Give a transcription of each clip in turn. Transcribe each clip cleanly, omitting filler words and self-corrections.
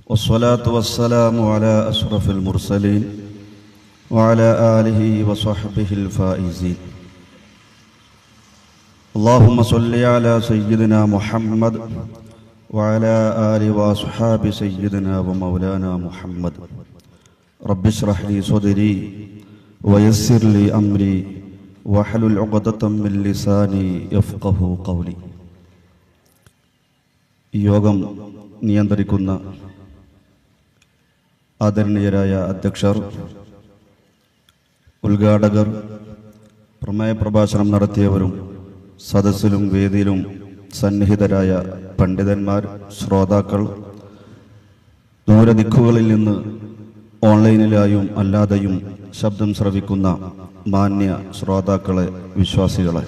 والصلاة والسلام على أشرف المرسلين وعلى آله وصحبه الفائزين. اللهم صل على سيدنا محمد وعلى آل وأصحاب سيدنا ومولانا محمد. رب اشرح لي صدري ويسر لي أمري واحلل عقدة من لساني يفقهوا قولي. യോഗം നിയന്ത്രിക്കുന്ന ആദരണീയരായ അധ്യക്ഷർ, ഉദ്ഘാടകർ, പ്രമേയ പ്രഭാഷണം നടത്തിയവരും സദസ്സിലും വേദിയിലും സന്നിഹിതരായ പണ്ഡിതന്മാർ, ശ്രോതാക്കൾ, ദൂരദിക്കുകളിൽ നിന്ന് ഓൺലൈനിലായും അല്ലാതെയും ശബ്ദം ശ്രവിക്കുന്ന മാന്യ ശ്രോതാക്കളെ, വിശ്വാസികളെ,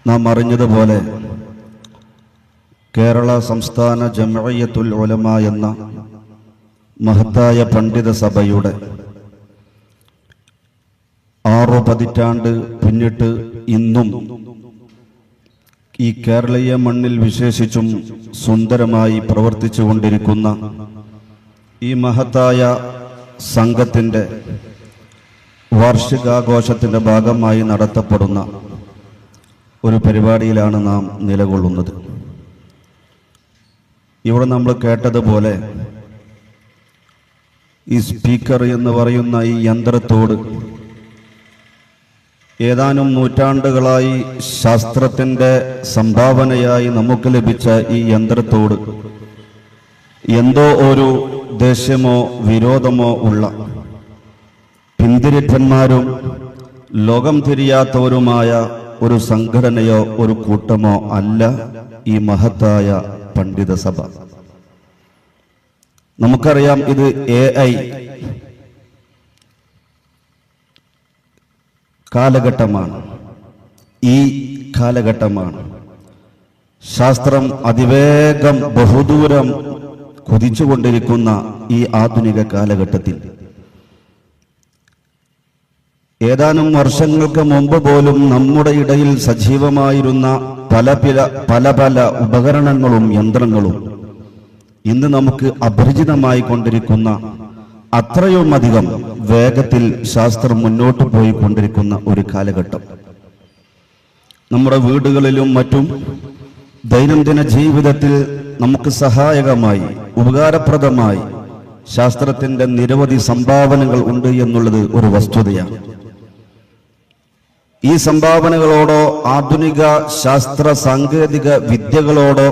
നാം അറിഞ്ഞതുപോലെ കേരള സംസ്ഥാന ജംഇയ്യത്തുൽ ഉലമ എന്ന മഹത്തായ പണ്ഡിത സഭയുടെ 6 പതിറ്റാണ്ട് പിന്നിട്ട് ഇന്നും ഈ കേരളീയ മണ്ണിൽ വിശേഷിച്ചും സുന്ദരമായി പ്രവർത്തിച്ചു കൊണ്ടിരിക്കുന്ന ഈ മഹത്തായ സംഘത്തിൻ്റെ വാർഷികാഘോഷത്തിൻ്റെ ഭാഗമായി നടത്തപ്പെടുന്ന ഒരു പരിപാടിയിലാണ് നാം നിലകൊള്ളുന്നത്. ഇവിടെ നമ്മൾ കേട്ടതുപോലെ ഈ സ്പീക്കർ എന്ന് പറയുന്ന ഈ യന്ത്രത്തോട് ഏതാനും നൂറ്റാണ്ടുകളായി ശാസ്ത്രത്തിൻ്റെ സംഭാവനയായി നമുക്ക് ലഭിച്ച ഈ യന്ത്രത്തോട് എന്തോ ഒരു ദേഷ്യമോ വിരോധമോ ഉള്ള പിന്തിരിപ്പന്മാരും ലോകം തിരിയാത്തവരുമായ ഒരു സംഘടനയോ ഒരു കൂട്ടമോ അല്ല ഈ മഹത്തായ പണ്ഡിത സഭ. നമുക്കറിയാം, ഇത് AI കാലഘട്ടമാണ്. ഈ കാലഘട്ടമാണ്. ശാസ്ത്രം അതിവേഗം ബഹുദൂരം കുതിച്ചുകൊണ്ടിരിക്കുന്ന ഈ ആധുനിക കാലഘട്ടത്തിൽ ഏതാനും വർഷങ്ങൾക്ക് മുമ്പ് പോലും നമ്മുടെ ഇടയിൽ സജീവമായിരുന്ന പല ഉപകരണങ്ങളും യന്ത്രങ്ങളും ഇന്ന് നമുക്ക് അപരിചിതമായി കൊണ്ടിരിക്കുന്ന, അത്രയും അധികം വേഗത്തിൽ ശാസ്ത്രം മുന്നോട്ട് പോയിക്കൊണ്ടിരിക്കുന്ന ഒരു കാലഘട്ടം. നമ്മുടെ വീടുകളിലും മറ്റും ദൈനംദിന ജീവിതത്തിൽ നമുക്ക് സഹായകമായി, ഉപകാരപ്രദമായി ശാസ്ത്രത്തിൻ്റെ നിരവധി സംഭാവനകൾ ഉണ്ട് എന്നുള്ളത് ഒരു വസ്തുതയാണ്. ഈ സംഭാവനകളോടോ ആധുനിക ശാസ്ത്ര സാങ്കേതിക വിദ്യകളോടോ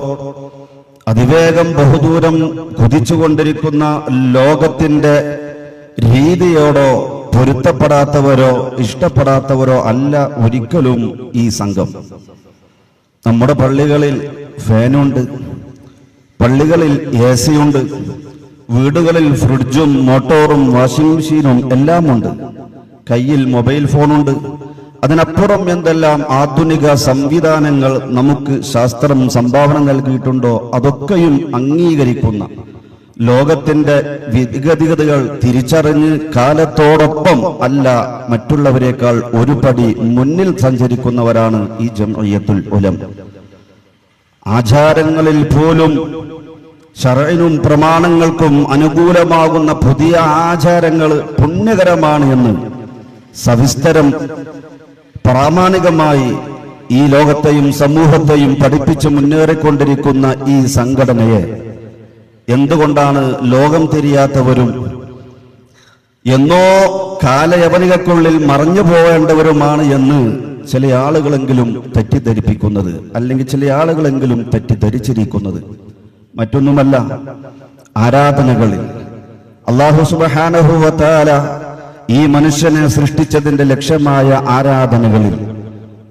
അതിവേഗം ബഹുദൂരം കുതിച്ചുകൊണ്ടിരിക്കുന്ന ലോകത്തിൻ്റെ രീതിയോടോ പൊരുത്തപ്പെടാത്തവരോ ഇഷ്ടപ്പെടാത്തവരോ അല്ല ഒരിക്കലും ഈ സംഘം. നമ്മുടെ പള്ളികളിൽ ഫാനുണ്ട്, പള്ളികളിൽ AC ഉണ്ട്, വീടുകളിൽ ഫ്രിഡ്ജും മോട്ടോറും വാഷിംഗ് മെഷീനും എല്ലാം ഉണ്ട്, കയ്യിൽ മൊബൈൽ ഫോണുണ്ട്. അതിനപ്പുറം എന്തെല്ലാം ആധുനിക സംവിധാനങ്ങൾ നമുക്ക് ശാസ്ത്രം സംഭാവന നൽകിയിട്ടുണ്ടോ അതൊക്കെയും അംഗീകരിക്കുന്ന, ലോകത്തിന്റെ വിഗതികതകൾ തിരിച്ചറിഞ്ഞ് കാലത്തോടൊപ്പം അല്ല മറ്റുള്ളവരെക്കാൾ ഒരു പടി മുന്നിൽ സഞ്ചരിക്കുന്നവരാണ് ഈ ജംഇയ്യത്തുൽ ഉലമ. ആചാരങ്ങളിൽ പോലും ശർഇനും പ്രമാണങ്ങൾക്കും അനുകൂലമാകുന്ന പുതിയ ആചാരങ്ങൾ പുണ്യകരമാണ് എന്ന് സവിസ്തരം പ്രാമാണികമായി ഈ ലോകത്തെയും സമൂഹത്തെയും പഠിപ്പിച്ച് മുന്നേറിക്കൊണ്ടിരിക്കുന്ന ഈ സംഘടനയെ എന്തുകൊണ്ടാണ് ലോകം തിരിയാത്തവരും എന്നോ കാലയവനികക്കുള്ളിൽ മറഞ്ഞു പോവേണ്ടവരുമാണ് എന്ന് ചില ആളുകളെങ്കിലും തെറ്റിദ്ധരിപ്പിക്കുന്നത്, അല്ലെങ്കിൽ ചില ആളുകളെങ്കിലും തെറ്റിദ്ധരിച്ചിരിക്കുന്നത്? മറ്റൊന്നുമല്ല, ആരാധനകളിൽ അല്ലാഹു സുബ്ഹാനഹു വ തആല ഈ മനുഷ്യനെ സൃഷ്ടിച്ചതിന്റെ ലക്ഷ്യമായ ആരാധനകളിൽ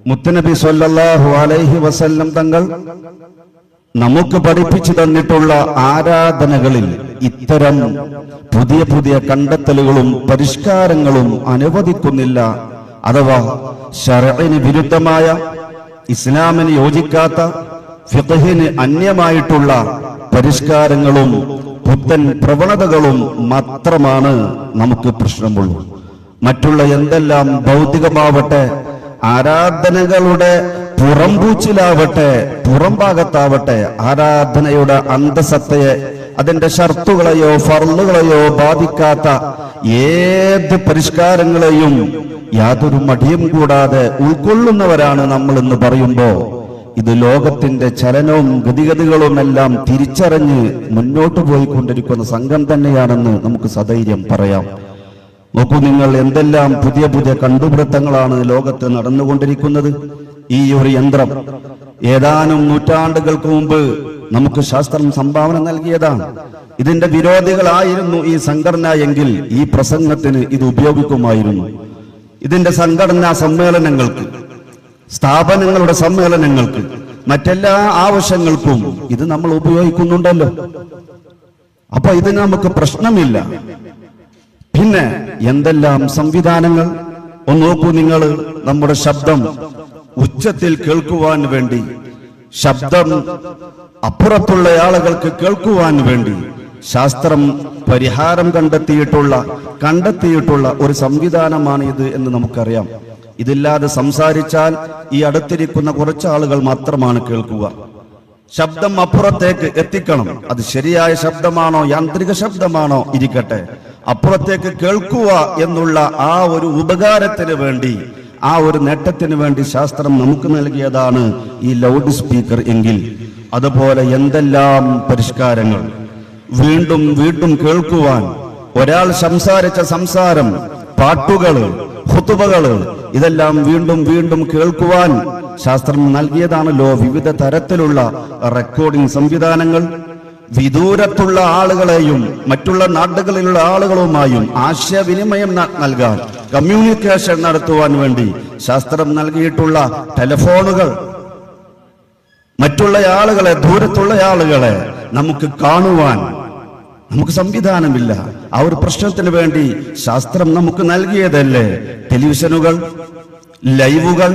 മുത്തുനബി സ്വല്ലല്ലാഹു അലൈഹി വസല്ലം തങ്ങൾ നമുക്ക് പഠിപ്പിച്ചു തന്നിട്ടുള്ള ആരാധനകളിൽ ഇത്തരം പുതിയ പുതിയ കണ്ടെത്തലുകളും പരിഷ്കാരങ്ങളും അനുവദിക്കുന്നില്ല. അഥവാ ശർഇന് വിരുദ്ധമായ, ഇസ്ലാമിന് യോജിക്കാത്ത, ഫിഖ്ഹിന് അന്യമായിട്ടുള്ള പരിഷ്കാരങ്ങളും പുത്തൻ പ്രവണതകളും മാത്രമാണ് നമുക്ക് പ്രശ്നമുള്ളൂ. മറ്റുള്ള എന്തെല്ലാം ഭൗതികമാവട്ടെ, ആരാധനകളുടെ പുറംപൂച്ചിലാവട്ടെ പുറംഭാഗത്താവട്ടെ ആരാധനയുടെ അന്തസത്തയെ അതിന്റെ ഷർത്തുകളെയോ ഫർളുകളെയോ ബാധിക്കാത്ത ഏത് പരിഷ്കാരങ്ങളെയും യാതൊരു മടിയും കൂടാതെ ഉൾക്കൊള്ളുന്നവരാണ് നമ്മൾ എന്ന് പറയുമ്പോ ഇത് ലോകത്തിന്റെ ചലനവും ഗതിഗതികളുമെല്ലാം തിരിച്ചറിഞ്ഞ് മുന്നോട്ട് പോയിക്കൊണ്ടിരിക്കുന്ന സംഘം തന്നെയാണെന്ന് നമുക്ക് സധൈര്യം പറയാം. നോക്കൂ നിങ്ങൾ, എന്തെല്ലാം പുതിയ പുതിയ കണ്ടുപിടുത്തങ്ങളാണ് ലോകത്ത് നടന്നുകൊണ്ടിരിക്കുന്നത്. ഈ ഒരു യന്ത്രം ഏതാനും നൂറ്റാണ്ടുകൾക്ക് മുമ്പ് നമുക്ക് ശാസ്ത്രം സംഭാവന നൽകിയതാണ്. ഇതിന്റെ വിരോധികളായിരുന്നു ഈ സംഘടന എങ്കിൽ ഈ പ്രസംഗത്തിന് ഇത് ഉപയോഗിക്കുമായിരുന്നു. ഇതിന്റെ സംഘടനാ സമ്മേളനങ്ങൾക്ക്, സ്ഥാപനങ്ങളുടെ സമ്മേളനങ്ങൾക്ക്, മറ്റെല്ലാ ആവശ്യങ്ങൾക്കും ഇത് നമ്മൾ ഉപയോഗിക്കുന്നുണ്ടല്ലോ. അപ്പൊ ഇതിന് നമുക്ക് പ്രശ്നമില്ല. പിന്നെ എന്തെല്ലാം സംവിധാനങ്ങൾ. ഒന്ന് നോക്കൂ നിങ്ങൾ, നമ്മുടെ ശബ്ദം ഉച്ചത്തിൽ കേൾക്കുവാൻ വേണ്ടി, ശബ്ദം അപ്പുറത്തുള്ള ആളുകൾക്ക് കേൾക്കുവാൻ വേണ്ടി ശാസ്ത്രം പരിഹാരം കണ്ടെത്തിയിട്ടുള്ള ഒരു സംവിധാനമാണ് ഇത് എന്ന് നമുക്കറിയാം. ഇതില്ലാതെ സംസാരിച്ചാൽ ഈ അടുത്തിരിക്കുന്ന കുറച്ച് ആളുകൾ മാത്രമാണ് കേൾക്കുക. ശബ്ദം അപ്പുറത്തേക്ക് എത്തിക്കണം. അത് ശരിയായ ശബ്ദമാണോ യാന്ത്രിക ശബ്ദമാണോ ഇരിക്കട്ടെ, അപ്പുറത്തേക്ക് കേൾക്കുക എന്നുള്ള ആ ഒരു ഉപകാരത്തിന് വേണ്ടി, ആ ഒരു നേട്ടത്തിന് വേണ്ടി ശാസ്ത്രം നമുക്ക് നൽകിയതാണ് ഈ ലൗഡ് സ്പീക്കർ എങ്കിൽ, അതുപോലെ എന്തെല്ലാം പരിഷ്കാരങ്ങൾ. വീണ്ടും വീണ്ടും കേൾക്കുവാൻ, ഒരാൾ സംസാരിച്ച സംസാരം, പാട്ടുകള്, ഖുതുബകള്, ഇതെല്ലാം വീണ്ടും വീണ്ടും കേൾക്കുവാൻ ശാസ്ത്രം നൽകിയതാണല്ലോ വിവിധ തരത്തിലുള്ള റെക്കോർഡിംഗ് സംവിധാനങ്ങൾ. വിദൂരത്തുള്ള ആളുകളെയും മറ്റുള്ള നാടുകളിലുള്ള ആളുകളുമായും ആശയവിനിമയം നൽകാൻ, കമ്മ്യൂണിക്കേഷൻ നടത്തുവാൻ വേണ്ടി ശാസ്ത്രം നൽകിയിട്ടുള്ള ടെലിഫോണുകൾ, മറ്റുള്ള ആളുകളെ, ദൂരത്തുള്ള ആളുകളെ നമുക്ക് കാണുവാൻ നമുക്ക് സംവിധാനമില്ല. ആ ഒരു പ്രശ്നത്തിന് വേണ്ടി ശാസ്ത്രം നമുക്ക് നൽകിയതല്ലേ ടെലിവിഷനുകൾ, ലൈവുകൾ.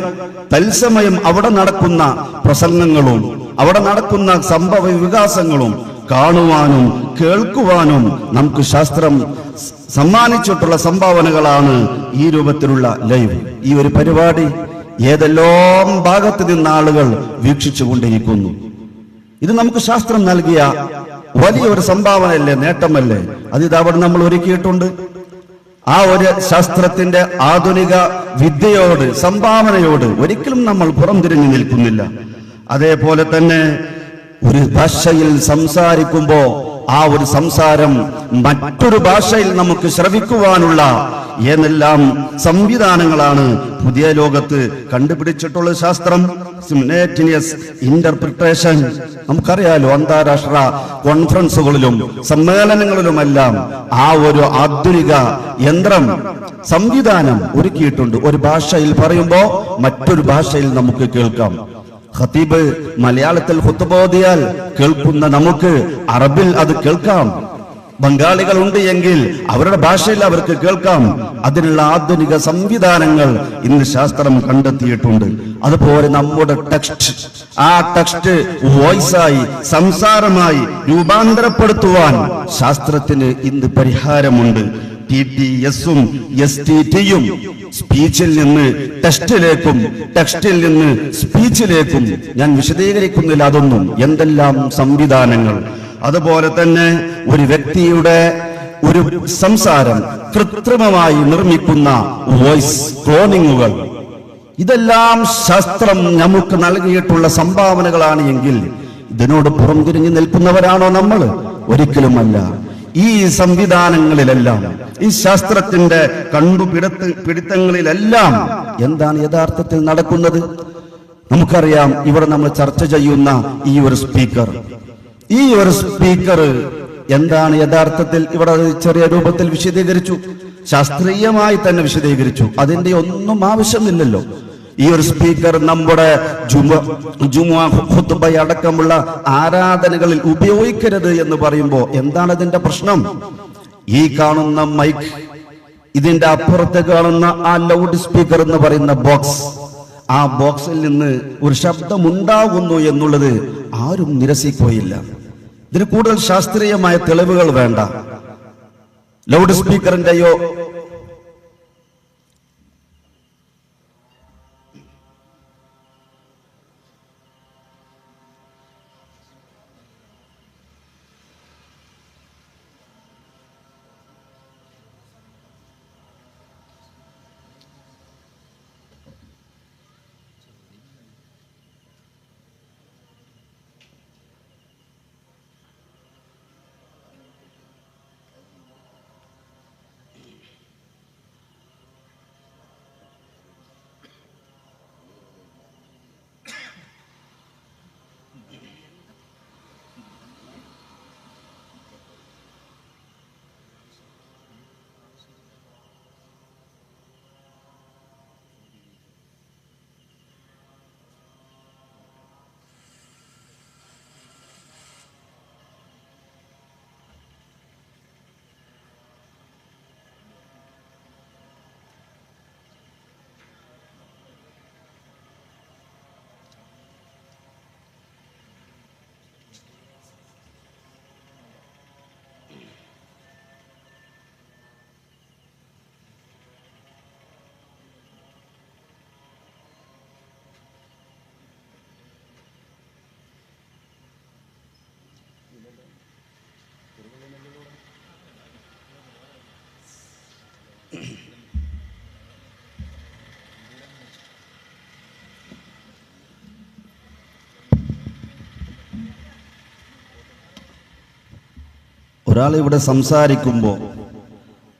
തത്സമയം അവിടെ നടക്കുന്ന പ്രസംഗങ്ങളും അവിടെ നടക്കുന്ന സംഭവ വികാസങ്ങളും കാണുവാനും കേൾക്കുവാനും നമുക്ക് ശാസ്ത്രം സമ്മാനിച്ചിട്ടുള്ള സംഭാവനകളാണ് ഈ രൂപത്തിലുള്ള ലൈവ്. ഈ ഒരു പരിപാടി ഏതെല്ലാം ഭാഗത്ത് നിന്ന് ആളുകൾ വീക്ഷിച്ചു കൊണ്ടിരിക്കുന്നു. ഇത് നമുക്ക് ശാസ്ത്രം നൽകിയ വലിയൊരു സംഭാവനയല്ലേ, നേട്ടമല്ലേ? അത് അവിടെ നമ്മൾ ഒരുക്കിയിട്ടുണ്ട്. ആ ഒരു ശാസ്ത്രത്തിന്റെ ആധുനിക വിദ്യയോട്, സംഭാവനയോട് ഒരിക്കലും നമ്മൾ പുറംതിരിഞ്ഞു നിൽക്കുന്നില്ല. അതേപോലെ തന്നെ ഒരു ഭാഷയിൽ സംസാരിക്കുമ്പോ ആ ഒരു സംസാരം മറ്റൊരു ഭാഷയിൽ നമുക്ക് ശ്രവിക്കുവാനുള്ള ഏതെല്ലാം സംവിധാനങ്ങളാണ് പുതിയ ലോകത്ത് കണ്ടുപിടിച്ചിട്ടുള്ള ശാസ്ത്രം. സിമുലേറ്റനിയസ് ഇന്റർപ്രിട്ടേഷൻ. നമുക്കറിയാലോ, അന്താരാഷ്ട്ര കോൺഫറൻസുകളിലും സമ്മേളനങ്ങളിലുമെല്ലാം ആ ഒരു ആധുനിക യന്ത്രം, സംവിധാനം ഒരുക്കിയിട്ടുണ്ട്. ഒരു ഭാഷയിൽ പറയുമ്പോൾ മറ്റൊരു ഭാഷയിൽ നമുക്ക് കേൾക്കാം. ഖതീബ് മലയാളത്തിൽ ഖുതുബ ഓതിയാൽ കേൾക്കുന്ന നമുക്ക് അറബിൽ അത് കേൾക്കാം. ബംഗാളികൾ ഉണ്ട് എങ്കിൽ അവരുടെ ഭാഷയിൽ അവർക്ക് കേൾക്കാം. അതിനുള്ള ആധുനിക സംവിധാനങ്ങൾ ഇന്ന് ശാസ്ത്രം കണ്ടെത്തിയിട്ടുണ്ട്. അതുപോലെ നമ്മുടെ ടെക്സ്റ്റ്, ആ ടെക്സ്റ്റ് വോയിസായി, സംസാരമായി രൂപാന്തരപ്പെടുത്തുവാൻ ശാസ്ത്രത്തിന് ഇന്ന് പരിഹാരമുണ്ട്. TTS-ഉം STT-യും സ്പീച്ചിൽ നിന്ന് ടെക്സ്റ്റിലേക്കും, ടെക്സ്റ്റിൽ നിന്ന് സ്പീച്ചിലേക്കും. ഞാൻ വിശദീകരിക്കുന്നില്ല അതൊന്നും. എന്തെല്ലാം സംവിധാനങ്ങൾ. അതുപോലെ തന്നെ ഒരു വ്യക്തിയുടെ ഒരു സംസാരം കൃത്രിമമായി നിർമ്മിക്കുന്ന വോയിസ് ക്ലോണിങ്ങുകൾ, ഇതെല്ലാം ശാസ്ത്രം നമുക്ക് നൽകിയിട്ടുള്ള സംഭാവനകളാണ് എങ്കിൽ ഇതിനോട് പുറംതിരിഞ്ഞു നിൽക്കുന്നവരാണോ നമ്മൾ? ഒരിക്കലുമല്ല. ഈ സംവിധാനങ്ങളിലെല്ലാം, ഈ ശാസ്ത്രത്തിന്റെ പിടുത്തങ്ങളിലെല്ലാം എന്താണ് യഥാർത്ഥത്തിൽ നടക്കുന്നത്? നമുക്കറിയാം. ഇവിടെ നമ്മൾ ചർച്ച ചെയ്യുന്ന ഈ ഒരു സ്പീക്കർ എന്താണ് യഥാർത്ഥത്തിൽ? ഇവിടെ ചെറിയ രൂപത്തിൽ വിശദീകരിച്ചു, ശാസ്ത്രീയമായി തന്നെ വിശദീകരിച്ചു. അതിന്റെ ഒന്നും ആവശ്യമില്ലല്ലോ. ഈ ഒരു സ്പീക്കർ നമ്മുടെ ജുമുഅ ഖുതുബ അടക്കമുള്ള ആരാധനകളിൽ ഉപയോഗിക്കരുത് എന്ന് പറയുമ്പോൾ എന്താണ് അതിന്റെ പ്രശ്നം? ഈ കാണുന്ന മൈക്ക്, ഇതിന്റെ അപ്പുറത്ത് കാണുന്ന ആ ലൗഡ് സ്പീക്കർ എന്ന് പറയുന്ന ബോക്സ്, ആ ബോക്സിൽ നിന്ന് ഒരു ശബ്ദം ഉണ്ടാകുന്നു എന്നുള്ളത് ആരും നിരസിക്കുകയില്ല. ഇതിന് കൂടുതൽ ശാസ്ത്രീയമായ തെളിവുകൾ വേണ്ട. ലൗഡ് സ്പീക്കറിന്റെയോ ഒരാൾ ഇവിടെ സംസാരിക്കുമ്പോൾ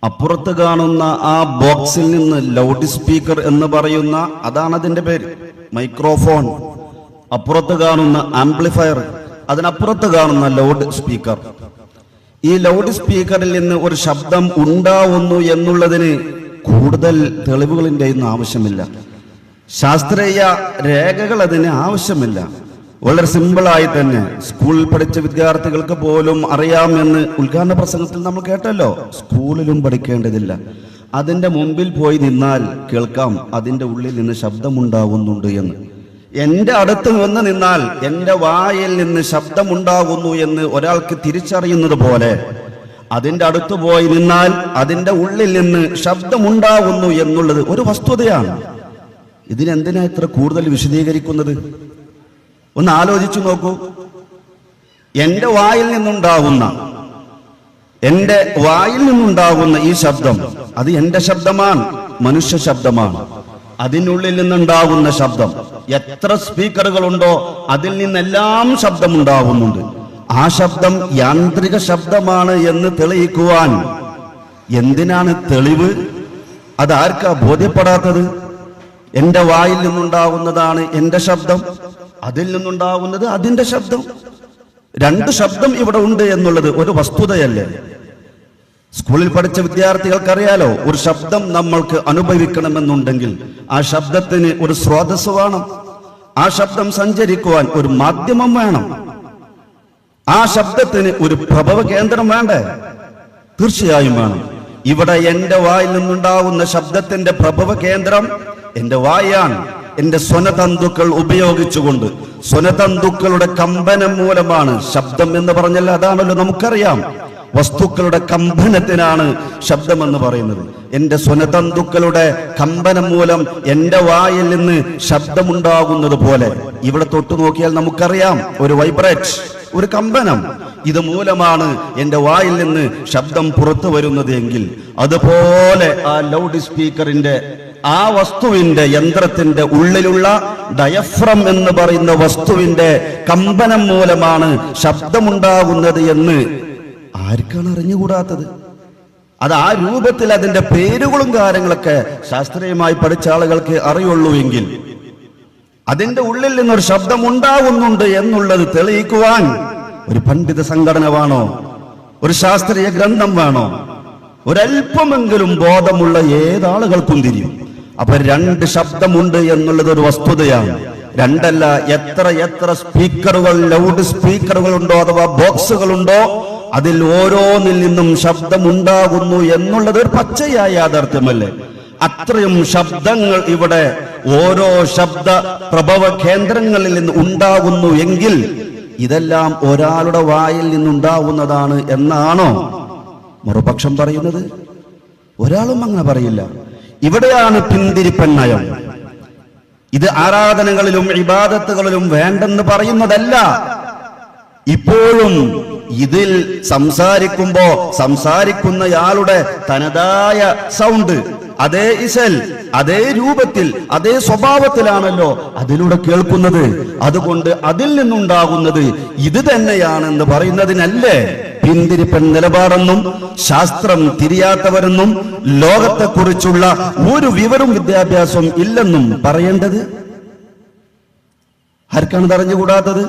അപ്പുറത്ത് കാണുന്ന ആ ബോക്സിൽ നിന്ന് ലൗഡ് സ്പീക്കർ എന്ന് പറയുന്ന, അതാണ് അതിന്റെ പേര്, മൈക്രോഫോൺ. അപ്പുറത്ത് കാണുന്ന ആംപ്ലിഫയർ, അതിനപ്പുറത്ത് കാണുന്ന ലൗഡ് സ്പീക്കർ. ഈ ലൗഡ് സ്പീക്കറിൽ നിന്ന് ഒരു ശബ്ദം ഉണ്ടാവുന്നു എന്നുള്ളതിന് കൂടുതൽ തെളിവുകളിൻ്റെ ഒന്നും ആവശ്യമില്ല, ശാസ്ത്രീയ രേഖകൾ അതിന് ആവശ്യമില്ല. വളരെ സിമ്പിളായി തന്നെ സ്കൂളിൽ പഠിച്ച വിദ്യാർത്ഥികൾക്ക് പോലും അറിയാമെന്ന് ഉദ്ഘാടന പ്രസംഗത്തിൽ നമ്മൾ കേട്ടല്ലോ. സ്കൂളിലും പഠിക്കേണ്ടതില്ല, അതിൻ്റെ മുമ്പിൽ പോയി നിന്നാൽ കേൾക്കാം അതിൻ്റെ ഉള്ളിൽ നിന്ന് ശബ്ദമുണ്ടാകുന്നുണ്ട് എന്ന്. എൻ്റെ അടുത്ത് വന്ന് നിന്നാൽ എൻ്റെ വായിൽ നിന്ന് ശബ്ദമുണ്ടാകുന്നു എന്ന് ഒരാൾക്ക് തിരിച്ചറിയുന്നത് പോലെ അതിൻ്റെ അടുത്ത് പോയി നിന്നാൽ അതിൻ്റെ ഉള്ളിൽ നിന്ന് ശബ്ദമുണ്ടാകുന്നു എന്നുള്ളത് ഒരു വസ്തുതയാണ്. ഇതിനെന്തിനാ ഇത്ര കൂടുതൽ വിശദീകരിക്കുന്നത്? ഒന്ന് ആലോചിച്ചു നോക്കൂ. എൻ്റെ വായിൽ നിന്നുണ്ടാകുന്ന ഈ ശബ്ദം, അത് എൻ്റെ ശബ്ദമാണ്, മനുഷ്യ ശബ്ദമാണ്. അതിനുള്ളിൽ നിന്നുണ്ടാകുന്ന ശബ്ദം, എത്ര സ്പീക്കറുകളുണ്ടോ അതിൽ നിന്നെല്ലാം ശബ്ദമുണ്ടാകുന്നുണ്ട്. ആ ശബ്ദം യാന്ത്രിക ശബ്ദമാണ് എന്ന് തെളിയിക്കുവാൻ എന്തിനാണ് തെളിവ്? അതാർക്കാ ബോധ്യപ്പെടാത്തത്? എൻ്റെ വായിൽ നിന്നുണ്ടാകുന്നതാണ് എൻ്റെ ശബ്ദം, അതിൽ നിന്നുണ്ടാകുന്നത് അതിൻ്റെ ശബ്ദം. രണ്ട് ശബ്ദം ഇവിടെ ഉണ്ട് എന്നുള്ളത് ഒരു വസ്തുതയല്ലേ? സ്കൂളിൽ പഠിച്ച വിദ്യാർത്ഥികൾക്കറിയാലോ, ഒരു ശബ്ദം നമ്മൾക്ക് അനുഭവിക്കണമെന്നുണ്ടെങ്കിൽ ആ ശബ്ദത്തിന് ഒരു സ്രോതസ് വേണം, ആ ശബ്ദം സഞ്ചരിക്കുവാൻ ഒരു മാധ്യമം വേണം, ആ ശബ്ദത്തിന് ഒരു പ്രഭവ കേന്ദ്രം വേണ്ടേ? തീർച്ചയായും വേണം. ഇവിടെ എൻ്റെ വായിൽ നിന്നുണ്ടാകുന്ന ശബ്ദത്തിന്റെ പ്രഭവ കേന്ദ്രം എൻ്റെ വായാണ്. എൻ്റെ സ്വനതന്തുക്കൾ ഉപയോഗിച്ചുകൊണ്ട്, സ്വനതന്തുക്കളുടെ കമ്പനം മൂലമാണ് ശബ്ദം എന്ന് പറഞ്ഞാൽ അതാണല്ലോ നമുക്കറിയാം. വസ്തുക്കളുടെ കമ്പനത്തിനാണ് ശബ്ദമെന്ന് പറയുന്നത്. എൻ്റെ സ്വനതന്തുക്കളുടെ കമ്പനം മൂലം എൻ്റെ വായിൽ നിന്ന് ശബ്ദമുണ്ടാകുന്നത് പോലെ ഇവിടെ തൊട്ടു നോക്കിയാൽ നമുക്കറിയാം, ഒരു വൈബ്രേറ്റ്, ഒരു കമ്പനം. ഇത് മൂലമാണ് എൻ്റെ വായിൽ നിന്ന് ശബ്ദം പുറത്തു വരുന്നത് എങ്കിൽ അതുപോലെ ആ ലൗഡ് സ്പീക്കറിന്റെ, ആ വസ്തുവിന്റെ, യന്ത്രത്തിന്റെ ഉള്ളിലുള്ള ഡയഫ്രം എന്ന് പറയുന്ന വസ്തുവിന്റെ കമ്പനം മൂലമാണ് ശബ്ദമുണ്ടാകുന്നത് എന്ന് ആർക്കാണ് അറിഞ്ഞുകൂടാത്തത്? അത് ആ രൂപത്തിൽ അതിന്റെ പേരുകളും കാര്യങ്ങളൊക്കെ ശാസ്ത്രീയമായി പഠിച്ച ആളുകൾക്ക് അറിയുള്ളൂ എങ്കിൽ അതിന്റെ ഉള്ളിൽ നിന്നൊരു ശബ്ദം ഉണ്ടാകുന്നുണ്ട് എന്നുള്ളത് തെളിയിക്കുവാൻ ഒരു പണ്ഡിത സംഘടന വേണോ? ഒരു ശാസ്ത്രീയ ഗ്രന്ഥം വേണോ? ഒരല്പമെങ്കിലും ബോധമുള്ള ഏതാളുകൾക്കും തിരിയും. അപ്പൊ രണ്ട് ശബ്ദമുണ്ട് എന്നുള്ളത് ഒരു വസ്തുതയാണ്. രണ്ടല്ല, എത്ര സ്പീക്കറുകൾ, ലൗഡ് സ്പീക്കറുകൾ ഉണ്ടോ അഥവാ ബോക്സുകളുണ്ടോ അതിൽ ഓരോന്നിൽ നിന്നും ശബ്ദമുണ്ടാകുന്നു എന്നുള്ളത് ഒരു പച്ചയായ യാഥാർത്ഥ്യമല്ലേ? അത്രയും ശബ്ദങ്ങൾ ഇവിടെ ഓരോ ശബ്ദ പ്രഭവ കേന്ദ്രങ്ങളിൽ നിന്ന് ഉണ്ടാകുന്നു എങ്കിൽ ഇതെല്ലാം ഒരാളുടെ വായിൽ നിന്നുണ്ടാകുന്നതാണ് എന്നാണോ മറുപക്ഷം പറയുന്നത്? ഒരാളും അങ്ങനെ പറയില്ല. ഇവിടെയാണ് പിന്തിരിപ്പന്നയം. ഇത് ആരാധനകളിലും ഇബാദത്തുകളിലും വേണ്ടെന്ന് പറയുന്നതല്ല. ഇപ്പോഴും ഇതിൽ സംസാരിക്കുമ്പോ സംസാരിക്കുന്നയാളുടെ തനതായ സൗണ്ട്, അതേ ഇസൽ, അതേ രൂപത്തിൽ, അതേ സ്വഭാവത്തിലാണല്ലോ അതിലൂടെ കേൾക്കുന്നത്. അതുകൊണ്ട് അതിൽ നിന്നുണ്ടാകുന്നത് ഇത് തന്നെയാണെന്ന് പറയുന്നതിനല്ലേ പിന്തിരിപ്പൻ നിലപാടെന്നും ശാസ്ത്രം തിരിയാത്തവരെന്നും ലോകത്തെക്കുറിച്ചുള്ള ഒരു വിവരവും വിദ്യാഭ്യാസവും ഇല്ലെന്നും പറയേണ്ടത്? ആർക്കാണ് അറിഞ്ഞുകൂടാത്തത്?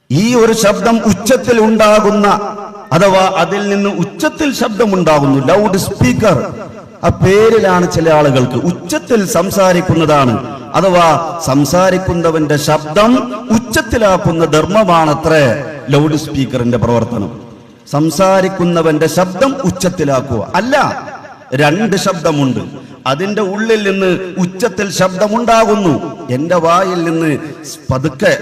ഈ ഒരു ശബ്ദം ഉച്ചത്തിൽ ഉണ്ടാകുന്ന, അഥവാ അതിൽ നിന്ന് ഉച്ചത്തിൽ ശബ്ദമുണ്ടാകുന്നു, ലൗഡ് സ്പീക്കർ. ആ പേരിലാണ് ചില ആളുകൾക്ക് ഉച്ചത്തിൽ സംസാരിക്കുന്നതാണ്, അഥവാ സംസാരിക്കുന്നവന്റെ ശബ്ദം ഉച്ചത്തിലാക്കുന്ന ധർമ്മമാണത്രേ ലൗഡ് സ്പീക്കറിന്റെ പ്രവർത്തനം. സംസാരിക്കുന്നവന്റെ ശബ്ദം ഉച്ചത്തിലാക്കുക അല്ല. രണ്ട് ശബ്ദമുണ്ട്, അതിന്റെ ഉള്ളിൽ നിന്ന് ഉച്ചത്തിൽ ശബ്ദമുണ്ടാകുന്നു. എൻ്റെ വായിൽ നിന്ന് പതുക്കെ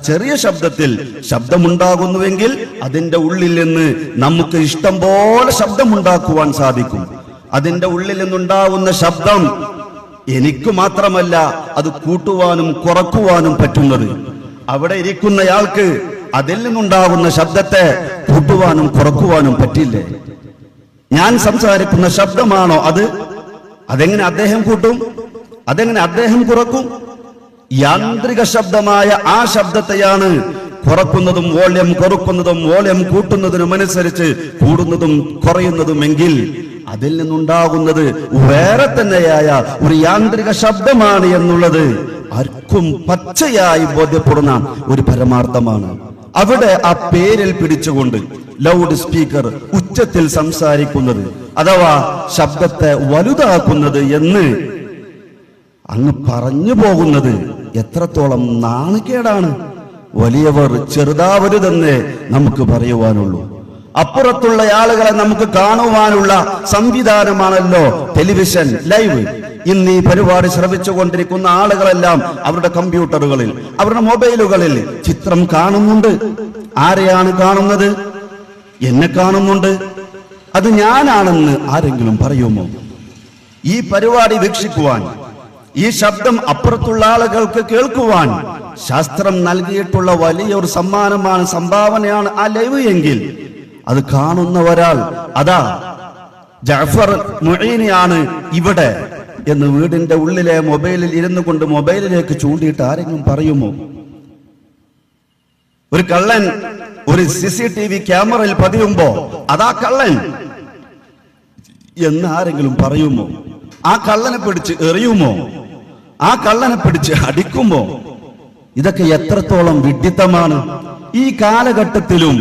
ചെറിയ ശബ്ദത്തിൽ ശബ്ദമുണ്ടാകുന്നുവെങ്കിൽ അതിന്റെ ഉള്ളിൽ നിന്ന് നമുക്ക് ഇഷ്ടം പോലെ ശബ്ദമുണ്ടാക്കുവാൻ സാധിക്കും. അതിന്റെ ഉള്ളിൽ നിന്നുണ്ടാകുന്ന ശബ്ദം എനിക്ക് മാത്രമല്ല, അത് കൂട്ടുവാനും കുറക്കുവാനും പറ്റുന്നത്. അവിടെ ഇരിക്കുന്നയാൾക്ക് അതിൽ നിന്നുണ്ടാകുന്ന ശബ്ദത്തെ കൂട്ടുവാനും കുറക്കുവാനും പറ്റില്ലേ? ഞാൻ സംസാരിക്കുന്ന ശബ്ദമാണോ അത്? അതെങ്ങനെ അദ്ദേഹം കൂട്ടും? അതെങ്ങനെ അദ്ദേഹം കുറക്കും? യാന്ത്രിക ശബ്ദമായ ആ ശബ്ദത്തെയാണ് കുറക്കുന്നതും വോള്യം കുറക്കുന്നതും വോള്യം കൂട്ടുന്നതിനുമനുസരിച്ച് കൂടുന്നതും കുറയുന്നതുമെങ്കിൽ അതിൽ നിന്നുണ്ടാകുന്നത് വേറെ തന്നെയായ ഒരു യാന്ത്രിക ശബ്ദമാണ് എന്നുള്ളത് ആർക്കും പച്ചയായി ബോധ്യപ്പെടുന്ന ഒരു പരമാർത്ഥമാണ്. അവിടെ ആ പേരിൽ പിടിച്ചുകൊണ്ട് ലൗഡ് സ്പീക്കർ ഉച്ചത്തിൽ സംസാരിക്കുന്നത് അഥവാ ശബ്ദത്തെ വലുതാക്കുന്നത് എന്ന് അങ്ങ് പറഞ്ഞു പോകുന്നത് എത്രത്തോളം നാണക്കേടാണ്. വലിയവർ ചെറുതാവരുതെന്ന് നമുക്ക് പറയുവാനുള്ളൂ. അപ്പുറത്തുള്ള ആളുകളെ നമുക്ക് കാണുവാനുള്ള സംവിധാനമാണല്ലോ ടെലിവിഷൻ ലൈവ്. ഇന്ന് ഈ പരിപാടി ശ്രവിച്ചുകൊണ്ടിരിക്കുന്ന ആളുകളെല്ലാം അവരുടെ കമ്പ്യൂട്ടറുകളിൽ, അവരുടെ മൊബൈലുകളിൽ ചിത്രം കാണുന്നുണ്ട്. ആരെയാണ് കാണുന്നത്? എന്നെ കാണുന്നുണ്ട്. അത് ഞാനാണെന്ന് ആരെങ്കിലും പറയുമോ? ഈ പരിപാടി വീക്ഷിക്കുവാൻ, ഈ ശബ്ദം അപ്പുറത്തുള്ള ആളുകൾക്ക് കേൾക്കുവാൻ ശാസ്ത്രം നൽകിയിട്ടുള്ള വലിയൊരു സമ്മാനമാണ്, സംഭാവനയാണ് ആ ലൈവ് എങ്കിൽ അത് കാണുന്ന ഒരാൾ അതാ ജഅഫർ മുഈനിയാണ് ഇവിടെ എന്ന് വീടിന്റെ ഉള്ളിലെ മൊബൈലിൽ ഇരുന്നു കൊണ്ട് മൊബൈലിലേക്ക് ചൂണ്ടിയിട്ട് ആരെങ്കിലും പറയുമോ? ഒരു കള്ളൻ ഒരു CCTV ക്യാമറയിൽ പതിയുമ്പോ അതാ കള്ളൻ എന്ന് ആരെങ്കിലും പറയുമോ? ആ കള്ളനെ പിടിച്ച് എറിയുമോ? ആ കള്ളനെ പിടിച്ച് അടിക്കുമോ? ഇതൊക്കെ എത്രത്തോളം വിഡ്ഢിത്തമാണ്. ഈ കാലഘട്ടത്തിലും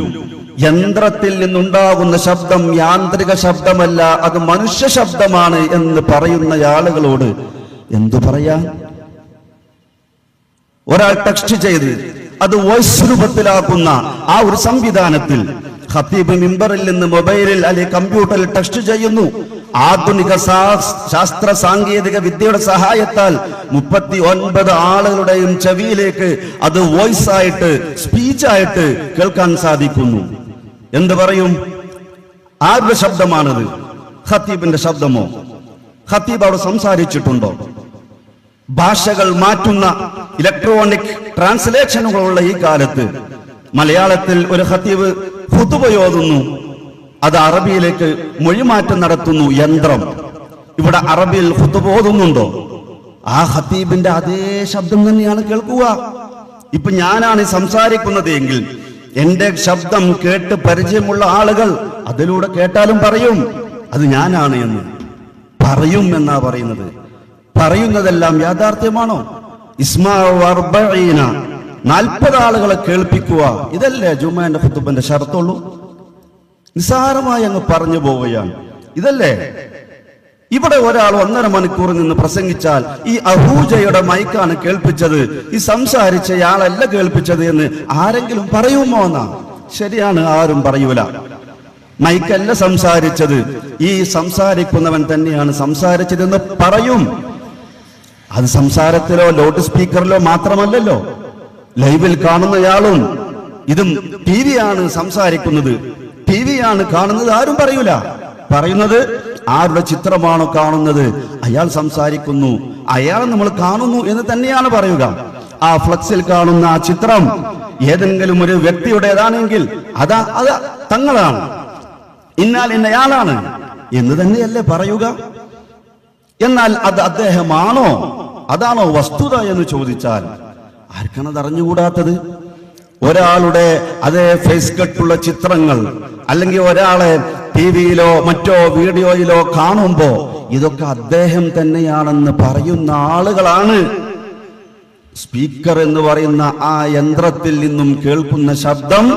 യന്ത്രത്തിൽ നിന്നുണ്ടാകുന്ന ശബ്ദം യാന്ത്രിക ശബ്ദമല്ല, അത് മനുഷ്യ ശബ്ദമാണ് എന്ന് പറയുന്ന ആളുകളോട് എന്തു പറയാൻ? ഒരാൾ ടെക്സ്റ്റ് ചെയ്ത് അത് വോയിസ് രൂപത്തിലാക്കുന്ന ആ ഒരു സംവിധാനത്തിൽ ഖത്തീബ് മിമ്പറിൽ നിന്ന് മൊബൈലിൽ അല്ലെങ്കിൽ കമ്പ്യൂട്ടറിൽ ടെക്സ്റ്റ് ചെയ്യുന്നു. ആധുനിക ശാസ്ത്ര സാങ്കേതിക വിദ്യയുടെ സഹായത്താൽ 39 ആളുകളുടെയും ചെവിയിലേക്ക് അത് വോയിസ് ആയിട്ട്, സ്പീച്ചായിട്ട് കേൾക്കാൻ സാധിക്കുന്നു. എന്ത് പറയും? ആരുടെ ശബ്ദമാണത്? ഖത്തീബിന്റെ ശബ്ദമോ? ഖത്തീബ് അവിടെ സംസാരിച്ചിട്ടുണ്ടോ? ഭാഷകൾ മാറ്റുന്ന ഇലക്ട്രോണിക് ട്രാൻസ്ലേഷനുകളുള്ള ഈ കാലത്ത് മലയാളത്തിൽ ഒരു ഖത്തീബ് ഖുതുബ ഓതുന്നു, അത് അറബിയിലേക്ക് മൊഴിമാറ്റം നടത്തുന്നു യന്ത്രം. ഇവിടെ അറബിയിൽ ഖുതുബ ഓതുന്നുണ്ടോ? ആ ഖത്തീബിന്റെ അതേ ശബ്ദം തന്നെയാണ് കേൾക്കുക. ഇപ്പൊ ഞാനാണ് സംസാരിക്കുന്നത് എങ്കിൽ എന്റെ ശബ്ദം കേട്ട് പരിചയമുള്ള ആളുകൾ അതിലൂടെ കേട്ടാലും പറയും അത് ഞാനാണ് എന്ന്. പറയും എന്നാ പറയുന്നത്. പറയുന്നതെല്ലാം യാഥാർത്ഥ്യമാണോ? 40 ആളുകളെ കേൾപ്പിക്കുക, ഇതല്ലേ ജുമാന്റെ ഖുതുബന്റെ ഷർത്തുള്ളൂ? നിസ്സാരമായി അങ്ങ് പറഞ്ഞു പോവുകയാണ്. ഇതല്ലേ? ഇവിടെ ഒരാൾ 1.5 മണിക്കൂർ നിന്ന് പ്രസംഗിച്ചാൽ ഈ അഹൂജയുടെ മൈക്കാണ് കേൾപ്പിച്ചത്, ഈ സംസാരിച്ചയാളല്ല കേൾപ്പിച്ചത് എന്ന് ആരെങ്കിലും പറയുമോ എന്നാ? ശരിയാണ്, ആരും പറയൂല. മൈക്കല്ല സംസാരിച്ചത്, ഈ സംസാരിക്കുന്നവൻ തന്നെയാണ് സംസാരിച്ചതെന്ന് പറയും. അത് സംസാരത്തിലോ ലൗഡ് സ്പീക്കറിലോ മാത്രമല്ലല്ലോ, ലൈവിൽ കാണുന്നയാളും ഇതും TV ആണ് സംസാരിക്കുന്നത്, TV ആണ് കാണുന്നത് ആരും പറയൂല. പറയുന്നത് ആരുടെ ചിത്രമാണോ കാണുന്നത് അയാൾ സംസാരിക്കുന്നു, അയാൾ നമ്മൾ കാണുന്നു എന്ന് തന്നെയാണ് പറയുക. ആ ഫ്ലക്സിൽ കാണുന്ന ആ ചിത്രം ഏതെങ്കിലും ഒരു വ്യക്തിയുടേതാണെങ്കിൽ അത് തങ്ങളാണ്, ഇന്നാൽ ഇന്നയാളാണ് എന്ന് തന്നെയല്ലേ പറയുക. എന്നാൽ അത് അദ്ദേഹമാണോ, അതാണോ വസ്തുത എന്ന് ചോദിച്ചാൽ ആർക്കാണത് അറിഞ്ഞുകൂടാത്തത്? ഒരാളുടെ അതേ ഫേസ് കട്ടുള്ള ചിത്രങ്ങൾ അല്ലെങ്കിൽ ഒരാളെ TV-യിലോ മറ്റോ വീഡിയോയിലോ കാണുമ്പോ ഇതൊക്കെ അദ്ദേഹം തന്നെയാണെന്ന് പറയുന്ന ആളുകളാണ്. സ്പീക്കർ എന്ന് പറയുന്ന ആ യന്ത്രത്തിൽ നിന്നും കേൾക്കുന്ന ശബ്ദം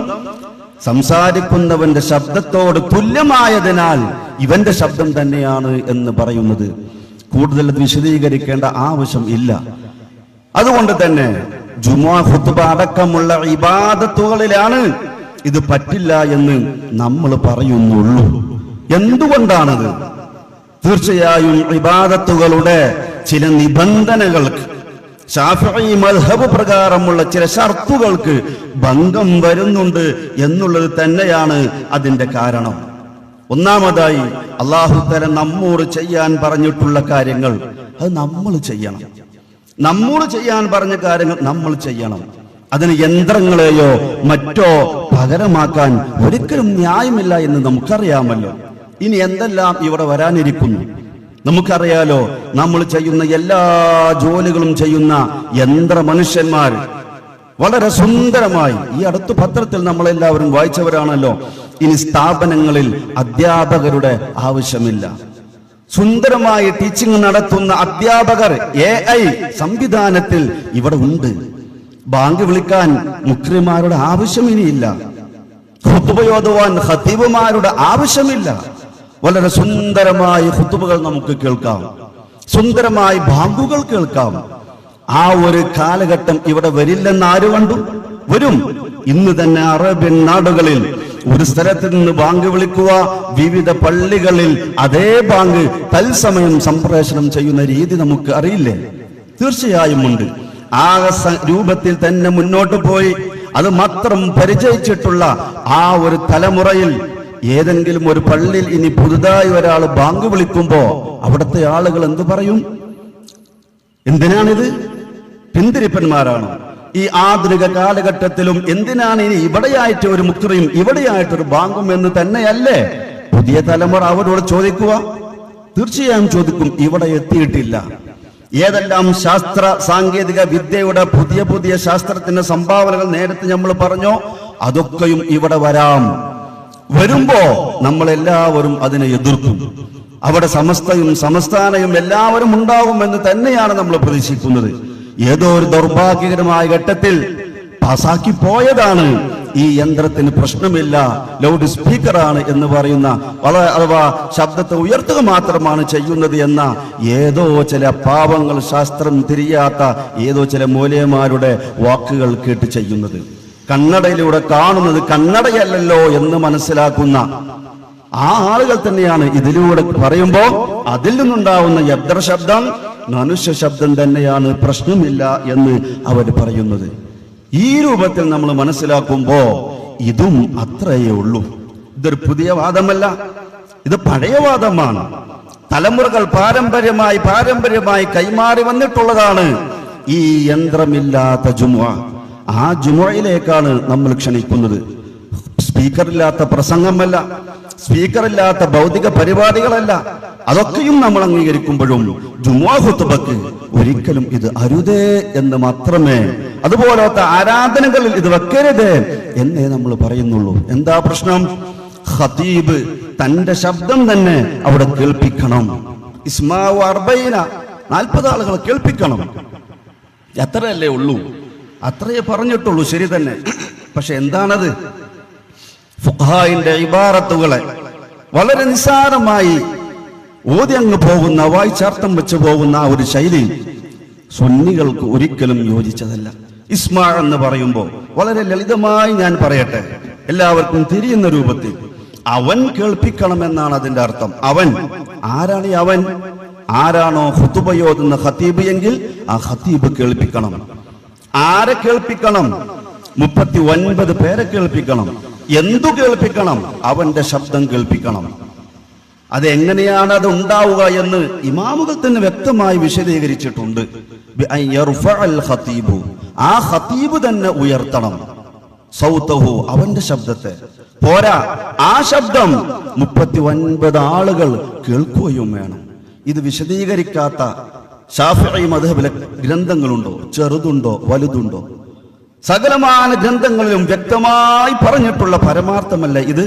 സംസാരിക്കുന്നവന്റെ ശബ്ദത്തോട് തുല്യമായതിനാൽ ഇവന്റെ ശബ്ദം തന്നെയാണ് എന്ന് പറയുന്നത്. കൂടുതൽ വിശദീകരിക്കേണ്ട ആവശ്യം ഇല്ല. അതുകൊണ്ട് തന്നെ ജുമുഅ ഖുതുബ അടക്കമുള്ള ഇബാദത്തുകളിലാണ് ഇത് പറ്റില്ല എന്ന് നമ്മൾ പറയുന്നുള്ളൂ. എന്തുകൊണ്ടാണത്? തീർച്ചയായും ഇബാദത്തുകളുടെ ചില നിബന്ധനകൾക്ക്, ശാഫിഈ മദ്ഹബ് പ്രകാരമുള്ള ചില ഷർത്തുകൾക്ക് ഭംഗം വരുന്നുണ്ട് എന്നുള്ളത് തന്നെയാണ് അതിന്റെ കാരണം. ഒന്നാമതായി അല്ലാഹു തആല നമ്മോട് ചെയ്യാൻ പറഞ്ഞിട്ടുള്ള കാര്യങ്ങൾ അത് നമ്മൾ ചെയ്യണം. നമ്മോട് ചെയ്യാൻ പറഞ്ഞ കാര്യങ്ങൾ നമ്മൾ ചെയ്യണം. അതിന് യന്ത്രങ്ങളെയോ മറ്റോ പകരമാക്കാൻ ഒരിക്കലും ന്യായമില്ല എന്ന് നമുക്കറിയാമല്ലോ. ഇനി എന്തെല്ലാം ഇവിടെ വരാനിരിക്കുന്നു നമുക്കറിയാലോ. നമ്മൾ ചെയ്യുന്ന എല്ലാ ജോലികളും ചെയ്യുന്ന യന്ത്ര മനുഷ്യന്മാർ വളരെ സുന്ദരമായി. ഈ അടുത്ത പത്രത്തിൽ നമ്മളെല്ലാവരും വായിച്ചവരാണല്ലോ. ഇനി സ്ഥാപനങ്ങളിൽ അധ്യാപകരുടെ ആവശ്യമില്ല. സുന്ദരമായി ടീച്ചിങ് നടത്തുന്ന അധ്യാപകർ AI സംവിധാനത്തിൽ ഇവിടെ ഉണ്ട്. ബാങ്ക് വിളിക്കാൻ മുഖ്രിമാരുടെ ആവശ്യം ഇനിയില്ല. ഖുതുബ ഓതുവാൻ ഖതീബുമാരുടെ ആവശ്യമില്ല. വളരെ സുന്ദരമായി ഖുതുബകൾ നമുക്ക് കേൾക്കാം, സുന്ദരമായി ബാങ്കുകൾ കേൾക്കാം. ആ ഒരു കാലഘട്ടം ഇവിടെ വരില്ലെന്ന് ആര് കണ്ടു? വരും. ഇന്ന് തന്നെ അറേബ്യൻ നാടുകളിൽ ഒരു സ്ഥലത്ത് നിന്ന് ബാങ്ക് വിളിക്കുക, വിവിധ പള്ളികളിൽ അതേ ബാങ്ക് തത്സമയം സംപ്രേഷണം ചെയ്യുന്ന രീതി നമുക്ക് അറിയില്ലേ? തീർച്ചയായും ഉണ്ട്. ആ രൂപത്തിൽ തന്നെ മുന്നോട്ട് പോയി അത് മാത്രം പരിചയിച്ചിട്ടുള്ള ആ ഒരു തലമുറയിൽ ഏതെങ്കിലും ഒരു പള്ളിയിൽ ഇനി പുതുതായി ഒരാൾ ബാങ്ക് വിളിക്കുമ്പോ അവിടുത്തെ ആളുകൾ എന്ത് പറയും? എന്തിനാണിത്? പിന്തിരിപ്പന്മാരാണ്. ഈ ആധുനിക കാലഘട്ടത്തിലും എന്തിനാണ് ഇനി ഇവിടെയായിട്ട് ഒരു മുക്രിയും ഇവിടെയായിട്ടൊരു ബാങ്കും എന്ന് തന്നെയല്ലേ പുതിയ തലമുറ അവരോട് ചോദിക്കുക? തീർച്ചയായും ചോദിക്കും. ഇവിടെ എത്തിയിട്ടില്ല. ഏതെല്ലാം ശാസ്ത്ര സാങ്കേതിക വിദ്യയുടെ പുതിയ പുതിയ ശാസ്ത്രത്തിന്റെ സംഭാവനകൾ നേരത്തെ നമ്മൾ പറഞ്ഞോ, അതൊക്കെയും ഇവിടെ വരാം. വരുമ്പോ നമ്മളെല്ലാവരും അതിനെ എതിർക്കും. അവിടെ സമസ്തയും സംസ്ഥാനയും എല്ലാവരും ഉണ്ടാകുമെന്ന് തന്നെയാണ് നമ്മൾ പ്രതീക്ഷിക്കുന്നത്. ഏതോ ഒരു ദൗർഭാഗ്യകരമായ ഘട്ടത്തിൽ പാസാക്കി പോയതാണ് ഈ യന്ത്രത്തിന് പ്രശ്നമില്ല, ലൗഡ് സ്പീക്കറാണ് എന്ന് പറയുന്ന, അഥവാ ശബ്ദത്തെ ഉയർത്തുക മാത്രമാണ് ചെയ്യുന്നത് എന്ന ഏതോ ചില പാവങ്ങൾ, ശാസ്ത്രം തിരിയാത്ത ഏതോ ചില മൂല്യന്മാരുടെ വാക്കുകൾ കേട്ട് ചെയ്യുന്നത്. കണ്ണടയിലൂടെ കാണുന്നത് കണ്ണടയല്ലല്ലോ എന്ന് മനസ്സിലാക്കുന്ന ആ ആളുകൾ തന്നെയാണ് ഇതിലൂടെ പറയുമ്പോൾ അതിൽ നിന്നുണ്ടാവുന്ന യന്ത്രശബ്ദം മനുഷ്യ ശബ്ദം തന്നെയാണ്, പ്രശ്നമില്ല എന്ന് അവർ പറയുന്നത്. ഈ രൂപത്തിൽ നമ്മൾ മനസ്സിലാക്കുമ്പോ ഇതും അത്രയേ ഉള്ളൂ. ഇതൊരു പുതിയ വാദമല്ല, ഇത് പഴയ വാദമാണ്. തലമുറകൾ പാരമ്പര്യമായി കൈമാറി വന്നിട്ടുള്ളതാണ് ഈ യന്ത്രമില്ലാത്ത ജുമുഅ. ആ ജുമുഅയിലേക്കാണ് നമ്മൾ ക്ഷണിക്കുന്നത്. സ്പീക്കറില്ലാത്ത പ്രസംഗമല്ല, സ്പീക്കറില്ലാത്ത ഭൗതിക പരിപാടികളല്ല. അതൊക്കെയും നമ്മൾ അംഗീകരിക്കുമ്പോഴും ജുമുഅ ഖുതുബക്ക് ഒരിക്കലും ഇത് അരുതേ എന്ന് മാത്രമേ, അതുപോലത്തെ ആരാധനകളിൽ ഇത് വെക്കരുത് എന്നേ നമ്മൾ പറയുന്നുള്ളൂ. എന്താ പ്രശ്നം? ഖതീബ് തന്റെ ശബ്ദം തന്നെ അവിടെ കേൾപ്പിക്കണം. ഇസ്മാഉ 40 ആളുകൾ കേൾപ്പിക്കണം. എത്രയല്ലേ ഉള്ളൂ? അത്രയേ പറഞ്ഞിട്ടുള്ളൂ. ശരി തന്നെ. പക്ഷെ എന്താണത്? ഫുഖഹായിന്റെ ഇബാറത്തുകളെ വളരെ നിസ്സാരമായി ഓതി അങ്ങ് പോകുന്ന, വായിച്ചാർത്ഥം വെച്ച് പോകുന്ന ആ ഒരു ശൈലി സുന്നികൾക്ക് ഒരിക്കലും യോജിച്ചതല്ല. ഇസ്മാ എന്ന് പറയുമ്പോൾ വളരെ ലളിതമായി ഞാൻ പറയട്ടെ, എല്ലാവർക്കും തിരിയുന്ന രൂപത്തിൽ അവൻ കേൾപ്പിക്കണമെന്നാണ് അതിന്റെ അർത്ഥം. അവൻ ആരാണ്? അവൻ ആരാണോ ഖുതുബയോതുന്ന ഖതീബ് എങ്കിൽ ആ ഖതീബ് കേൾപ്പിക്കണം. ആരെ കേൾപ്പിക്കണം? 39 പേരെ കേൾപ്പിക്കണം. എന്തു കേൾപ്പിക്കണം? അവന്റെ ശബ്ദം കേൾപ്പിക്കണം. അതെങ്ങനെയാണ് അത് ഉണ്ടാവുക എന്ന് ഇമാമുകൾ തന്നെ വ്യക്തമായി വിശദീകരിച്ചിട്ടുണ്ട്. ആ ഖതീബ് തന്നെ ഉയർത്തണം സൗതഹു, അവന്റെ ശബ്ദത്തെ. പോരാ, ആ ശബ്ദം 39 ആളുകൾ കേൾക്കുകയും വേണം. ഇത് വിശദീകരിക്കാത്ത ശാഫിഈ മദ്ഹബിലെ ഗ്രന്ഥങ്ങളുണ്ടോ? ചെറുതുണ്ടോ വലുതുണ്ടോ? സകലമായ ഗ്രന്ഥങ്ങളിലും വ്യക്തമായി പറഞ്ഞിട്ടുള്ള പരമാർത്ഥമല്ല ഇത്.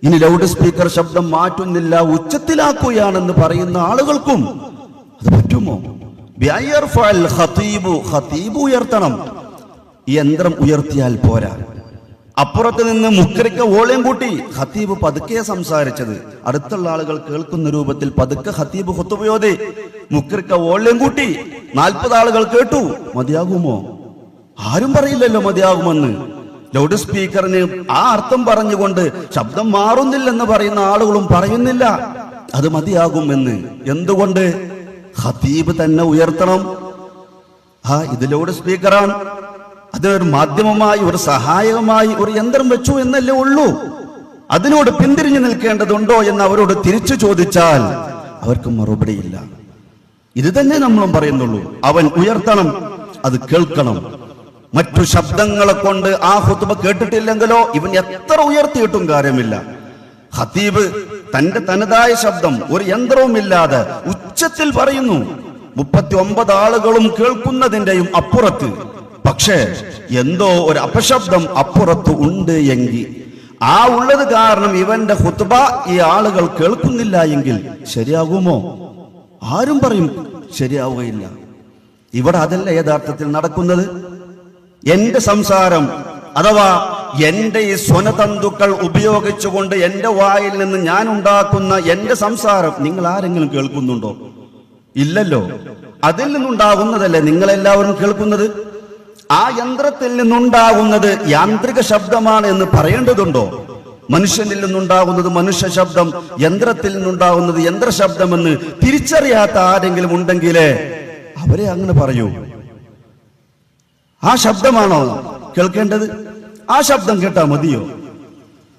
ഇനി ലൗഡ് സ്പീക്കർ ശബ്ദം മാറ്റുന്നില്ല, ഉച്ചത്തിലാക്കുകയാണെന്ന് പറയുന്ന ആളുകൾക്കും അത് പറ്റുമോ? ഖതീബ് ഉയർത്തണം. ഈ യന്ത്രം ഉയർത്തിയാൽ പോരാ. അപ്പുറത്ത് നിന്ന് മുക്രിക്ക വോളിയം കൂട്ടി ഖതീബ് പതുക്കെ സംസാരിച്ചത് അടുത്തുള്ള ആളുകൾ കേൾക്കുന്ന രൂപത്തിൽ പതുക്കെ ഖതീബ് ഖുതുബയോതി, മുക്രിക്ക വോളിയം കൂട്ടി 40 ആളുകൾ കേട്ടു. മതിയാകുമോ? ആരും പറയില്ലല്ലോ മതിയാകുമെന്ന്. ലൗഡ് സ്പീക്കറിന് ആ അർത്ഥം പറഞ്ഞുകൊണ്ട് ശബ്ദം മാറുന്നില്ലെന്ന് പറയുന്ന ആളുകളും പറയുന്നില്ല അത് മതിയാകുമെന്ന്. എന്തുകൊണ്ട്? ഖതീബ് തന്നെ ഉയർത്തണം. ഇത് ലൗഡ് സ്പീക്കറാണ്, അതിനൊരു മാധ്യമമായി, ഒരു സഹായകമായി ഒരു യന്ത്രം വെച്ചു എന്നല്ലേ ഉള്ളൂ. അതിനോട് പിന്തിരിഞ്ഞു നിൽക്കേണ്ടതുണ്ടോ എന്ന് അവരോട് തിരിച്ചു ചോദിച്ചാൽ അവർക്ക് മറുപടിയില്ല. ഇത് തന്നെ നമ്മളും പറയുന്നുള്ളൂ. അവൻ ഉയർത്തണം, അത് കേൾക്കണം. മറ്റു ശബ്ദങ്ങളെ കൊണ്ട് ആ ഖുതുബ കേട്ടിട്ടില്ലെങ്കിലോ ഇവൻ എത്ര ഉയർത്തിയിട്ടും കാര്യമില്ല. ഖതീബ് തന്റെ തനതായ ശബ്ദം ഒരു യന്ത്രവുമില്ലാതെ ഉച്ചത്തിൽ പറയുന്നു. 39 ആളുകളും കേൾക്കുന്നതിന്റെയും അപ്പുറത്ത് പക്ഷേ എന്തോ ഒരു അപശബ്ദം അപ്പുറത്ത് ഉണ്ട് എങ്കിൽ, ആ ഉള്ളത് കാരണം ഇവന്റെ ഖുത്ബ ഈ ആളുകൾ കേൾക്കുന്നില്ല എങ്കിൽ ശരിയാകുമോ? ആരും പറയും ശരിയാവുകയില്ല. ഇവിടെ അതല്ല യഥാർത്ഥത്തിൽ നടക്കുന്നത്. എന്റെ സംസാരം അഥവാ എന്റെ ഈ സ്വനതന്തുക്കൾ ഉപയോഗിച്ചുകൊണ്ട് എന്റെ വായിൽ നിന്ന് ഞാൻ ഉണ്ടാക്കുന്ന എന്റെ സംസാരം നിങ്ങൾ ആരെങ്കിലും കേൾക്കുന്നുണ്ടോ? ഇല്ലല്ലോ. അതിൽ നിന്നുണ്ടാകുന്നതല്ലേ നിങ്ങളെല്ലാവരും കേൾക്കുന്നത്. ആ യന്ത്രത്തിൽ നിന്നുണ്ടാകുന്നത് യാന്ത്രിക ശബ്ദമാണ് എന്ന് പറയേണ്ടതുണ്ടോ? മനുഷ്യനിൽ നിന്നുണ്ടാകുന്നത് മനുഷ്യ ശബ്ദം, യന്ത്രത്തിൽ നിന്നുണ്ടാകുന്നത് യന്ത്രശബ്ദമെന്ന് തിരിച്ചറിയാത്ത ആരെങ്കിലും ഉണ്ടെങ്കിലേ അവരെ അങ്ങനെ പറയൂ. ആ ശബ്ദമാണോ കേൾക്കേണ്ടത്? ആ ശബ്ദം കേട്ടാ മതിയോ?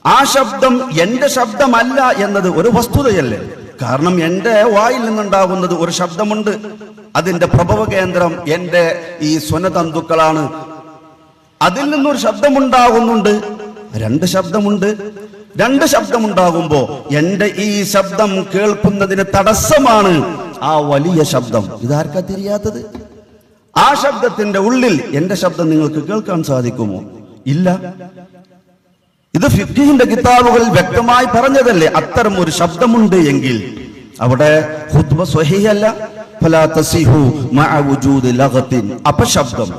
ആ ശബ്ദം എന്റെ ശബ്ദമല്ല എന്നത് ഒരു വസ്തുതയല്ലേ? കാരണം എന്റെ വായിൽ നിന്നുണ്ടാകുന്നത് ഒരു ശബ്ദമുണ്ട്, അതിന്റെ പ്രഭവ കേന്ദ്രം എന്റെ ഈ സ്വനതന്തുക്കളാണ്. അതിൽ നിന്നൊരു ശബ്ദമുണ്ടാകുന്നുണ്ട്, രണ്ട് ശബ്ദമുണ്ട്. രണ്ട് ശബ്ദമുണ്ടാകുമ്പോ എന്റെ ഈ ശബ്ദം കേൾക്കുന്നതിന് തടസ്സമാണ് ആ വലിയ ശബ്ദം. ഇതാർക്കാ തിരിയാത്തത്? ആ ശബ്ദത്തിന്റെ ഉള്ളിൽ എന്റെ ശബ്ദം നിങ്ങൾക്ക് കേൾക്കാൻ സാധിക്കുമോ? ഇല്ല. ഇത് ഫിഖ്ഹിന്റെ കിതാബുകളിൽ വ്യക്തമായി പറഞ്ഞതല്ലേ. അത്തരം ഒരു ശബ്ദമുണ്ട് എങ്കിൽ അവിടെ ഖുത്ബ സ്വഹീഹല്ല. ഫലാ തസിഹു മഅ വുജൂദി ലഗത്തിൻ, അപശബ്ദം,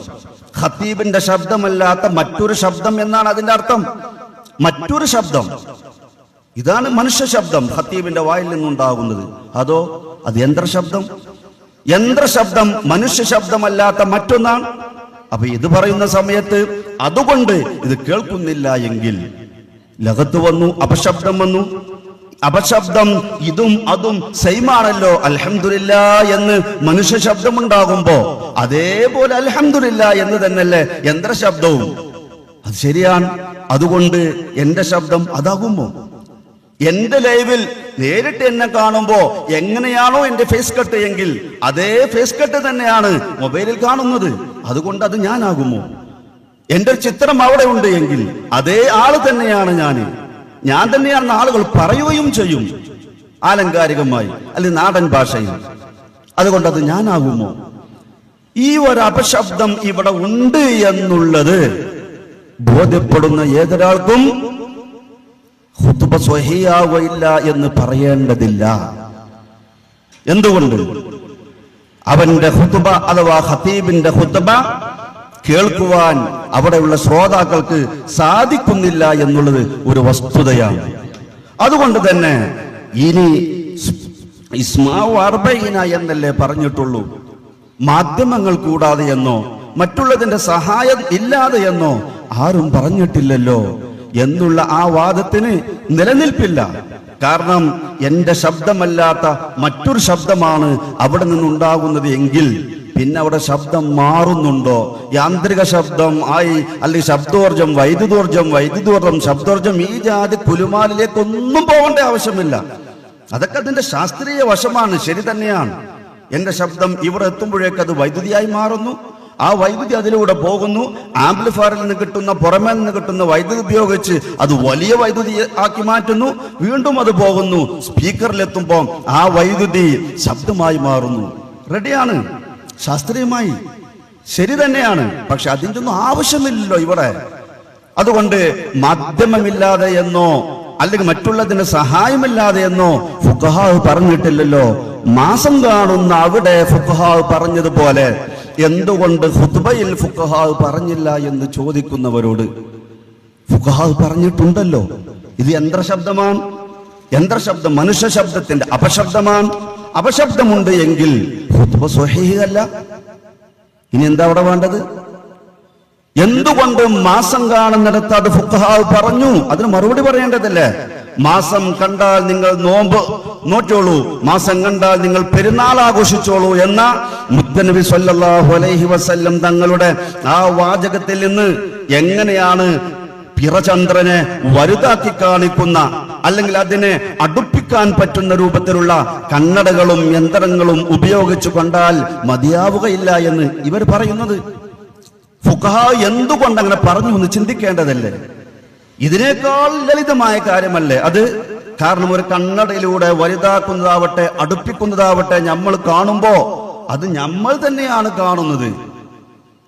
ഖതീബിന്റെ ശബ്ദമല്ലാത്ത മറ്റൊരു ശബ്ദം എന്നാണ് അതിന്റെ അർത്ഥം. മറ്റൊരു ശബ്ദം, ഇതാണ് മനുഷ്യ ശബ്ദം ഖതീബിന്റെ വായിൽ നിന്നുണ്ടാകുന്നത്. അതോ അത് യന്ത്രശബ്ദം? യന്ത്രശബ്ദം മനുഷ്യ ശബ്ദമല്ലാത്ത മറ്റൊന്നാണ്. അപ്പൊ ഇത് പറയുന്ന സമയത്ത് അതുകൊണ്ട് ഇത് കേൾക്കുന്നില്ല എങ്കിൽ ലഗത്ത് വന്നു, അപശബ്ദം വന്നു. അപശബ്ദം ഇതും അതും സെയിമാണല്ലോ. അൽഹംദുലില്ലാഹ് എന്ന് മനുഷ്യ ശബ്ദമുണ്ടാകുമ്പോ അതേപോലെ അൽഹംദുലില്ലാഹ് എന്ന് തന്നെയല്ലേ യന്ത്രശബ്ദവും. അത് ശരിയാണ്. അതുകൊണ്ട് എന്റെ ശബ്ദം അതാകുമോ? എന്റെ ലൈവിൽ നേരിട്ട് എന്നെ കാണുമ്പോ എങ്ങനെയാണോ എന്റെ ഫേസ് കട്ട് എങ്കിൽ അതേ ഫേസ് കട്ട് തന്നെയാണ് മൊബൈലിൽ കാണുന്നത്. അതുകൊണ്ട് അത് ഞാനാകുമോ? എന്റെ ചിത്രം അവിടെ ഉണ്ട് എങ്കിൽ അതേ ആള് തന്നെയാണ് ഞാൻ തന്നെയാണെന്ന് ആളുകൾ പറയുകയും ചെയ്യും, ആലങ്കാരികമായി അല്ലെങ്കിൽ നാടൻ ഭാഷയിൽ. അതുകൊണ്ട് അത് ഞാനാകുമോ? ഈ ഒരു അപശബ്ദം ഇവിടെ ഉണ്ട് എന്നുള്ളത് ബോധ്യപ്പെടുന്ന ഏതൊരാൾക്കും ഖുത്ബ സ്വഹീഹാവുകയില്ല എന്ന് പറയേണ്ടതില്ല. എന്തുകൊണ്ട്? അവന്റെ ഖുത്ബ അഥവാ ഖതീബിന്റെ ഖുത്ബ കേൾക്കുവാൻ അവിടെയുള്ള ശ്രോതാക്കൾക്ക് സാധിക്കുന്നില്ല എന്നുള്ളത് ഒരു വസ്തുതയാണ്. അതുകൊണ്ട് തന്നെ ഇനി ഇസ്മാഉ അർബഈന എന്നല്ലേ പറഞ്ഞിട്ടുള്ളൂ, മാധ്യമങ്ങൾ കൂടാതെ എന്നോ മറ്റുള്ളതിന്റെ സഹായം ഇല്ലാതെ എന്നോ ആരും പറഞ്ഞിട്ടില്ലല്ലോ എന്നുള്ള ആ വാദത്തിന് നിലനിൽപ്പില്ല. കാരണം എന്റെ ശബ്ദമല്ലാത്ത മറ്റൊരു ശബ്ദമാണ് അവിടെ നിന്നുണ്ടാകുന്നത് എങ്കിൽ പിന്നെ അവിടെ ശബ്ദം മാറുന്നുണ്ടോ? യാന്ത്രിക ശബ്ദം ആയി, അല്ലെങ്കിൽ ശബ്ദോർജം, വൈദ്യുതോർജം, ശബ്ദോർജം, ഈ ജാതി കുലുമാലിലേക്കൊന്നും പോകേണ്ട ആവശ്യമില്ല. അതൊക്കെ അതിന്റെ ശാസ്ത്രീയ വശമാണ്. ശരി തന്നെയാണ്. എന്റെ ശബ്ദം ഇവിടെ എത്തുമ്പോഴേക്ക് അത് വൈദ്യുതിയായി മാറുന്നു. ആ വൈദ്യുതി അതിലൂടെ പോകുന്നു. ആംപ്ലിഫയറിൽ നിന്ന് കിട്ടുന്ന, പുറമേ നിന്ന് കിട്ടുന്ന വൈദ്യുതി ഉപയോഗിച്ച് അത് വലിയ വൈദ്യുതി ആക്കി മാറ്റുന്നു. വീണ്ടും അത് പോകുന്നു. സ്പീക്കറിലെത്തുമ്പോൾ ആ വൈദ്യുതി ശബ്ദമായി മാറുന്നു. റെഡിയാണ്, ശാസ്ത്രീയമായി ശരി തന്നെയാണ്. പക്ഷെ അതിൻ്റെ ഒന്നും ആവശ്യമില്ലല്ലോ ഇവിടെ. അതുകൊണ്ട് മാധ്യമമില്ലാതെ എന്നോ അല്ലെങ്കിൽ മറ്റുള്ളതിന് സഹായമില്ലാതെ എന്നോ ഫുഖഹാ പറഞ്ഞിട്ടില്ലല്ലോ. മാസം കാണുന്ന അവിടെ ഫുഖഹാ പറഞ്ഞതുപോലെ എന്തുകൊണ്ട് ഖുത്ബയിൽ ഫുഖഹാ പറഞ്ഞില്ല എന്ന് ചോദിക്കുന്നവരോട് ഫുഖഹാ പറഞ്ഞിട്ടുണ്ടല്ലോ. ഇത് യന്ത്രശബ്ദമാണ്. യന്ത്രശബ്ദം മനുഷ്യ ശബ്ദത്തിന്റെ അപശബ്ദമാണ്. അപശബ്ദമുണ്ട് എങ്കിൽ ഖുത്ബ സ്വഹീഹല്ല. ഇനി എന്താ അവിടെ വേണ്ടത്? എന്തുകൊണ്ട് മാസം കാണുന്നിടത്ത് അത് ഫുഖഹാ പറഞ്ഞു? അതിന് മറുപടി പറയേണ്ടതല്ലേ. മാസം കണ്ടാൽ നിങ്ങൾ നോമ്പ് നോറ്റോളൂ, മാസം കണ്ടാൽ നിങ്ങൾ പെരുന്നാൾ ആഘോഷിച്ചോളൂ എന്ന മുത്തനബി സല്ലല്ലാഹു അലൈഹി വസല്ലം തങ്ങളുടെ ആ വാചകത്തിൽ നിന്ന് എങ്ങനെയാണ് പിറചന്ദ്രനെ വലുതാക്കി കാണിക്കുന്ന, അല്ലെങ്കിൽ അതിനെ അടുപ്പിക്കാൻ പറ്റുന്ന രൂപത്തിലുള്ള കണ്ണടകളും യന്ത്രങ്ങളും ഉപയോഗിച്ചു കണ്ടാൽ മതിയാവുകയില്ല എന്ന് ഇവർ പറയുന്നത്? ഫുഖഹാ എന്തുകൊണ്ട് അങ്ങനെ പറഞ്ഞു എന്ന് ചിന്തിക്കേണ്ടതല്ലേ? ഇതിനേക്കാൾ ലളിതമായ കാര്യമല്ലേ അത്? കാരണം ഒരു കണ്ണടയിലൂടെ വലുതാക്കുന്നതാവട്ടെ അടുപ്പിക്കുന്നതാവട്ടെ നമ്മൾ കാണുമ്പോ അത് നമ്മൾ തന്നെയാണ് കാണുന്നത്.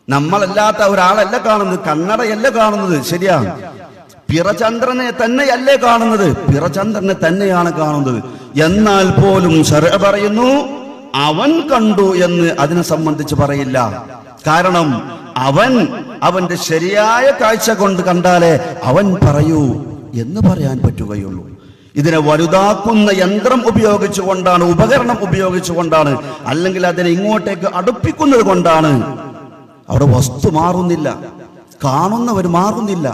നമ്മളല്ലാത്ത ഒരാളല്ല കാണുന്നത്, കണ്ണടയല്ല കാണുന്നത്. ശരിയാണ്, പിറചന്ദ്രനെ തന്നെയല്ലേ കാണുന്നത്, പിറചന്ദ്രനെ തന്നെയാണ് കാണുന്നത്. എന്നാൽ പോലും ശർഅ പറയുന്നു അവൻ കണ്ടു എന്ന് അതിനെ സംബന്ധിച്ച് പറയില്ല. കാരണം അവന്റെ ശരിയായ കാഴ്ച കൊണ്ട് കണ്ടാലേ അവൻ പറയൂ എന്ന് പറയാൻ പറ്റുകയുള്ളൂ. ഇതിനെ വലുതാക്കുന്ന യന്ത്രം ഉപയോഗിച്ചുകൊണ്ടാണ്, ഉപകരണം ഉപയോഗിച്ചുകൊണ്ടാണ്, അല്ലെങ്കിൽ അതിനെ ഇങ്ങോട്ടേക്ക് അടുപ്പിക്കുന്നത് കൊണ്ടാണ് അവിടെ വസ്തു മാറുന്നില്ല, കാണുന്നവർ മാറുന്നില്ല.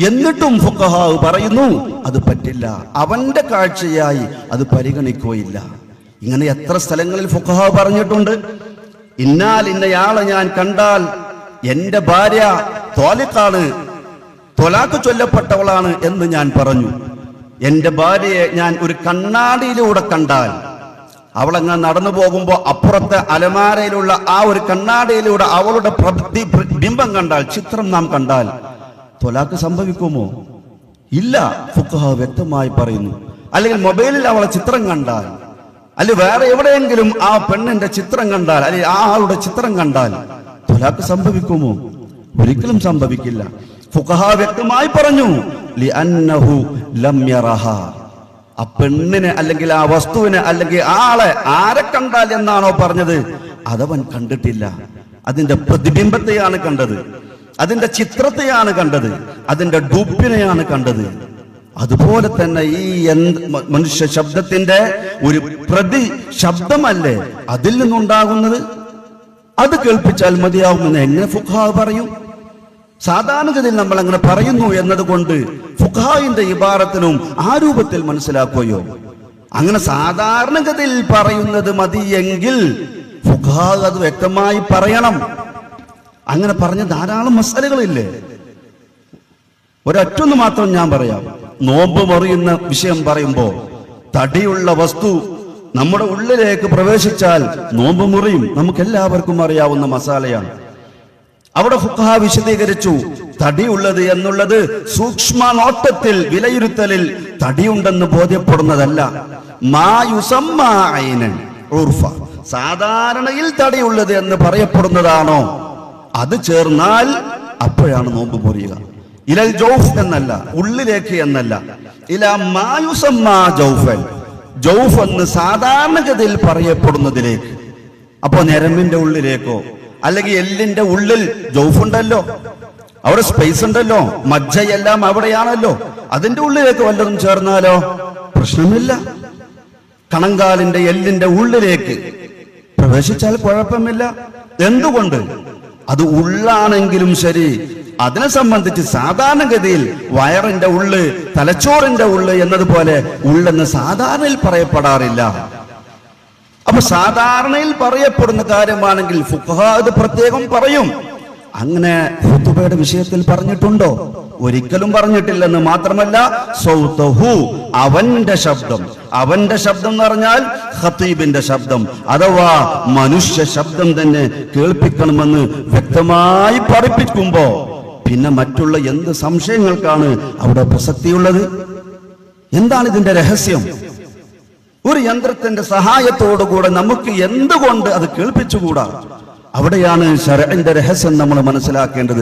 എന്നിട്ടും ഫുഖഹാ പറയുന്നു അത് പറ്റില്ല, അവന്റെ കാഴ്ചയായി അത് പരിഗണിക്കുകയില്ല. ഇങ്ങനെ എത്ര സ്ഥലങ്ങളിൽ ഫുഖഹാ പറഞ്ഞിട്ടുണ്ട്. ഇന്നയാളെ ഞാൻ കണ്ടാൽ എന്റെ ഭാര്യ ത്വാലിഖാണ്, ത്വലാഖ് ചൊല്ലപ്പെട്ടവളാണ് എന്ന് ഞാൻ പറഞ്ഞു. എന്റെ ഭാര്യയെ ഞാൻ ഒരു കണ്ണാടിയിലൂടെ കണ്ടാൽ, അവളങ്ങ് നടന്നു പോകുമ്പോ അപ്പുറത്തെ അലമാരയിലുള്ള ആ ഒരു കണ്ണാടിയിലൂടെ അവളുടെ ബിംബം കണ്ടാൽ, ചിത്രം നാം കണ്ടാൽ ത്വലാഖ് സംഭവിക്കുമോ? ഇല്ല, ഫുഖഹാ വ്യക്തമായി പറയുന്നു. അല്ലെങ്കിൽ മൊബൈലിൽ അവളെ ചിത്രം കണ്ടാൽ, അല്ലെങ്കിൽ വേറെ എവിടെയെങ്കിലും ആ പെണ്ണിന്റെ ചിത്രം കണ്ടാൽ, അല്ലെങ്കിൽ ആ ആളുടെ ചിത്രം കണ്ടാൽ ത്വലാഖ് സംഭവിക്കുമോ? ഒരിക്കലും സംഭവിക്കില്ല. ഫുഖഹാ വ്യക്തമായി പറഞ്ഞു ലിഅന്നഹു ലം യറഹ. ആ പെണ്ണിനെ അല്ലെങ്കിൽ ആ വസ്തുവിനെ അല്ലെങ്കിൽ ആളെ ആരെ കണ്ടാൽ എന്നാണോ പറഞ്ഞത്, അതവൻ കണ്ടിട്ടില്ല. അതിന്റെ പ്രതിബിംബത്തെയാണ് കണ്ടത്, അതിന്റെ ചിത്രത്തെയാണ് കണ്ടത്, അതിന്റെ ഡൂപ്പിനെയാണ് കണ്ടത്. അതുപോലെ തന്നെ ഈ മനുഷ്യ ശബ്ദത്തിന്റെ ഒരു പ്രതി ശബ്ദമല്ലേ അതിൽ നിന്നുണ്ടാകുന്നത്, അത് കേൾപ്പിച്ചാൽ മതിയാവുമെന്ന് എങ്ങനെ ഫുഖഹാ പറയും? സാധാരണഗതിയിൽ നമ്മൾ അങ്ങനെ പറയുന്നു എന്നതുകൊണ്ട് ഫുഖഹായിന്റെ ഇബാറത്തിനും ആ രൂപത്തിൽ മനസ്സിലാക്കുകയോ? അങ്ങനെ സാധാരണഗതിയിൽ പറയുന്നത് മതിയെങ്കിൽ ഫുഖഹാ അത് വ്യക്തമായി പറയണം. അങ്ങനെ പറഞ്ഞ ധാരാളം മസലകളില്ലേ. ഒരൊറ്റൊന്ന് മാത്രം ഞാൻ പറയാം. നോമ്പ് മുറിയുന്ന വിഷയം പറയുമ്പോ തടിയുള്ള വസ്തു നമ്മുടെ ഉള്ളിലേക്ക് പ്രവേശിച്ചാൽ നോമ്പ് മുറിയും, നമുക്ക് എല്ലാവർക്കും അറിയാവുന്ന മസാലയാണ്. അവിടെ ഫുഖഹാ വിശദീകരിച്ചു, തടിയുള്ളത് എന്നുള്ളത് സൂക്ഷ്മ നോട്ടത്തിൽ വിലയിരുത്തലിൽ തടിയുണ്ടെന്ന് ബോധ്യപ്പെടുന്നതല്ല. സാധാരണയിൽ തടിയുള്ളത് എന്ന് പറയപ്പെടുന്നതാണോ അത് ചേർന്നാൽ അപ്പോഴാണ് നോമ്പ് മുറിയുക. ഇലൽ ജൗഫ് എന്നല്ല, ഉള്ളിലേക്ക് എന്നല്ല. ഇല മായുസമ്മാ ജൗഫൻ, ജൗഫ് എന്ന് സാധാരണഗതിയിൽ പറയപ്പെടുന്നതിലേക്ക്. അപ്പോ ഞരമ്പിന്റെ ഉള്ളിലേക്കോ അല്ലെങ്കിൽ എല്ലിന്റെ ഉള്ളിൽ ജൗഫുണ്ടല്ലോ, അവിടെ സ്പേസ് ഉണ്ടല്ലോ, മജ്ജയെല്ലാം അവിടെയാണല്ലോ. അതിന്റെ ഉള്ളിലേക്ക് വല്ലതും ചേർന്നാലോ പ്രശ്നമില്ല. കണങ്കാലിന്റെ എല്ലിന്റെ ഉള്ളിലേക്ക് പ്രവേശിച്ചാൽ കുഴപ്പമില്ല. എന്തുകൊണ്ട്? അത് ഉള്ളാണെങ്കിലും ശരി, അതിനെ സംബന്ധിച്ച് സാധാരണഗതിയിൽ വയറിന്റെ ഉള്ള്, തലച്ചോറിന്റെ ഉള്ള് എന്നതുപോലെ ഉള്ളെന്ന് സാധാരണയിൽ പറയപ്പെടാറില്ല. അപ്പൊ സാധാരണയിൽ പറയപ്പെടുന്ന കാര്യമാണെങ്കിൽ ഫുഖഹാ അത് പ്രത്യേകം പറയും. അങ്ങനെ ഖുതുബയുടെ വിഷയത്തിൽ പറഞ്ഞിട്ടുണ്ടോ? ഒരിക്കലും പറഞ്ഞിട്ടില്ലെന്ന് മാത്രമല്ല, സൗതഹു അവന്റെ ശബ്ദം, അവന്റെ ശബ്ദം എന്ന് പറഞ്ഞാൽ ഖതീബിന്റെ ശബ്ദം അഥവാ മനുഷ്യ ശബ്ദം തന്നെ കേൾപ്പിക്കണമെന്ന് വ്യക്തമായി പഠിപ്പിക്കുമ്പോ പിന്നെ മറ്റുള്ള എന്ത് സംശയങ്ങൾക്കാണ് അവിടെ പ്രസക്തിയുള്ളത്? എന്താണ് ഇതിന്റെ രഹസ്യം? ഒരു യന്ത്രത്തിന്റെ സഹായത്തോടുകൂടെ നമുക്ക് എന്തുകൊണ്ട് അത് കേൾപ്പിച്ചുകൂടാ? അവിടെയാണ് ശർഇന്റെ രഹസ്യം നമ്മൾ മനസ്സിലാക്കേണ്ടത്.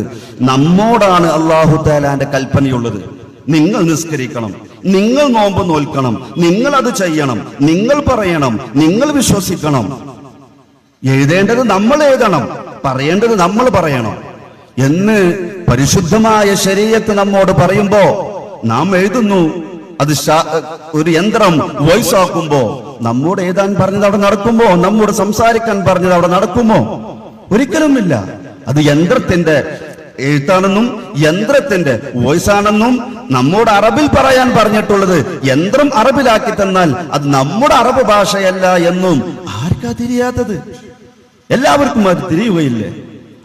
നമ്മോടാണ് അല്ലാഹു തആലാന്റെ കൽപ്പനയുള്ളത്. നിങ്ങൾ നിസ്കരിക്കണം, നിങ്ങൾ നോമ്പ് നോൽക്കണം, നിങ്ങൾ അത് ചെയ്യണം, നിങ്ങൾ പറയണം, നിങ്ങൾ വിശ്വസിക്കണം. എഴുതേണ്ടത് നമ്മൾ എഴുതണം, പറയേണ്ടത് നമ്മൾ പറയണം എന്ന് പരിശുദ്ധമായ ശരീഅത്ത് നമ്മോട് പറയുമ്പോ നാം എഴുതുന്നു. അത് ഒരു യന്ത്രം വോയിസ് ആക്കുമ്പോ നമ്മോട് എഴുതാൻ പറഞ്ഞത് അവിടെ നടക്കുമ്പോ, നമ്മോട് സംസാരിക്കാൻ പറഞ്ഞത് അവിടെ നടക്കുമോ? ഒരിക്കലുമില്ല. അത് യന്ത്രത്തിന്റെ എഴുത്താണെന്നും യന്ത്രത്തിന്റെ വോയിസ് ആണെന്നും നമ്മോട് അറബിൽ പറയാൻ പറഞ്ഞിട്ടുള്ളത് യന്ത്രം അറബിലാക്കി തന്നാൽ അത് നമ്മുടെ അറബ് ഭാഷയല്ല എന്നും ആർക്കാ തിരിയാത്തത്? എല്ലാവർക്കും അത് തിരിയുകയില്ലേ?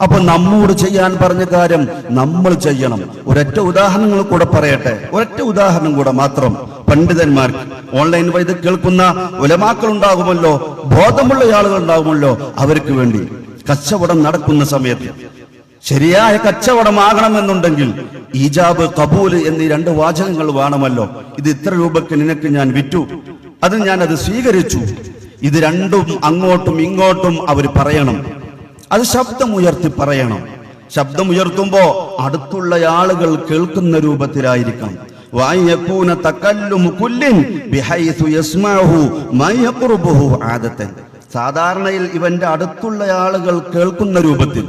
അപ്പൊ നമ്മോട് ചെയ്യാൻ പറഞ്ഞ കാര്യം നമ്മൾ ചെയ്യണം. ഒരൊറ്റ ഉദാഹരണങ്ങൾ കൂടെ പറയട്ടെ, ഒരൊറ്റ ഉദാഹരണം കൂടെ മാത്രം. പണ്ഡിതന്മാർക്ക് ഓൺലൈൻ വഴി കേൾക്കുന്ന ഉലമാക്കൾ ഉണ്ടാകുമല്ലോ, ബോധമുള്ള ആളുകൾ ഉണ്ടാകുമല്ലോ, അവർക്ക് വേണ്ടി കച്ചവടം നടക്കുന്ന സമയത്ത് ശരിയായ കച്ചവടമാകണമെന്നുണ്ടെങ്കിൽ ഈജാബ്, കബൂല് എന്നീ രണ്ട് വാചകങ്ങൾ വേണമല്ലോ. ഇത് ഇത്ര രൂപയ്ക്ക് നിനക്ക് ഞാൻ വിറ്റു, ഞാനത് സ്വീകരിച്ചു. ഇത് രണ്ടും അങ്ങോട്ടും ഇങ്ങോട്ടും അവർ പറയണം. അത് ശബ്ദമുയർത്തി പറയണം. ശബ്ദം ഉയർത്തുമ്പോ അടുത്തുള്ള ആളുകൾ കേൾക്കുന്ന രൂപത്തിലായിരിക്കണം. വയകൂന തകല്ലുമു കുല്ലിൻ ബിഹൈസു യസ്മഉഹു മൻ യഖ്റുബുഹു ആദതൻ. സാധാരണയിൽ ഇവന്റെ അടുത്തുള്ള ആളുകൾ കേൾക്കുന്ന രൂപത്തിൽ,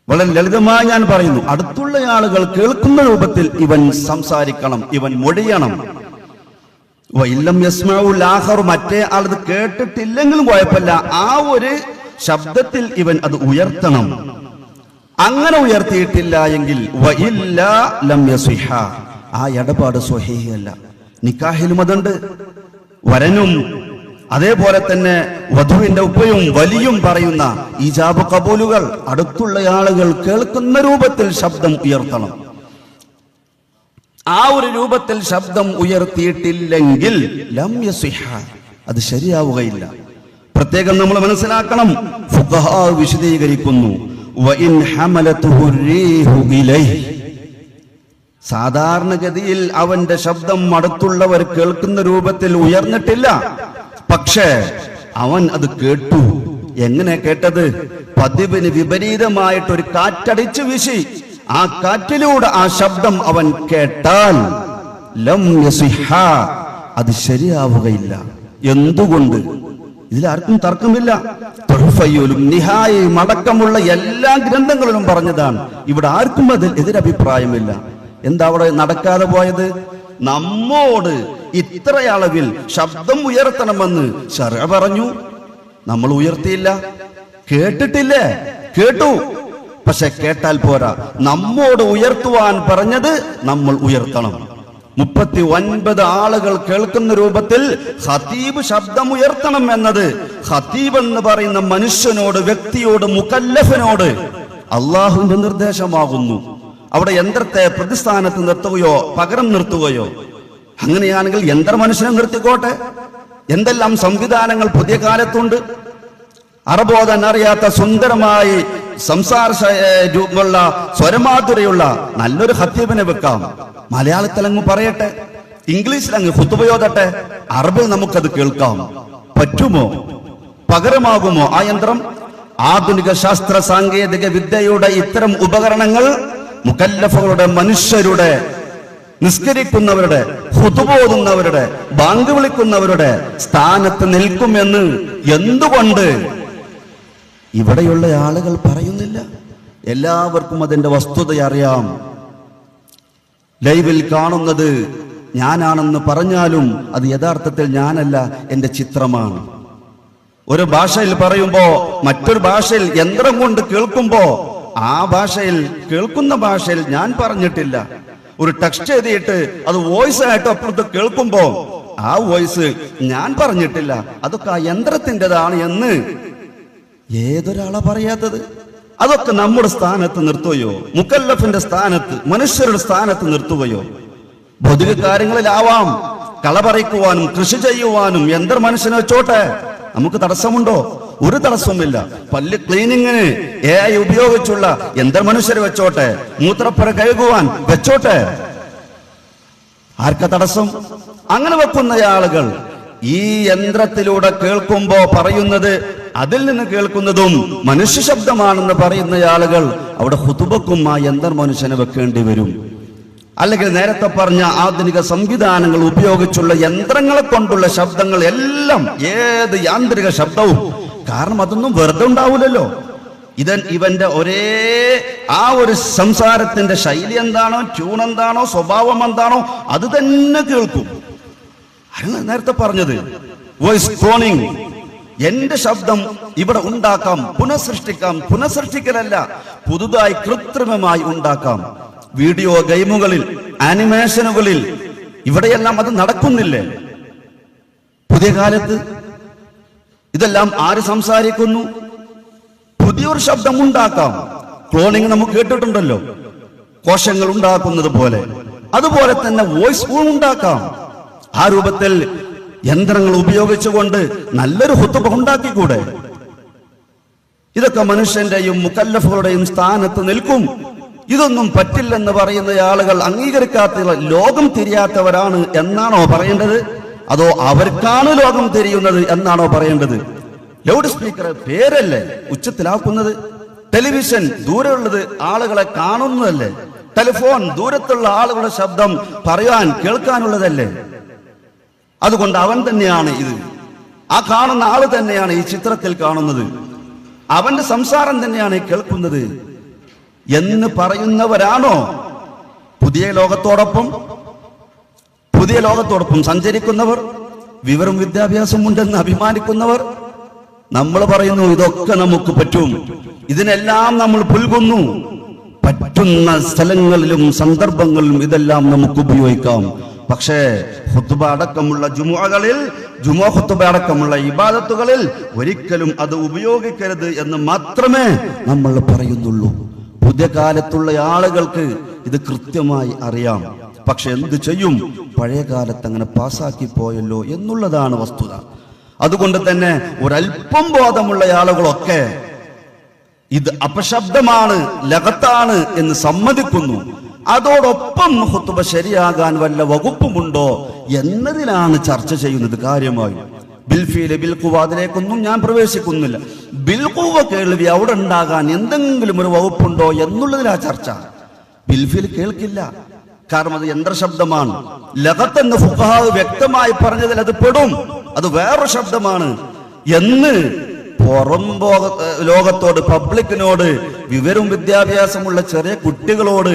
വളരെ ലളിതമായി ഞാൻ പറയുന്നു, അടുത്തുള്ള ആളുകൾ കേൾക്കുന്ന രൂപത്തിൽ ഇവൻ സംസാരിക്കണം, ഇവൻ മൊഴിയണം. വഇല്ലം യസ്മഉൽ ആഖറു, മറ്റേ ആൾ അത് കേട്ടിട്ടില്ലെങ്കിലും കുഴപ്പമില്ല, ആ ഒരു ശബ്ദത്തിൽ ഇവൻ അത് ഉയർത്തണം. അങ്ങനെ ഉയർത്തിയിട്ടില്ല എങ്കിൽ വഇല്ലാ ലം യസിഹ, ആ ഇടപാട് സ്വഹീഹല്ല. നിക്കാഹിലും അതുണ്ട്. വരനും അതേപോലെ തന്നെ വധുവിന്റെ ഉപ്പയും വലിയും പറയുന്ന ഈജാബ് കബൂലുകൾ അടുത്തുള്ള ആളുകൾ കേൾക്കുന്ന രൂപത്തിൽ ശബ്ദം ഉയർത്തണം. ആ ഒരു രൂപത്തിൽ ശബ്ദം ഉയർത്തിയിട്ടില്ലെങ്കിൽ ലം യസിഹ, അത് ശരിയാവുകയില്ല. പ്രത്യേകം നമ്മൾ മനസ്സിലാക്കണം, ഫുഖഹാ വിശദീകരിക്കുന്നു, വഇൻ ഹമലതുഹു റീഹു ഇലൈഹി, സാധാരണഗതിയിൽ അവന്റെ ശബ്ദം അടുത്തുള്ളവർ കേൾക്കുന്ന രൂപത്തിൽ ഉയർന്നിട്ടില്ല, പക്ഷേ അവൻ അത് കേട്ടു. എങ്ങനെ കേട്ടത്? പതിവിന് വിപരീതമായിട്ടൊരു കാറ്റടിച്ചു വീശി, ആ കാറ്റിലൂടെ ആ ശബ്ദം അവൻ കേട്ടാൽ ലം യസിഹ, അത് ശരിയാവുകയില്ല. എന്തുകൊണ്ട്? ഇതിലാർക്കും തർക്കമില്ല. തുഹ്ഫയിലും നിഹായയും അടക്കമുള്ള എല്ലാ ഗ്രന്ഥങ്ങളിലും പറഞ്ഞതാണ്. ഇവിടെ ആർക്കും അതിൽ എതിരഭിപ്രായമില്ല. എന്താ അവിടെ നടക്കാതെ പോയത്? നമ്മോട് ഇത്ര അളവിൽ ശബ്ദം ഉയർത്തണമെന്ന് ശർഅ പറഞ്ഞു, നമ്മൾ ഉയർത്തിയില്ല. കേട്ടിട്ടില്ലേ? കേട്ടു, പക്ഷെ കേട്ടാൽ പോരാ, നമ്മോട് ഉയർത്തുവാൻ പറഞ്ഞത് നമ്മൾ ഉയർത്തണം. 39 ആളുകൾ കേൾക്കുന്ന രൂപത്തിൽ ഖതീബ് ശബ്ദം ഉയർത്തണം എന്നത് ഖതീബ് എന്ന് പറയുന്ന മനുഷ്യനോട്, വ്യക്തിയോട്, മുകല്ലഫിനോട് അള്ളാഹുവിന്റെ നിർദ്ദേശമാകുന്നു. അവിടെ യന്ത്രത്തെ പ്രതിസ്ഥാനത്ത് നിർത്തുകയോ പകരം നിർത്തുകയോ, അങ്ങനെയാണെങ്കിൽ യന്ത്ര മനുഷ്യനെ നിർത്തിക്കോട്ടെ. എന്തെല്ലാം സംവിധാനങ്ങൾ പുതിയ കാലത്തുണ്ട്. അറബോധൻ അറിയാത്ത സുന്ദരമായി സംസാര രൂപമുള്ള സ്വരമാധുരയുള്ള നല്ലൊരു ഖതീബിനെ വെക്കാം. മലയാളത്തിലങ്ങ് പറയട്ടെ, ഇംഗ്ലീഷിലങ്ങ് ഖുതുബയോദട്ടെ, അറബിൽ നമുക്കത് കേൾക്കാം. പറ്റുമോ? പകരമാകുമോ ആ യന്ത്രം? ആധുനിക ശാസ്ത്ര സാങ്കേതിക വിദ്യയുടെ ഇത്തരം ഉപകരണങ്ങൾ മുകല്ലഫുകളുടെ, മനുഷ്യരുടെ, നിസ്കരിക്കുന്നവരുടെ, ഖുതുബോതുന്നവരുടെ, ബാങ്ക് വിളിക്കുന്നവരുടെ സ്ഥാനത്ത് നിൽക്കുമെന്ന് എന്തുകൊണ്ട് ഇവിടെയുള്ള ആളുകൾ പറയുന്നില്ല? എല്ലാവർക്കും അതിന്റെ വസ്തുത അറിയാം. ലൈവിൽ കാണുന്നത് ഞാനാണെന്ന് പറഞ്ഞാലും അത് യഥാർത്ഥത്തിൽ ഞാനല്ല, എന്റെ ചിത്രമാണ്. ഒരു ഭാഷയിൽ പറയുമ്പോ മറ്റൊരു ഭാഷയിൽ യന്ത്രം കൊണ്ട് കേൾക്കുമ്പോ ആ ഭാഷയിൽ, കേൾക്കുന്ന ഭാഷയിൽ ഞാൻ പറഞ്ഞിട്ടില്ല. ഒരു ടെക്സ്റ്റ് എഴുതിയിട്ട് അത് വോയിസ് ആയിട്ട് അപ്പുറത്ത് കേൾക്കുമ്പോ ആ വോയിസ് ഞാൻ പറഞ്ഞിട്ടില്ല, അതൊക്കെ ആ യന്ത്രത്തിൻ്റെതാണ് എന്ന് ഏതൊരാളാ പറയാത്തത്? അതൊക്കെ നമ്മുടെ സ്ഥാനത്ത് നിർത്തുകയോ, മുകല്ലഫിന്റെ സ്ഥാനത്ത്, മനുഷ്യരുടെ സ്ഥാനത്ത് നിർത്തുകയോ? ഭൗതിക കാര്യങ്ങളിലാവാം, കള പറിക്കുവാനും കൃഷി ചെയ്യുവാനും യന്ത്ര മനുഷ്യനെ വെച്ചോട്ടെ, നമുക്ക് തടസ്സമുണ്ടോ? ഒരു തടസ്സവുമില്ല. പല്ല് ക്ലീനിങ്ങിന് AI ഉപയോഗിച്ചുള്ള യന്ത്ര മനുഷ്യരെ വെച്ചോട്ടെ, മൂത്രപ്പുര കഴുകുവാൻ വെച്ചോട്ടെ, ആർക്കാ തടസ്സം? അങ്ങനെ വെക്കുന്ന ആളുകൾ ഈ യന്ത്രത്തിലൂടെ കേൾക്കുമ്പോ പറയുന്നത്, അതിൽ നിന്ന് കേൾക്കുന്നതും മനുഷ്യ ശബ്ദമാണെന്ന് പറയുന്ന ആളുകൾ അവിടെ ഖുതുബക്കും ആ യന്ത്ര മനുഷ്യനെ വെക്കേണ്ടി വരും. അല്ലെങ്കിൽ നേരത്തെ പറഞ്ഞ ആധുനിക സംവിധാനങ്ങൾ ഉപയോഗിച്ചുള്ള യന്ത്രങ്ങളെ കൊണ്ടുള്ള ശബ്ദങ്ങൾ എല്ലാം, ഏത് യാന്ത്രിക ശബ്ദവും, കാരണം അതൊന്നും വെറുതെ ഉണ്ടാവില്ലല്ലോ. ഇവന്റെ ഒരേ ആ ഒരു സംസാരത്തിന്റെ ശൈലി എന്താണോ, ട്യൂൺ എന്താണോ, സ്വഭാവം എന്താണോ, അത് തന്നെ കേൾക്കും. നേരത്തെ പറഞ്ഞത് വോയിസ് ക്ലോണിംഗ്, എന്റെ ശബ്ദം ഇവിടെ ഉണ്ടാക്കാം, പുനഃസൃഷ്ടിക്കാം. പുനഃസൃഷ്ടിക്കലല്ല, പുതുതായി കൃത്രിമമായി ഉണ്ടാക്കാം. വീഡിയോ ഗെയിമുകളിൽ, ആനിമേഷനുകളിൽ, ഇവിടെയെല്ലാം അത് നടക്കുന്നില്ലേ പുതിയ കാലത്ത്? ഇതെല്ലാം ആര് സംസാരിക്കുന്നു? പുതിയൊരു ശബ്ദം ഉണ്ടാക്കാം. ക്ലോണിംഗ് നമുക്ക് കേട്ടിട്ടുണ്ടല്ലോ, കോശങ്ങൾ ഉണ്ടാക്കുന്നത് പോലെ. അതുപോലെ തന്നെ വോയിസ് ഉണ്ടാക്കാം. ആ രൂപത്തിൽ യന്ത്രങ്ങൾ ഉപയോഗിച്ചുകൊണ്ട് നല്ലൊരു ഖുതുബ ഉണ്ടാക്കിക്കൂടെ? ഇതൊക്കെ മനുഷ്യന്റെയും മുകല്ലഫുകളുടെയും സ്ഥാനത്ത് നിൽക്കും. ഇതൊന്നും പറ്റില്ലെന്ന് പറയുന്ന ആളുകൾ അംഗീകരിക്കാത്ത, ലോകം തിരിയാത്തവരാണ് എന്നാണോ പറയേണ്ടത്? അതോ അവർക്കാണ് ലോകം തിരിയുന്നത് എന്നാണോ പറയേണ്ടത്? ലൗഡ് സ്പീക്കർ പേരല്ലേ ഉച്ചത്തിലാക്കുന്നത്? ടെലിവിഷൻ ദൂരെയുള്ളത് ആളുകളെ കാണുന്നതല്ലേ? ടെലിഫോൺ ദൂരത്തുള്ള ആളുകളുടെ ശബ്ദം പറയാൻ കേൾക്കാനുള്ളതല്ലേ? അതുകൊണ്ട് അവൻ തന്നെയാണ് ഇത്. ആ കാണുന്ന ആള് തന്നെയാണ് ഈ ചിത്രത്തിൽ കാണുന്നത്. അവന്റെ സംസാരം തന്നെയാണ് ഈ കേൾക്കുന്നത് എന്ന് പറയുന്നവരാണോ പുതിയ ലോകത്തോടൊപ്പം സഞ്ചരിക്കുന്നവർ, വിവരം വിദ്യാഭ്യാസം ഉണ്ടെന്ന് അഭിമാനിക്കുന്നവർ? നമ്മൾ പറയുന്നു ഇതൊക്കെ നമുക്ക് പറ്റും, ഇതിനെല്ലാം നമ്മൾ പുൽകുന്നു. പറ്റുന്ന സ്ഥലങ്ങളിലും സന്ദർഭങ്ങളിലും ഇതെല്ലാം നമുക്ക് ഉപയോഗിക്കാം. പക്ഷേ ഖുത്ബ അടക്കമുള്ള ജുമുഅ ഖുത്ബ അടക്കമുള്ള ഇബാദത്തുകളിൽ ഒരിക്കലും അത് ഉപയോഗിക്കരുത് എന്ന് മാത്രമേ നമ്മൾ പറയുന്നുള്ളൂ. പുതിയ കാലത്തുള്ള ആളുകൾക്ക് ഇത് കൃത്യമായി അറിയാം. പക്ഷെ എന്ത് ചെയ്യും? പഴയ കാലത്ത് അങ്ങനെ പാസാക്കി പോയല്ലോ എന്നുള്ളതാണ് വസ്തുത. അതുകൊണ്ട് തന്നെ ഒരല്പം ബോധമുള്ള ആളുകളൊക്കെ ഇത് അപശബ്ദമാണ്, ലഗത്താണ് എന്ന് സമ്മതിക്കുന്നു. അതോടൊപ്പം ഖുത്ബ ശരിയാകാൻ വല്ല വകുപ്പുമുണ്ടോ എന്നതിലാണ് ചർച്ച ചെയ്യുന്നത് കാര്യമായി. ബിൽഫീല് ബിൽഖുവ അതിലേക്കൊന്നും ഞാൻ പ്രവേശിക്കുന്നില്ല. ബിൽഖുവ കേൾവി അവിടെ ഉണ്ടാകാൻ എന്തെങ്കിലും ഒരു വകുപ്പുണ്ടോ എന്നുള്ളതിലാ ചർച്ച. ബിൽഫീൽ കേൾക്കില്ല, കാരണം അത് യന്ത്രശബ്ദമാണ്. ലഗത്ത് എന്ന് ഫുഖഹാവ് വ്യക്തമായി പറഞ്ഞതിൽ അത് പെടും, അത് വേറൊരു ശബ്ദമാണ് എന്ന് പുറം ലോകത്തോട്, പബ്ലിക്കിനോട്, വിവരവും വിദ്യാഭ്യാസമുള്ള ചെറിയ കുട്ടികളോട്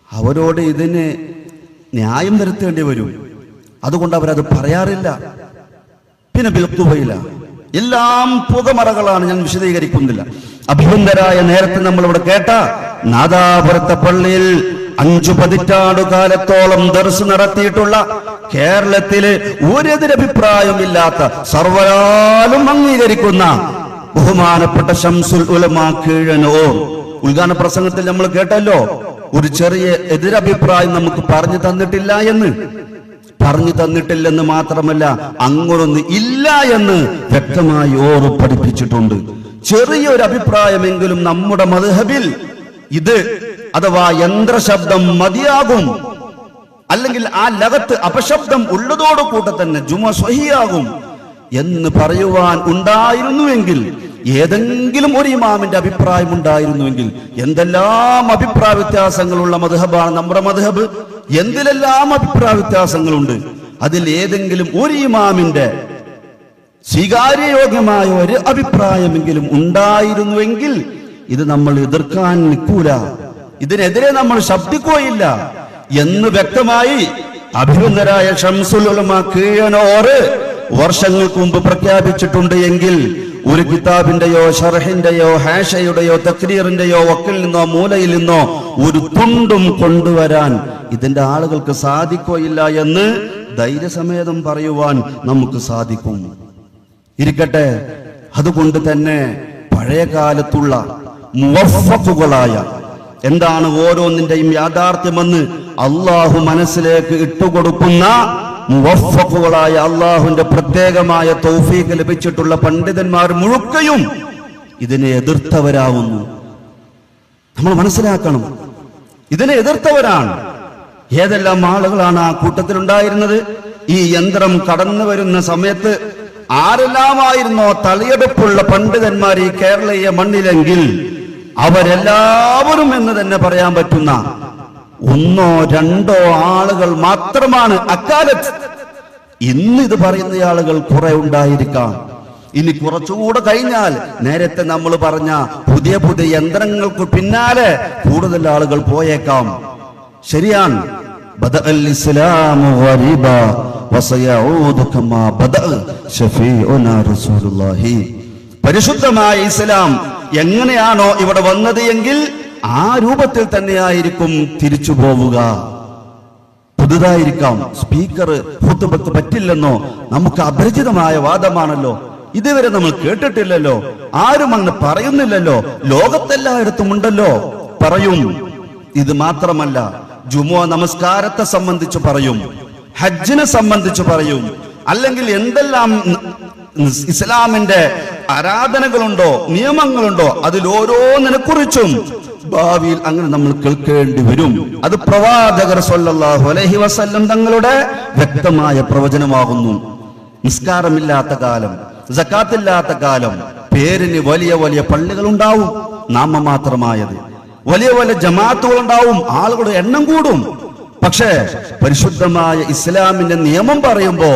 അവരോട് ഇതിന് ന്യായം വരുത്തേണ്ടി വരും. അതുകൊണ്ട് അവരത് പറയാറില്ല. പിന്നെ ബിൽഖുവയില എല്ലാം പുകമറകളാണ്, ഞാൻ വിശദീകരിക്കുന്നില്ല. അഭിബന്ധരായ നേരത്തെ നമ്മൾ ഇവിടെ കേട്ട നാദാപുരത്തെ പള്ളിയിൽ 5 പതിറ്റാണ്ടു കാലത്തോളം ദർസ് നടത്തിയിട്ടുള്ള, കേരളത്തില് ഒരെതിരഭിപ്രായമില്ലാത്ത, സർവ്വകാലം അംഗീകരിക്കുന്ന ബഹുമാനപ്പെട്ട ശംസുൽ ഉലമാ കീഴനൂർ ഉദ്ഘാടന പ്രസംഗത്തിൽ നമ്മൾ കേട്ടല്ലോ, ഒരു ചെറിയ എതിരഭിപ്രായം നമുക്ക് പറഞ്ഞു തന്നിട്ടില്ലെന്ന് മാത്രമല്ല, അങ്ങനൊന്ന് ഇല്ല എന്ന് വ്യക്തമായി ഓറ് പഠിപ്പിച്ചിട്ടുണ്ട്. ചെറിയൊരു അഭിപ്രായമെങ്കിലും നമ്മുടെ മദ്ഹബിൽ ഇത് അഥവാ യന്ത്രശബ്ദം മതിയാകും, അല്ലെങ്കിൽ ആ ലഗത്ത് അപശബ്ദം ഉള്ളതോടു കൂടെ തന്നെ ജുമുഅ സ്വഹിയാകും എന്ന് പറയുവാൻ ഉണ്ടായിരുന്നുവെങ്കിൽ, ഏതെങ്കിലും ഒരു ഇമാമിന്റെ അഭിപ്രായം ഉണ്ടായിരുന്നുവെങ്കിൽ, എന്തെല്ലാം അഭിപ്രായ വ്യത്യാസങ്ങളുള്ള മദ്ഹബാണ് നമ്മുടെ മദ്ഹബ്, എന്തിലെല്ലാം അഭിപ്രായ വ്യത്യാസങ്ങളുണ്ട്. അതിൽ ഏതെങ്കിലും ഒരു ഇമാമിന്റെ സ്വീകാര്യയോഗ്യമായ ഒരു അഭിപ്രായമെങ്കിലും ഉണ്ടായിരുന്നുവെങ്കിൽ ഇത് നമ്മൾ എതിർക്കാൻ നിൽക്കൂല, ഇതിനെതിരെ നമ്മൾ ശബ്ദിക്കുകയില്ല എന്ന് വ്യക്തമായി അഭിനന്ദരായ ശംസുൽ ഉലമാ കീഴനൂർ വർഷങ്ങൾക്ക് മുമ്പ് പ്രഖ്യാപിച്ചിട്ടുണ്ട്. എങ്കിൽ ഒരു കിതാബിന്റെയോ ഷർഹിന്റെയോ ഹാഷയുടെയോ തക്രീറിന്റെയോ വക്കിൽ നിന്നോ മൂലയിൽ നിന്നോ ഒരു തുണ്ടും കൊണ്ടുവരാൻ ഇതിന്റെ ആളുകൾക്ക് സാധിക്കുകയില്ല എന്ന് ധൈര്യസമേതം പറയുവാൻ നമുക്ക് സാധിക്കും. ഇരിക്കട്ടെ, അതുകൊണ്ട് തന്നെ പഴയ കാലത്തുള്ള മുവഫഖുകളായ, എന്താണ് ഓരോന്നിന്റെയും യാഥാർത്ഥ്യമെന്ന് അള്ളാഹു മനസ്സിലേക്ക് ഇട്ടുകൊടുക്കുന്ന മുവഫഖുകളായ, അള്ളാഹുവിന്റെ പ്രത്യേകമായ തൗഫീഖ് ലഭിച്ചിട്ടുള്ള പണ്ഡിതന്മാർ മുഴുക്കയും ഇതിനെ എതിർത്തവരാവുന്നു. നമ്മൾ മനസ്സിലാക്കണം, ഇതിനെ എതിർത്തവരാണ്. ഏതെല്ലാം ആളുകളാണ് ആ കൂട്ടത്തിലുണ്ടായിരുന്നത്? ഈ യന്ത്രം കടന്നു വരുന്ന സമയത്ത് ആരെല്ലാമായിരുന്നോ തലയെടുപ്പുള്ള പണ്ഡിതന്മാർ ഈ കേരളീയ മണ്ണിലെങ്കിൽ അവരെല്ലാവരും എന്ന് തന്നെ പറയാൻ പറ്റുന്ന 1 or 2 ആളുകൾ മാത്രമാണ് അക്കാലത്ത്. ഇന്ന് ഇത് പറയുന്ന ആളുകൾ കുറെ ഉണ്ടായിരിക്കാം. ഇനി കുറച്ചുകൂടെ കഴിഞ്ഞാൽ നേരത്തെ നമ്മൾ പറഞ്ഞ പുതിയ പുതിയ യന്ത്രങ്ങൾക്ക് പിന്നാലെ കൂടുതൽ ആളുകൾ പോയേക്കാം. ശരിയാണ്. ബദഅൽ ഇസ്ലാമു ഗരീബ വസയഊദു കമാ ബദഅ ശഫീഉനാ റസൂലുള്ളാഹി. പരിശുദ്ധമായ ഇസ്ലാം എങ്ങനെയാണോ ഇവിടെ വന്നത് എങ്കിൽ ആ രൂപത്തിൽ തന്നെയായിരിക്കും തിരിച്ചു പോവുക. പുതുതായിരിക്കാം. സ്പീക്കർ ഖുത്ബക്ക് പറ്റില്ലെന്നോ നമുക്ക് അപരിചിതമായ വാദമാണല്ലോ, ഇതുവരെ നമ്മൾ കേട്ടിട്ടില്ലല്ലോ, ആരും അങ്ങനെ പറയുന്നില്ലല്ലോ, ലോകത്തെല്ലായിടത്തും ഉണ്ടല്ലോ, പറയും. ഇത് മാത്രമല്ല, ജുമുഅ നമസ്കാരത്തെ സംബന്ധിച്ച് പറയും, ഹജ്ജിനെ സംബന്ധിച്ച് പറയും, അല്ലെങ്കിൽ എന്തെല്ലാം ഇസ്ലാമിന്റെ ആരാധനകളുണ്ടോ, നിയമങ്ങളുണ്ടോ, അതിൽ ഓരോന്നിനെ കുറിച്ചും ഭാവിയിൽ അങ്ങനെ നമ്മൾ കേൾക്കേണ്ടി വരും. അത് പ്രവാചകർ സ്വല്ലല്ലാഹു അലൈഹി വസല്ലം തങ്ങളുടെ വ്യക്തമായ പ്രവചനമാകുന്നു. നിസ്കാരമില്ലാത്ത കാലം, സക്കാത്തില്ലാത്ത കാലം, പേരിന് വലിയ വലിയ പള്ളികൾ ഉണ്ടാവും. നാമമാത്രമായത്. വലിയ വലിയ ജമാഅത്തുകൾ ഉണ്ടാവും, ആളുകളുടെ എണ്ണം കൂടും. പക്ഷേ പരിശുദ്ധമായ ഇസ്ലാമിന്റെ നിയമം പറയുമ്പോ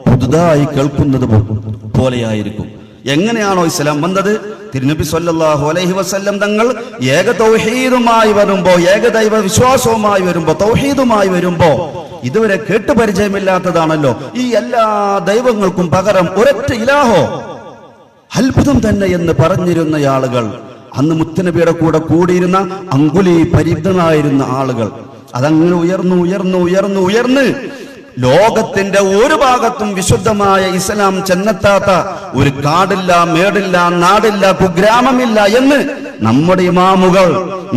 പുതുതായി കേൾക്കുന്നത് പോലെയായിരിക്കും. എങ്ങനെയാണോ ഇസ്ലാം വന്നത്, തിരുനബി സല്ലല്ലാഹു അലൈഹി വസല്ലം തങ്ങൾ ഏക തൗഹീദുമായി വരുമ്പോ, ഏകദൈവ വിശ്വാസവുമായി വരുമ്പോ, തൗഹീദുമായി വരുമ്പോ, ഇതുവരെ കേട്ട് പരിചയമില്ലാത്തതാണല്ലോ ഈ എല്ലാ ദൈവങ്ങൾക്കും പകരം ഒരൊറ്റ ഇലാഹോ, അത്ഭുതം തന്നെ എന്ന് പറഞ്ഞിരുന്ന ആളുകൾ, അന്ന് മുത്തുനബിയുടെ കൂടെ കൂടിയിരുന്ന അങ്കുലി പരിദ്ധനായിരുന്ന ആളുകൾ, അതങ്ങനെ ഉയർന്നു ഉയർന്നു ഉയർന്നു ഉയർന്ന് ലോകത്തിന്റെ ഒരു ഭാഗത്തും വിശുദ്ധമായ ഇസ്ലാം ചെന്നെത്താത്ത ഒരു കാടില്ല, മേടില്ല, നാടില്ല, കുഗ്രാമമില്ല എന്ന് നമ്മുടെ ഇമാമുകൾ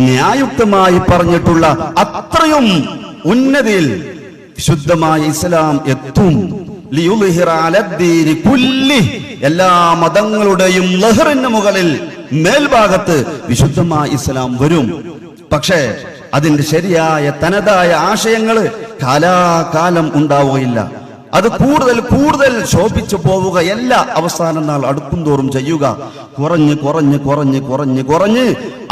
ന്യായുക്തമായി പറഞ്ഞിട്ടുള്ള അത്രയും ഉന്നതിയിൽ വിശുദ്ധമായ ഇസ്ലാം എത്തും. ലിയുൽഹിറ അലദ്ദീനി കുല്ലി, എല്ലാ മതങ്ങളുടെയും ലഹറിന് മുകളിൽ മേൽഭാഗത്ത് വിശുദ്ധമായ ഇസ്ലാം വരും. പക്ഷേ അതിന്റെ ശരിയായ തനതായ ആശയങ്ങൾ കാലാകാലം ഉണ്ടാവുകയില്ല. അത് കൂടുതൽ കൂടുതൽ ശോഭിച്ചു പോവുകയല്ല, അവസാന നാൾ അടുക്കും തോറും ചെയ്യുക. കുറഞ്ഞ് കുറഞ്ഞ് കുറഞ്ഞ് കുറഞ്ഞ് കുറഞ്ഞ്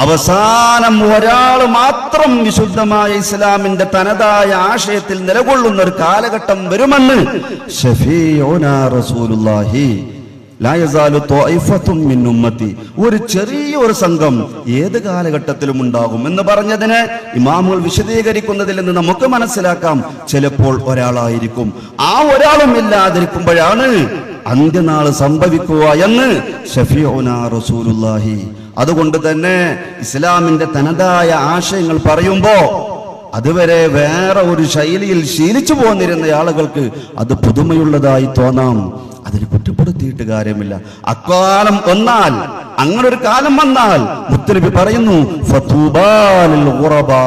അവസാനം ഒരാൾ മാത്രം വിശുദ്ധമായ ഇസ്ലാമിന്റെ തനതായ ആശയത്തിൽ നിലകൊള്ളുന്ന ഒരു കാലഘട്ടം വരുമെന്ന് ശഫീഉനാ റസൂലുള്ളാഹി ലാ യസാലു ത്വായിഫത്തും മിൻ ഉമ്മത്തി, ഒരു ചെറിയൊരു സംഘം ഏത് കാലഘട്ടത്തിലും ഉണ്ടാകും എന്ന് പറഞ്ഞതിനെ ഇമാമുകൾ വിശദീകരിക്കുന്നതിൽ നിന്ന് നമുക്ക് മനസ്സിലാക്കാം, ചിലപ്പോൾ ഒരാളായിരിക്കും. ആ ഒരാളും ഇല്ലാതിരിക്കുമ്പോഴാണ് അന്ത്യനാൾ സംഭവിക്കുക എന്ന് ശഫീഉനാ റസൂലുള്ളാഹി. അതുകൊണ്ട് തന്നെ ഇസ്ലാമിന്റെ തനതായ ആശയങ്ങൾ പറയുമ്പോ അതുവരെ വേറെ ഒരു ശൈലിയിൽ ശീലിച്ചു പോന്നിരുന്ന ആളുകൾക്ക് അത് പുതുമയുള്ളതായി തോന്നാം. അതിന് കുറ്റപ്പെടുത്തിയിട്ട് കാര്യമില്ല. അക്കാലം വന്നാൽ, അങ്ങനെ ഒരു കാലം വന്നാൽ മുത്തനബി പറയുന്നു, ഫതൂബാ ലിൽ ഗുറബാ,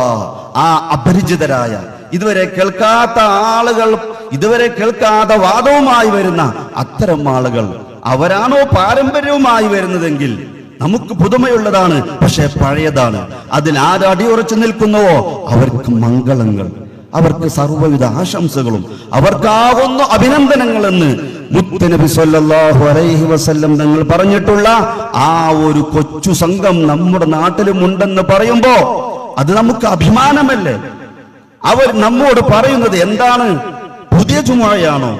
ആ അപരിചിതരായ, ഇതുവരെ കേൾക്കാത്ത ആളുകൾ, ഇതുവരെ കേൾക്കാത്ത വാദവുമായി വരുന്ന അത്തരം ആളുകൾ, അവരാണോ പാരമ്പര്യവുമായി വരുന്നതെങ്കിൽ നമുക്ക് പുതുമയുള്ളതാണ്, പക്ഷെ പഴയതാണ്. അതിൽ ആര് അടിയുറച്ചു നിൽക്കുന്നുവോ അവർക്ക് മംഗളങ്ങൾ, അവർക്ക് സർവ്വവിധ ആശംസകളും, അവർക്കാകുന്ന അഭിനന്ദനങ്ങളെന്ന് മുത്തുനബി സല്ലല്ലാഹു അലൈഹി വസല്ലം തങ്ങൾ പറഞ്ഞിട്ടുള്ള ആ ഒരു കൊച്ചു സംഘം നമ്മുടെ നാട്ടിലും ഉണ്ടെന്ന് പറയുമ്പോ അത് നമുക്ക് അഭിമാനമല്ലേ? അവർ നമ്മോട് പറയുന്നത് എന്താണ്? പുതിയ ജുമുഅയാണോ?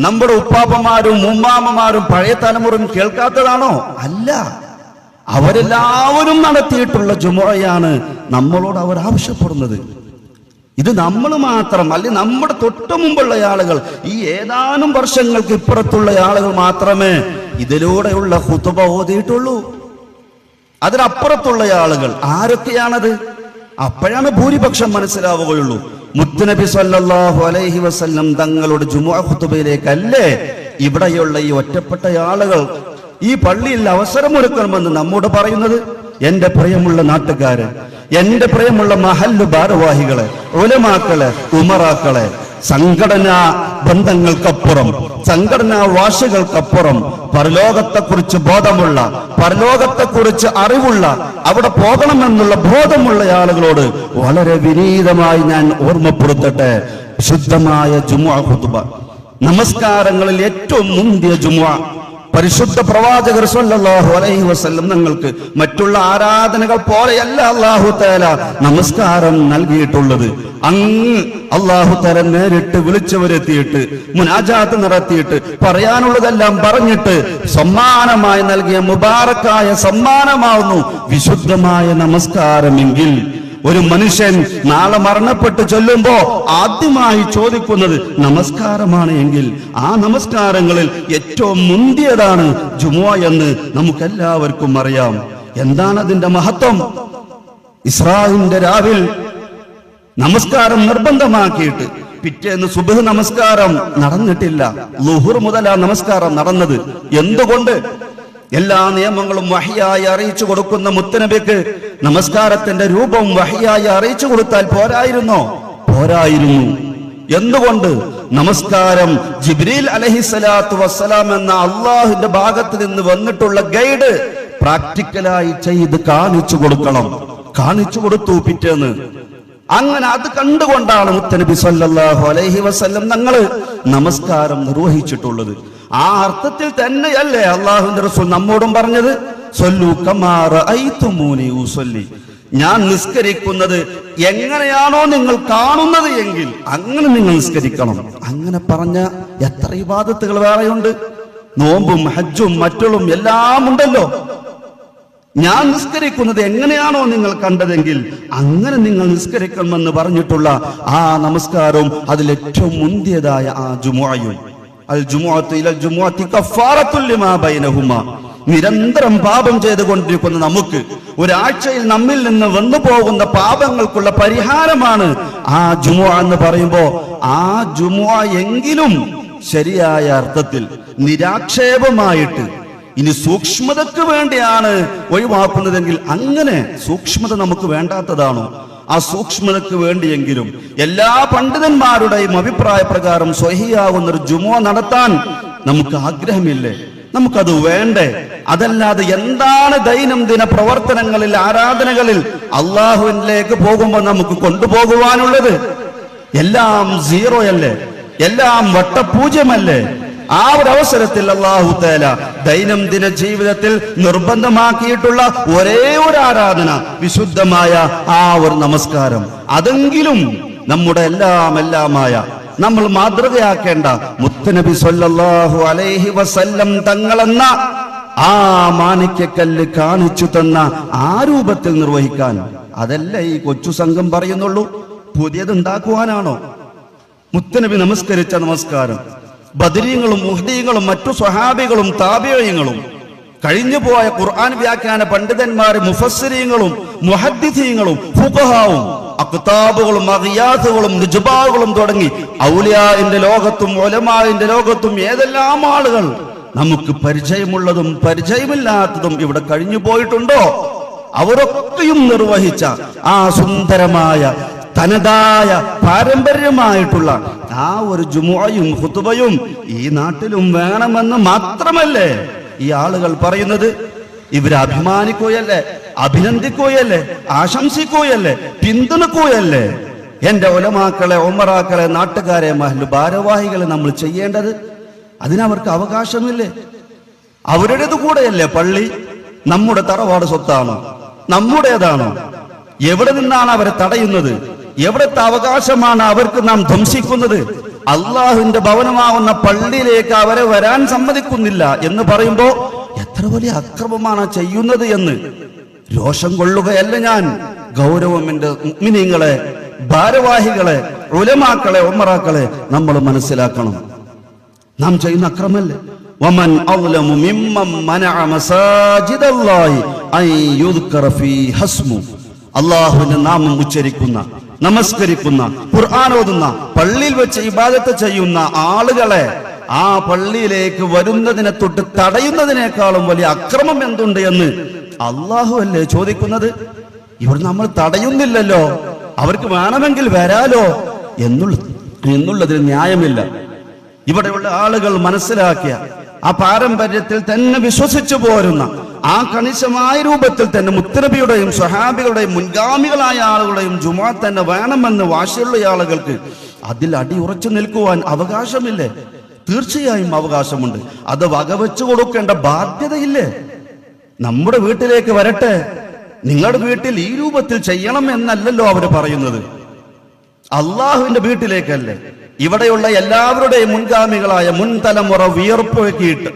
നമ്മുടെ ഉപ്പാപ്പമാരും ഉമ്മാമ്മമാരും പഴയ തലമുറയും കേൾക്കാത്തതാണോ? അല്ല, അവരെല്ലാവരും നടത്തിയിട്ടുള്ള ജുമുഅയാണ് നമ്മളോട് അവർ ആവശ്യപ്പെടുന്നത്. ഇത് നമ്മൾ മാത്രം, അല്ലെങ്കിൽ നമ്മുടെ തൊട്ടു മുമ്പുള്ള ആളുകൾ, ഈ ഏതാനും വർഷങ്ങൾക്ക് ഇപ്പുറത്തുള്ള ആളുകൾ മാത്രമേ ഇതിലൂടെയുള്ള ഖുതുബ ഓതിയിട്ടുള്ളൂ. അതിനപ്പുറത്തുള്ള ആളുകൾ ആരൊക്കെയാണത്? അപ്പോഴാണ് ഭൂരിപക്ഷം മനസ്സിലാവുകയുള്ളൂ. മുത്തുനബി സല്ലല്ലാഹു അലൈഹി വസല്ലം തങ്ങളുടെ ജുമുഅ ഖുതുബയിലേക്കല്ലേ ഇവിടെയുള്ള ഈ ഒറ്റപ്പെട്ട ആളുകൾ ഈ പള്ളിയിൽ അവസരമൊരുക്കണമെന്ന് നമ്മോട് പറയുന്നത്? എന്റെ പ്രിയമുള്ള നാട്ടുകാര്, എന്റെ പ്രിയമുള്ള മഹല്ലു ഭാരവാഹികളെ, ഉലമാക്കളെ, ഉമറാക്കളെ, സംഘടനാ ബന്ധങ്ങൾക്കപ്പുറം, സംഘടനാ വാശികൾക്കപ്പുറം പരലോകത്തെക്കുറിച്ച് ബോധമുള്ള, പരലോകത്തെക്കുറിച്ച് അറിവുള്ള, അവിടെ പോകണമെന്നുള്ള ബോധമുള്ള ആളുകളോട് വളരെ വിനീതമായി ഞാൻ ഓർമ്മപ്പെടുത്തട്ടെ. ശുദ്ധമായ ജുമുഅ ഖുതുബ, നമസ്കാരങ്ങളിൽ ഏറ്റവും മുന്തിയ ജുമുഅ, പരിശുദ്ധ പ്രവാചകർ സല്ലല്ലാഹു അലൈഹി വസല്ലം നിങ്ങൾക്ക് മറ്റുള്ള ആരാധനകൾ പോലെയല്ല അല്ലാഹു തആല നമസ്കാരം നൽകിയിട്ടുള്ളത്. അങ്ങ് അല്ലാഹു തആല നേരിട്ട് വിളിച്ചു വരുത്തിയിട്ട് മുനാജാത്ത് നടത്തിയിട്ട് പറയാനുള്ളതെല്ലാം പറഞ്ഞിട്ട് സമ്മാനമായി നൽകിയ മുബാറക്കായ സമ്മാനമാവുന്നു വിശുദ്ധമായ നമസ്കാരമെങ്കിൽ ഒരു മനുഷ്യൻ നാളെ മരണപ്പെട്ട് ചൊല്ലുമ്പോ ആദ്യമായി ചോദിക്കുന്നത് നമസ്കാരമാണ് എങ്കിൽ ആ നമസ്കാരങ്ങളിൽ ഏറ്റവും മുന്തിയതാണ് ജുമുഅ എന്ന് നമുക്കെല്ലാവർക്കും അറിയാം. എന്താണ് അതിന്റെ മഹത്വം? ഇസ്രായിന്റെ രാവിൽ നമസ്കാരം നിർബന്ധമാക്കിയിട്ട് പിറ്റേന്ന് സുബ്ഹ് നമസ്കാരം നടന്നിട്ടില്ല. ളുഹുർ മുതൽ ആ നമസ്കാരം നടന്നത്. എന്തുകൊണ്ട്? എല്ലാ നിയമങ്ങളും വഹിയായി അറിയിച്ചു കൊടുക്കുന്ന മുത്തുനബിക്ക് നമസ്കാരത്തിന്റെ രൂപം വഹിയായി അറിയിച്ചു കൊടുത്താൽ പോരായിരുന്നോ? പോരായിരുന്നു. എന്തുകൊണ്ട്? നമസ്കാരം ജിബ്രീൽ അലൈഹിസ്സലാത്തു വസ്സലാം എന്ന അള്ളാഹുവിന്റെ ഭാഗത്ത് നിന്ന് വന്നിട്ടുള്ള ഗൈഡ് പ്രാക്ടിക്കലായി ചെയ്ത് കാണിച്ചു കൊടുക്കണം. കാണിച്ചു കൊടുത്തു പിറ്റേന്ന്. അങ്ങനെ അത് കണ്ടുകൊണ്ടാണ് മുത്തനബി സല്ലല്ലാഹു അലൈഹി വസല്ലം തങ്ങള് നമസ്കാരം നിർവഹിച്ചിട്ടുള്ളത്. ആ അർത്ഥത്തിൽ തന്നെയല്ലേ അള്ളാഹുവിന്റെ റസൂൽ നമ്മോടും പറഞ്ഞത്? സ്വല്ലു കമാ റഅയ്തുമൂനി ഉസല്ലി, ഞാൻ നിസ്കരിക്കുന്നത് എങ്ങനെയാണോ നിങ്ങൾ കാണുന്നത് എങ്കിൽ അങ്ങനെ നിങ്ങൾ നിസ്കരിക്കണം. അങ്ങനെ പറഞ്ഞ എത്ര ഇബാദത്തുകൾ വേറെയുണ്ട്. നോമ്പും ഹജ്ജും മറ്റും എല്ലാം ഉണ്ടല്ലോ. ഞാൻ നിസ്കരിക്കുന്നത് എങ്ങനെയാണോ നിങ്ങൾ കണ്ടതെങ്കിൽ അങ്ങനെ നിങ്ങൾ നിസ്കരിക്കണമെന്ന് പറഞ്ഞിട്ടുള്ള ആ നമസ്കാരവും അതിലേറ്റവും മുന്തിയതായ ആ ജുമുഅയും, അൽ ജുമുഅത്തു ഇലൽ ജുമുഅത്തി കഫാറത്തുൽ ലിമാ ബൈനഹുമാ, നിരന്തരം പാപം ചെയ്തുകൊണ്ടിരിക്കുന്ന നമുക്ക് ഒരാഴ്ചയിൽ നമ്മിൽ നിന്ന് വന്നു പോകുന്ന പാപങ്ങൾക്കുള്ള പരിഹാരമാണ് ആ ജുമുഅ എന്ന് പറയുമ്പോ, ആ ജുമുഅ എങ്കിലും ശരിയായ അർത്ഥത്തിൽ നിരാക്ഷേപമായിട്ട്, ഇനി സൂക്ഷ്മതയ്ക്ക് വേണ്ടിയാണ് ഒഴിവാക്കുന്നതെങ്കിൽ അങ്ങനെ സൂക്ഷ്മത നമുക്ക് വേണ്ടാത്തതാണോ? ആ സൂക്ഷ്മതയ്ക്ക് വേണ്ടിയെങ്കിലും എല്ലാ പണ്ഡിതന്മാരുടെയും അഭിപ്രായ പ്രകാരം സ്വഹിയാകുന്നൊരു ജുമുഅ നടത്താൻ നമുക്ക് ആഗ്രഹമില്ലേ? നമുക്കത് വേണ്ടേ? അതല്ലാതെ എന്താണ് ദൈനംദിന പ്രവർത്തനങ്ങളിൽ, ആരാധനകളിൽ അള്ളാഹുവിലേക്ക് പോകുമ്പോൾ നമുക്ക് കൊണ്ടുപോകുവാനുള്ളത്? എല്ലാം സീറോയല്ലേ? എല്ലാം വട്ടപൂജ്യമല്ലേ? ആ ഒരു അവസരത്തിൽ അല്ലാഹു തആല ദൈനംദിന ജീവിതത്തിൽ നിർബന്ധമാക്കിയിട്ടുള്ള ഒരേ ഒരു ആരാധന, വിശുദ്ധമായ ആ ഒരു നമസ്കാരം, അതെങ്കിലും നമ്മുടെ എല്ലാമായ നമ്മൾ മാതൃകയാക്കേണ്ട മുത്തുനബി സല്ലല്ലാഹു അലൈഹി വസല്ലം തങ്ങളെന്ന ആ മാണിക്യക്കല്ല് കാണിച്ചു തന്ന ആ രൂപത്തിൽ നിർവഹിക്കാൻ. അതല്ല ഈ കൊച്ചു സംഘം പറയുന്നുള്ളൂ. പുതിയത് ഉണ്ടാക്കുവാനാണോ? മുത്തുനബി നമസ്കരിച്ച നമസ്കാരം ബദരീങ്ങളും മുഹ്ദീങ്ങളും മറ്റു സ്വഹാബികളും താബിഈങ്ങളും കഴിഞ്ഞുപോയ ഖുർആൻ വ്യാഖ്യാന പണ്ഡിതന്മാരും മുഫസ്സിരീങ്ങളും മുഹദ്ദിഥീങ്ങളും ഫുഖഹാവും അഖ്താബുകളും അഖിയാസുകളും നിജ്ബാകളും തുടങ്ങി ഔലിയാഇന്റെ ലോകത്തും ഉലമാഇന്റെ ലോകത്തും ഏതെല്ലാം ആളുകൾ നമുക്ക് പരിചയമുള്ളതും പരിചയമില്ലാത്തതും ഇവിടെ കഴിഞ്ഞു പോയിട്ടുണ്ടോ? അവരൊക്കെയും നിർവഹിച്ച ആ സുന്ദരമായ തനതായ പാരമ്പര്യമായിട്ടുള്ള ആ ഒരു ജുമുഅയും ഖുതുബയും ഈ നാട്ടിലും വേണമെന്ന് മാത്രമല്ലേ ഈ ആളുകൾ പറയുന്നത്? ഇവരെ അഭിമാനിക്കുകയല്ലേ, അഭിനന്ദിക്കുകയല്ലേ, ആശംസിക്കുകയല്ലേ, പിന്തുണക്കുകയല്ലേ? എന്റെ ഉലമാക്കളെ, ഉമറാക്കളെ, നാട്ടുകാരെ, മഹ്ലു ഭാരവാഹികളെ നമ്മൾ ചെയ്യേണ്ടത്? അതിനവർക്ക് അവകാശമില്ലേ? അവരുടേത് കൂടെയല്ലേ പള്ളി? നമ്മുടെ തറവാട് സ്വത്താണോ? നമ്മുടേതാണോ? എവിടെ നിന്നാണ് അവരെ തടയുന്നത്? എവിടത്തെ അവകാശമാണ് അവർക്ക് നാം ധ്വംസിക്കുന്നത്? അള്ളാഹുവിന്റെ ഭവനമാവുന്ന പള്ളിയിലേക്ക് അവരെ വരാൻ സമ്മതിക്കുന്നില്ല എന്ന് പറയുമ്പോ എത്ര വലിയ അക്രമമാണ് ചെയ്യുന്നത് എന്ന് രോഷം കൊള്ളുകയല്ല ഞാൻ. ഗൗരവം എന്റെ മുഅ്മിനീങ്ങളെ, ഭാരവാഹികളെ, ഉലമാക്കളെ, ഉമറാക്കളെ നമ്മൾ മനസ്സിലാക്കണം. നാം ചെയ്യുന്ന അക്രമല്ലേ? വമൻ അളമു മിമ്മൻ മനഅ മസാജിദല്ലാഹി അൻ യുദ്കറ ഫീ ഹസ്മു, അല്ലാഹുവിന്റെ നാമം ഉച്ചരിക്കുന്ന, നമസ്കരിക്കുന്ന, ഖുർആൻ ഓതുന്ന, പള്ളിയിൽ വെച്ച് ഇബാദത്ത് ചെയ്യുന്ന ആളുകളെ ആ പള്ളിയിലേക്ക് വരുന്നതിനെ തൊട്ട് തടയുന്നതിനേക്കാളും വലിയ അക്രമം എന്തുണ്ട് എന്ന് അള്ളാഹു അല്ലേ ചോദിക്കുന്നത്? ഇവിടെ നമ്മൾ തടയുന്നില്ലല്ലോ. അവർക്ക് വേണമെങ്കിൽ വരാലോ എന്നുള്ളതിൽ ന്യായമില്ല. ഇവിടെയുള്ള ആളുകൾ മനസ്സിലാക്കിയ ആ പാരമ്പര്യത്തിൽ തന്നെ വിശ്വസിച്ചു പോരുന്ന ആ കണിശമായ രൂപത്തിൽ തന്നെ മുത്തനബിയുടെയും സ്വഹാബികളുടെയും മുൻഗാമികളായ ആളുകളുടെയും ജുമുഅ തന്നെ വേണമെന്ന് വാശിയുള്ള ആളുകൾക്ക് അതിൽ അടിയുറച്ചു നിൽക്കുവാൻ അവകാശമില്ലേ? തീർച്ചയായും അവകാശമുണ്ട്. അത് വകവെച്ചു കൊടുക്കേണ്ട ബാധ്യതയില്ലേ? നമ്മുടെ വീട്ടിലേക്ക് വരട്ടെ, നിങ്ങളുടെ വീട്ടിൽ ഈ രൂപത്തിൽ ചെയ്യണം എന്നല്ലല്ലോ അവര് പറയുന്നത്. അള്ളാഹുവിന്റെ വീട്ടിലേക്കല്ലേ. ഇവിടെയുള്ള എല്ലാവരുടെയും മുൻഗാമികളായ മുൻ തലമുറ വിയർപ്പൊഴുക്കിയിട്ട്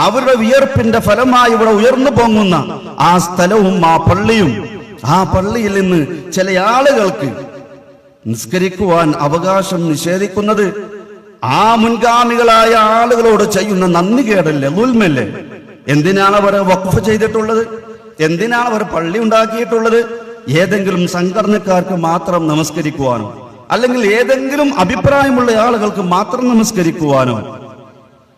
അവരുടെ വിയർപ്പിന്റെ ഫലമായി ഇവിടെ ഉയർന്നു പൊങ്ങുന്ന ആ സ്ഥലവും ആ പള്ളിയും, ആ പള്ളിയിൽ നിന്ന് ചില ആളുകൾക്ക് നിസ്കരിക്കുവാൻ അവകാശം നിഷേധിക്കുന്നത് ആ മുൻഗാമികളായ ആളുകളോട് ചെയ്യുന്ന നന്ദികേടല്ലേ, ദുൽമല്ലേ? എന്തിനാണ് അവർ വഖഫ് ചെയ്തിട്ടുള്ളത്? എന്തിനാണ് അവർ പള്ളി ഉണ്ടാക്കിയിട്ടുള്ളത്? ഏതെങ്കിലും സംഘടനക്കാർക്ക് മാത്രം നമസ്കരിക്കുവാനോ, അല്ലെങ്കിൽ ഏതെങ്കിലും അഭിപ്രായമുള്ള ആളുകൾക്ക് മാത്രം നമസ്കരിക്കുവാനോ?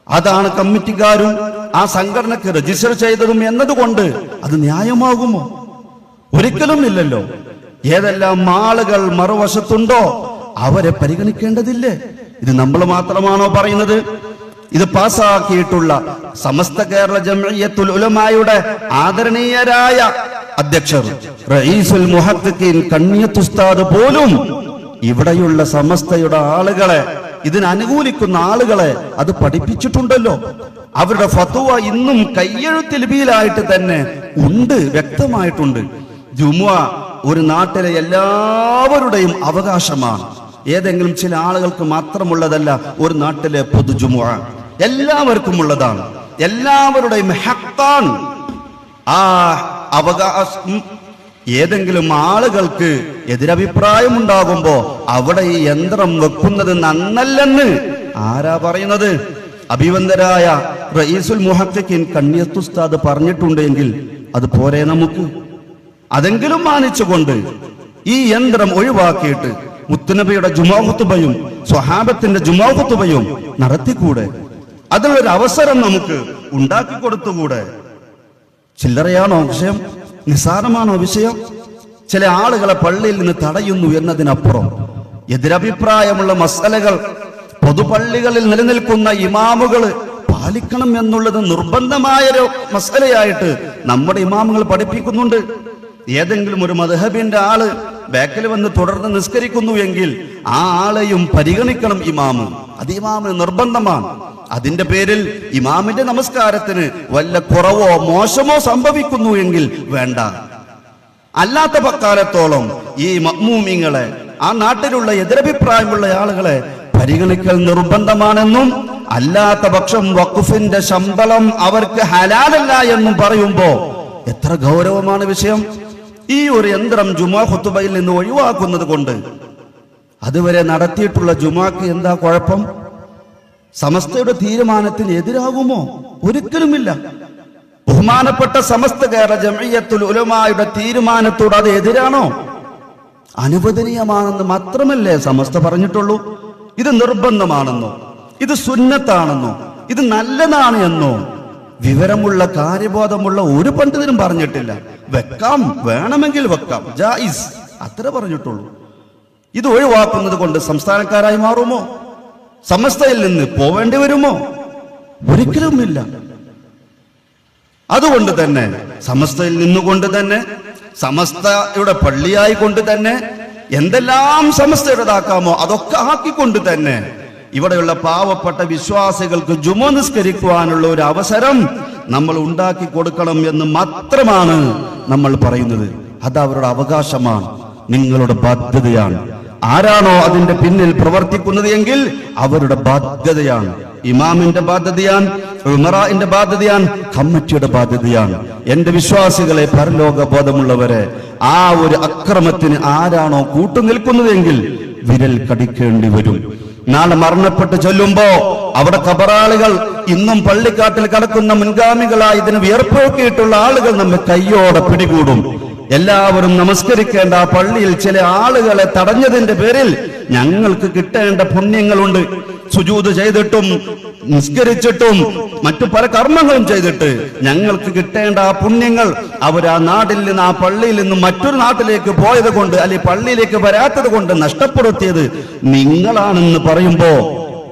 അതാണ് കമ്മിറ്റിക്കാരും ആ സംഘടനക്ക് രജിസ്റ്റർ ചെയ്തതും എന്നതുകൊണ്ട് അത് ന്യായമാകുമോ? ഒരിക്കലും ഇല്ലല്ലോ. ഏതെല്ലാം ആളുകൾ മറുവശത്തുണ്ടോ അവരെ പരിഗണിക്കേണ്ടതില്ലേ? ഇത് നമ്മൾ മാത്രമാണോ പറയുന്നത്? ഇത് പാസാക്കിയിട്ടുള്ള സമസ്ത കേരള ജംഇയ്യത്തുൽ ഉലമായുടെ ആദരണീയരായ അധ്യക്ഷർ റഈസുൽ മുഹഖഖീൻ കണ്ണിയത്ത് ഉസ്താദ് പോലും ഇവിടെയുള്ള സമസ്തയുടെ ആളുകളെ, ഇതിനനുകൂലിക്കുന്ന ആളുകളെ അത് പഠിപ്പിച്ചിട്ടുണ്ടല്ലോ. അവരുടെ ഫത്വ ഇന്നും കയ്യെഴുത്ത് ലിപിയിലായിട്ട് തന്നെ ഉണ്ട്, വ്യക്തമായിട്ടുണ്ട്. ജുമുഅ ഒരു നാട്ടിലെ എല്ലാവരുടെയും അവകാശമാണ്. ഏതെങ്കിലും ചില ആളുകൾക്ക് മാത്രമുള്ളതല്ല. ഒരു നാട്ടിലെ പൊതു ജുമുഅ എല്ലാവർക്കും ഉള്ളതാണ്, എല്ലാവരുടെയും ഹഖാണ്. ആ അവകാശം ഏതെങ്കിലും ആളുകൾക്ക് എതിരഭിപ്രായം ഉണ്ടാകുമ്പോ അവിടെ ഈ യന്ത്രം വെക്കുന്നത് നന്നല്ലെന്ന് ആരാ പറയുന്നത്? അഭിവന്ദരായ റഈസുൽ മുഹഖഖീൻ കണ്ണിയത്ത് ഉസ്താദ് പറഞ്ഞിട്ടുണ്ടെങ്കിൽ അത് പോരെ നമുക്ക്? അതെങ്കിലും മാനിച്ചുകൊണ്ട് ഈ യന്ത്രം ഒഴിവാക്കിയിട്ട് മുത്തുനബിയുടെ ജുമാ ഖുതുബയും സ്വഹാബത്തിന്റെ ജുമാ ഖുതുബയും നടത്തിക്കൂടെ? അതിനൊരു അവസരം നമുക്ക് ഉണ്ടാക്കി കൊടുത്തുകൂടെ? ചില്ലറയാണോ വിഷയം? നിസ്സാരമാണോ വിഷയം? ചില ആളുകളെ പള്ളിയിൽ നിന്ന് തടയുന്നു എന്നതിനപ്പുറം എതിരഭിപ്രായമുള്ള മസലകൾ പൊതുപള്ളികളിൽ നിലനിൽക്കുന്ന ഇമാമുകൾ പാലിക്കണം എന്നുള്ളത് നിർബന്ധമായൊരു മസലയായിട്ട് നമ്മുടെ ഇമാമുകൾ പഠിപ്പിക്കുന്നുണ്ട്. ഏതെങ്കിലും ഒരു മദ്ഹബിന്റെ ആള് ബാക്കിൽ വന്ന് തുടർന്ന് നിസ്കരിക്കുന്നു എങ്കിൽ ആ ആളെയും പരിഗണിക്കണം ഇമാമ്. അത് ഇമാമിന് നിർബന്ധമാണ്. അതിന്റെ പേരിൽ ഇമാമിന്റെ നമസ്കാരത്തിന് വല്ല കുറവോ മോശമോ സംഭവിക്കുന്നു എങ്കിൽ വേണ്ട. അല്ലാത്ത പക്കാലത്തോളം ഈ മഅ്മൂമിങ്ങളെ, ആ നാട്ടിലുള്ള എതിരഭിപ്രായമുള്ള ആളുകളെ പരിഗണിക്കൽ നിർബന്ധമാണെന്നും അല്ലാത്ത പക്ഷം വഖഫിന്റെ ശമ്പളം അവർക്ക് ഹലാലല്ല എന്നും പറയുമ്പോ എത്ര ഗൗരവമാണ് വിഷയം. ഈ ഒരു യന്ത്രം ജുമാ ഖുതുബയിൽ നിന്ന് ഒഴിവാക്കുന്നത് കൊണ്ട് അതുവരെ നടത്തിയിട്ടുള്ള ജുമാക്ക് എന്താ കുഴപ്പം? സമസ്തയുടെ തീരുമാനത്തിന് എതിരാകുമോ? ഒരിക്കലുമില്ല. ബഹുമാനപ്പെട്ട സമസ്ത കേരള ജംഇയ്യത്തുൽ ഉലമായുടെ തീരുമാനത്തോട് അത് എതിരാണോ? അനുവദനീയമാണെന്ന് മാത്രമല്ലേ സമസ്ത പറഞ്ഞിട്ടുള്ളൂ. ഇത് നിർബന്ധമാണെന്നോ, ഇത് സുന്നത്താണെന്നോ, ഇത് നല്ലതാണ് എന്നോ വിവരമുള്ള കാര്യബോധമുള്ള ഒരു പണ്ഡിതനും പറഞ്ഞിട്ടില്ല. വെക്കാം, വേണമെങ്കിൽ വെക്കാം, ജായിസ്, അത്ര പറഞ്ഞിട്ടുള്ളൂ. ഇത് ഒഴിവാക്കുന്നത് കൊണ്ട് സംസ്ഥാനക്കാരായി മാറുമോ? സമസ്തയിൽ നിന്ന് പോവേണ്ടി വരുമോ? ഒരിക്കലുമില്ല. അതുകൊണ്ട് തന്നെ സമസ്തയിൽ നിന്നുകൊണ്ട് തന്നെ, സമസ്തയുടെ പള്ളിയായി കൊണ്ട് തന്നെ എന്തെല്ലാം സമസ്തയുടേതാക്കാമോ അതൊക്കെ ആക്കിക്കൊണ്ട് തന്നെ ഇവിടെയുള്ള പാവപ്പെട്ട വിശ്വാസികൾക്ക് ജുമുഅ നിസ്കരിക്കുവാനുള്ള ഒരു അവസരം നമ്മൾ ഉണ്ടാക്കി കൊടുക്കണം എന്ന് മാത്രമാണ് നമ്മൾ പറയുന്നത്. അത് അവരുടെ അവകാശമാണ്, നിങ്ങളുടെ ബാധ്യതയാണ്. ആരാണോ അതിന്റെ പിന്നിൽ പ്രവർത്തിക്കുന്നത് എങ്കിൽ അവരുടെ ബാധ്യതയാണ്. ഇമാമിന്റെ ബാധ്യതയാണ്, ഉമറാഇന്റെ ബാധ്യതയാണ്, കമ്മിറ്റിയുടെ ബാധ്യതയാണ്. എന്റെ വിശ്വാസികളെ, പരലോക ബോധമുള്ളവരെ, ആ ഒരു അക്രമത്തിന് ആരാണോ കൂട്ടുനിൽക്കുന്നതെങ്കിൽ വിരൽ കടിക്കേണ്ടി വരും. നാളെ മരണപ്പെട്ട് ചൊല്ലുമ്പോ അവിടെ കബറാളികൾ, ഇന്നും പള്ളിക്കാട്ടിൽ കിടക്കുന്ന മുൻഗാമികളായി ഇതിന് വിയർപ്പൊഴുക്കിയിട്ടുള്ള ആളുകൾ നമ്മെ കയ്യോടെ പിടികൂടും. എല്ലാവരും നമസ്കരിക്കേണ്ട ആ പള്ളിയിൽ ചില ആളുകളെ തടഞ്ഞതിന്റെ പേരിൽ ഞങ്ങൾക്ക് കിട്ടേണ്ട പുണ്യങ്ങളുണ്ട്. സുജൂദ് ചെയ്തിട്ടും നിസ്കരിച്ചിട്ടും മറ്റു പല കർമ്മങ്ങളും ചെയ്തിട്ട് ഞങ്ങൾക്ക് കിട്ടേണ്ട ആ പുണ്യങ്ങൾ അവർ ആ നാട്ടിൽ നിന്ന്, ആ പള്ളിയിൽ നിന്നും മറ്റൊരു നാട്ടിലേക്ക് പോയത് കൊണ്ട്, അല്ലെങ്കിൽ പള്ളിയിലേക്ക് വരാത്തത് കൊണ്ട് നഷ്ടപ്പെടുത്തിയത് നിങ്ങളാണെന്ന് പറയുമ്പോ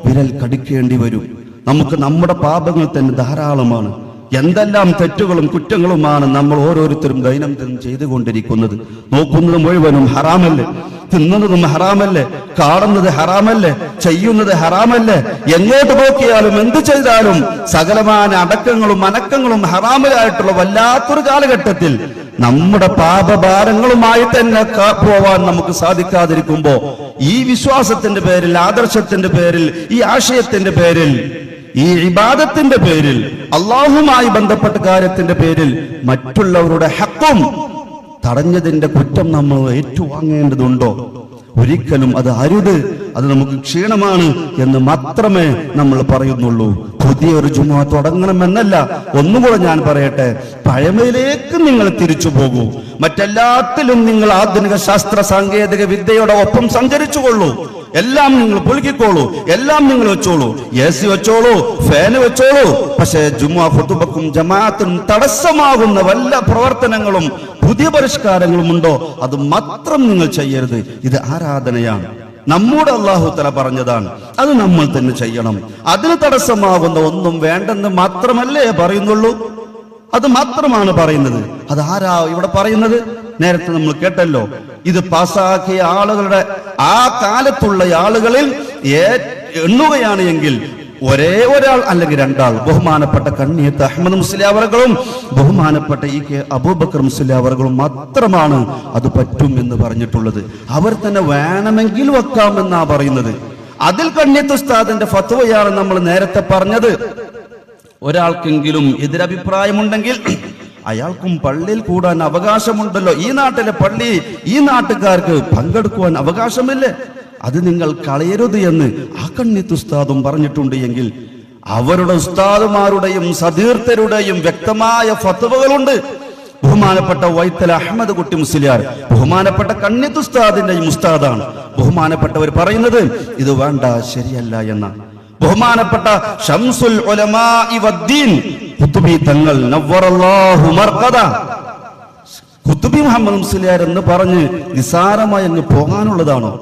വിരൽ കടിക്കേണ്ടി വരും. നമുക്ക് നമ്മുടെ പാപങ്ങൾ തന്നെ ധാരാളമാണ്. എന്തെല്ലാം തെറ്റുകളും കുറ്റങ്ങളുമാണ് നമ്മൾ ഓരോരുത്തരും ദൈനംദിനം ചെയ്തുകൊണ്ടിരിക്കുന്നത്. നോക്കുന്നത് മുഴുവനും ഹറാമല്ലേ, തിന്നുന്നതും ഹറാമല്ലേ, കാണുന്നത് ഹറാമല്ലേ, ചെയ്യുന്നത് ഹറാമല്ലേ. എങ്ങോട്ട് നോക്കിയാലും എന്ത് ചെയ്താലും സകലമായ അടക്കങ്ങളും അനക്കങ്ങളും ഹറാമിലായിട്ടുള്ള വല്ലാത്തൊരു കാലഘട്ടത്തിൽ നമ്മുടെ പാപഭാരങ്ങളുമായി തന്നെ പോവാൻ നമുക്ക് സാധിക്കാതിരിക്കുമ്പോ ഈ വിശ്വാസത്തിന്റെ പേരിൽ, ആദർശത്തിന്റെ പേരിൽ, ഈ ആശയത്തിന്റെ പേരിൽ, ഈ ഇബാദത്തിന്റെ പേരിൽ, അള്ളാഹുമായി ബന്ധപ്പെട്ട കാര്യത്തിന്റെ പേരിൽ മറ്റുള്ളവരുടെ ഹഖും തടഞ്ഞതിന്റെ കുറ്റം നമ്മൾ ഏറ്റുവാങ്ങേണ്ടതുണ്ടോ? ഒരിക്കലും അത് അരുത്. അത് നമുക്ക് ക്ഷീണമാണ് എന്ന് മാത്രമേ നമ്മൾ പറയുന്നുള്ളൂ. പുതിയൊരു ജുമുഅ തുടങ്ങണമെന്നല്ല. ഒന്നുകൂടെ ഞാൻ പറയട്ടെ, പഴമയിലേക്ക് നിങ്ങൾ തിരിച്ചു പോകൂ. മറ്റെല്ലാത്തിലും നിങ്ങൾ ആധുനിക ശാസ്ത്ര സാങ്കേതിക വിദ്യയുടെ ഒപ്പം സഞ്ചരിച്ചുകൊള്ളൂ. എല്ലാം നിങ്ങൾ പുലുക്കിക്കോളൂ, എല്ലാം നിങ്ങൾ വെച്ചോളൂ, AC വെച്ചോളൂ, ഫാന് വെച്ചോളൂ. പക്ഷേ ജുമുഅ ഖുതുബക്കും ജമാഅത്തിനും തടസ്സമാകുന്ന വല്ല പ്രവർത്തനങ്ങളും പുതിയ പരിഷ്കാരങ്ങളും ഉണ്ടോ അത് മാത്രം നിങ്ങൾ ചെയ്യരുത്. ഇത് ആരാധനയാണ്, നമ്മുടെ അല്ലാഹു തആല പറഞ്ഞതാണ്, അത് നമ്മൾ തന്നെ ചെയ്യണം. അതിന് തടസ്സമാകുന്ന ഒന്നും വേണ്ടെന്ന് മാത്രമല്ലേ പറയുന്നുള്ളൂ. അത് മാത്രമാണ് പറയുന്നത്. അത് ആരാ ഇവിടെ പറയുന്നത്? നേരത്തെ നമ്മൾ കേട്ടല്ലോ, ഇത് പാസാക്കിയ ആളുകളുടെ ആ കാലത്തുള്ള ആളുകളിൽ എണ്ണുകയാണ് എങ്കിൽ ഒരേ ഒരാൾ അല്ലെങ്കിൽ രണ്ടാൾ, ബഹുമാനപ്പെട്ട കണ്ണിയത്ത് അഹമ്മദ് മുസ്ലിയാർ അവറുകളും ബഹുമാനപ്പെട്ട കെ അബൂബക്കർ മുസ്ലിയാർ അവറുകളും മാത്രമാണ് അത് പറ്റും എന്ന് പറഞ്ഞിട്ടുള്ളത്. അവർ തന്നെ വേണമെങ്കിൽ വെക്കാമെന്നാ പറയുന്നത്. അതിൽ കണ്ണിയത്ത് ഉസ്താദിന്റെ ഫത്വയാണ് നമ്മൾ നേരത്തെ പറഞ്ഞത്. ഒരാൾക്കെങ്കിലും എതിരഭിപ്രായമുണ്ടെങ്കിൽ അയാൾക്കും പള്ളിയിൽ കൂടാൻ അവകാശമുണ്ടല്ലോ. ഈ നാട്ടിലെ പള്ളി ഈ നാട്ടുകാർക്ക് പങ്കെടുക്കുവാൻ അവകാശമില്ലേ? അത് നിങ്ങൾ കളയരുത് എന്ന് ആ കണ്ണിയത്ത് ഉസ്താദും പറഞ്ഞിട്ടുണ്ട് എങ്കിൽ അവരുടെ ഉസ്താദുമാരുടെയും സതീർത്ഥരുടെയും വ്യക്തമായ ഫത്വകളുണ്ട്. ബഹുമാനപ്പെട്ട വൈത്തല അഹമ്മദ് കുട്ടി മുസ്ലിയാർ ബഹുമാനപ്പെട്ട കണ്ണിയത്ത് ഉസ്താദിന്റെയും ഉസ്താദാണ്. ബഹുമാനപ്പെട്ടവർ പറയുന്നത് ഇത് വേണ്ട, ശരിയല്ല എന്ന. ബഹുമാനപ്പെട്ട ശംസുൽ ഉലമാഇ വദ്ദീൻ ഖുതുബി തങ്ങൾ നവ്വറല്ലാഹു മർഖദ ഖുതുബി മുഹമ്മദ് മുസ്ലിയാർ എന്ന് പറഞ്ഞ് നിസാരമായി അങ്ങ് പോകാനുള്ളതാണോ?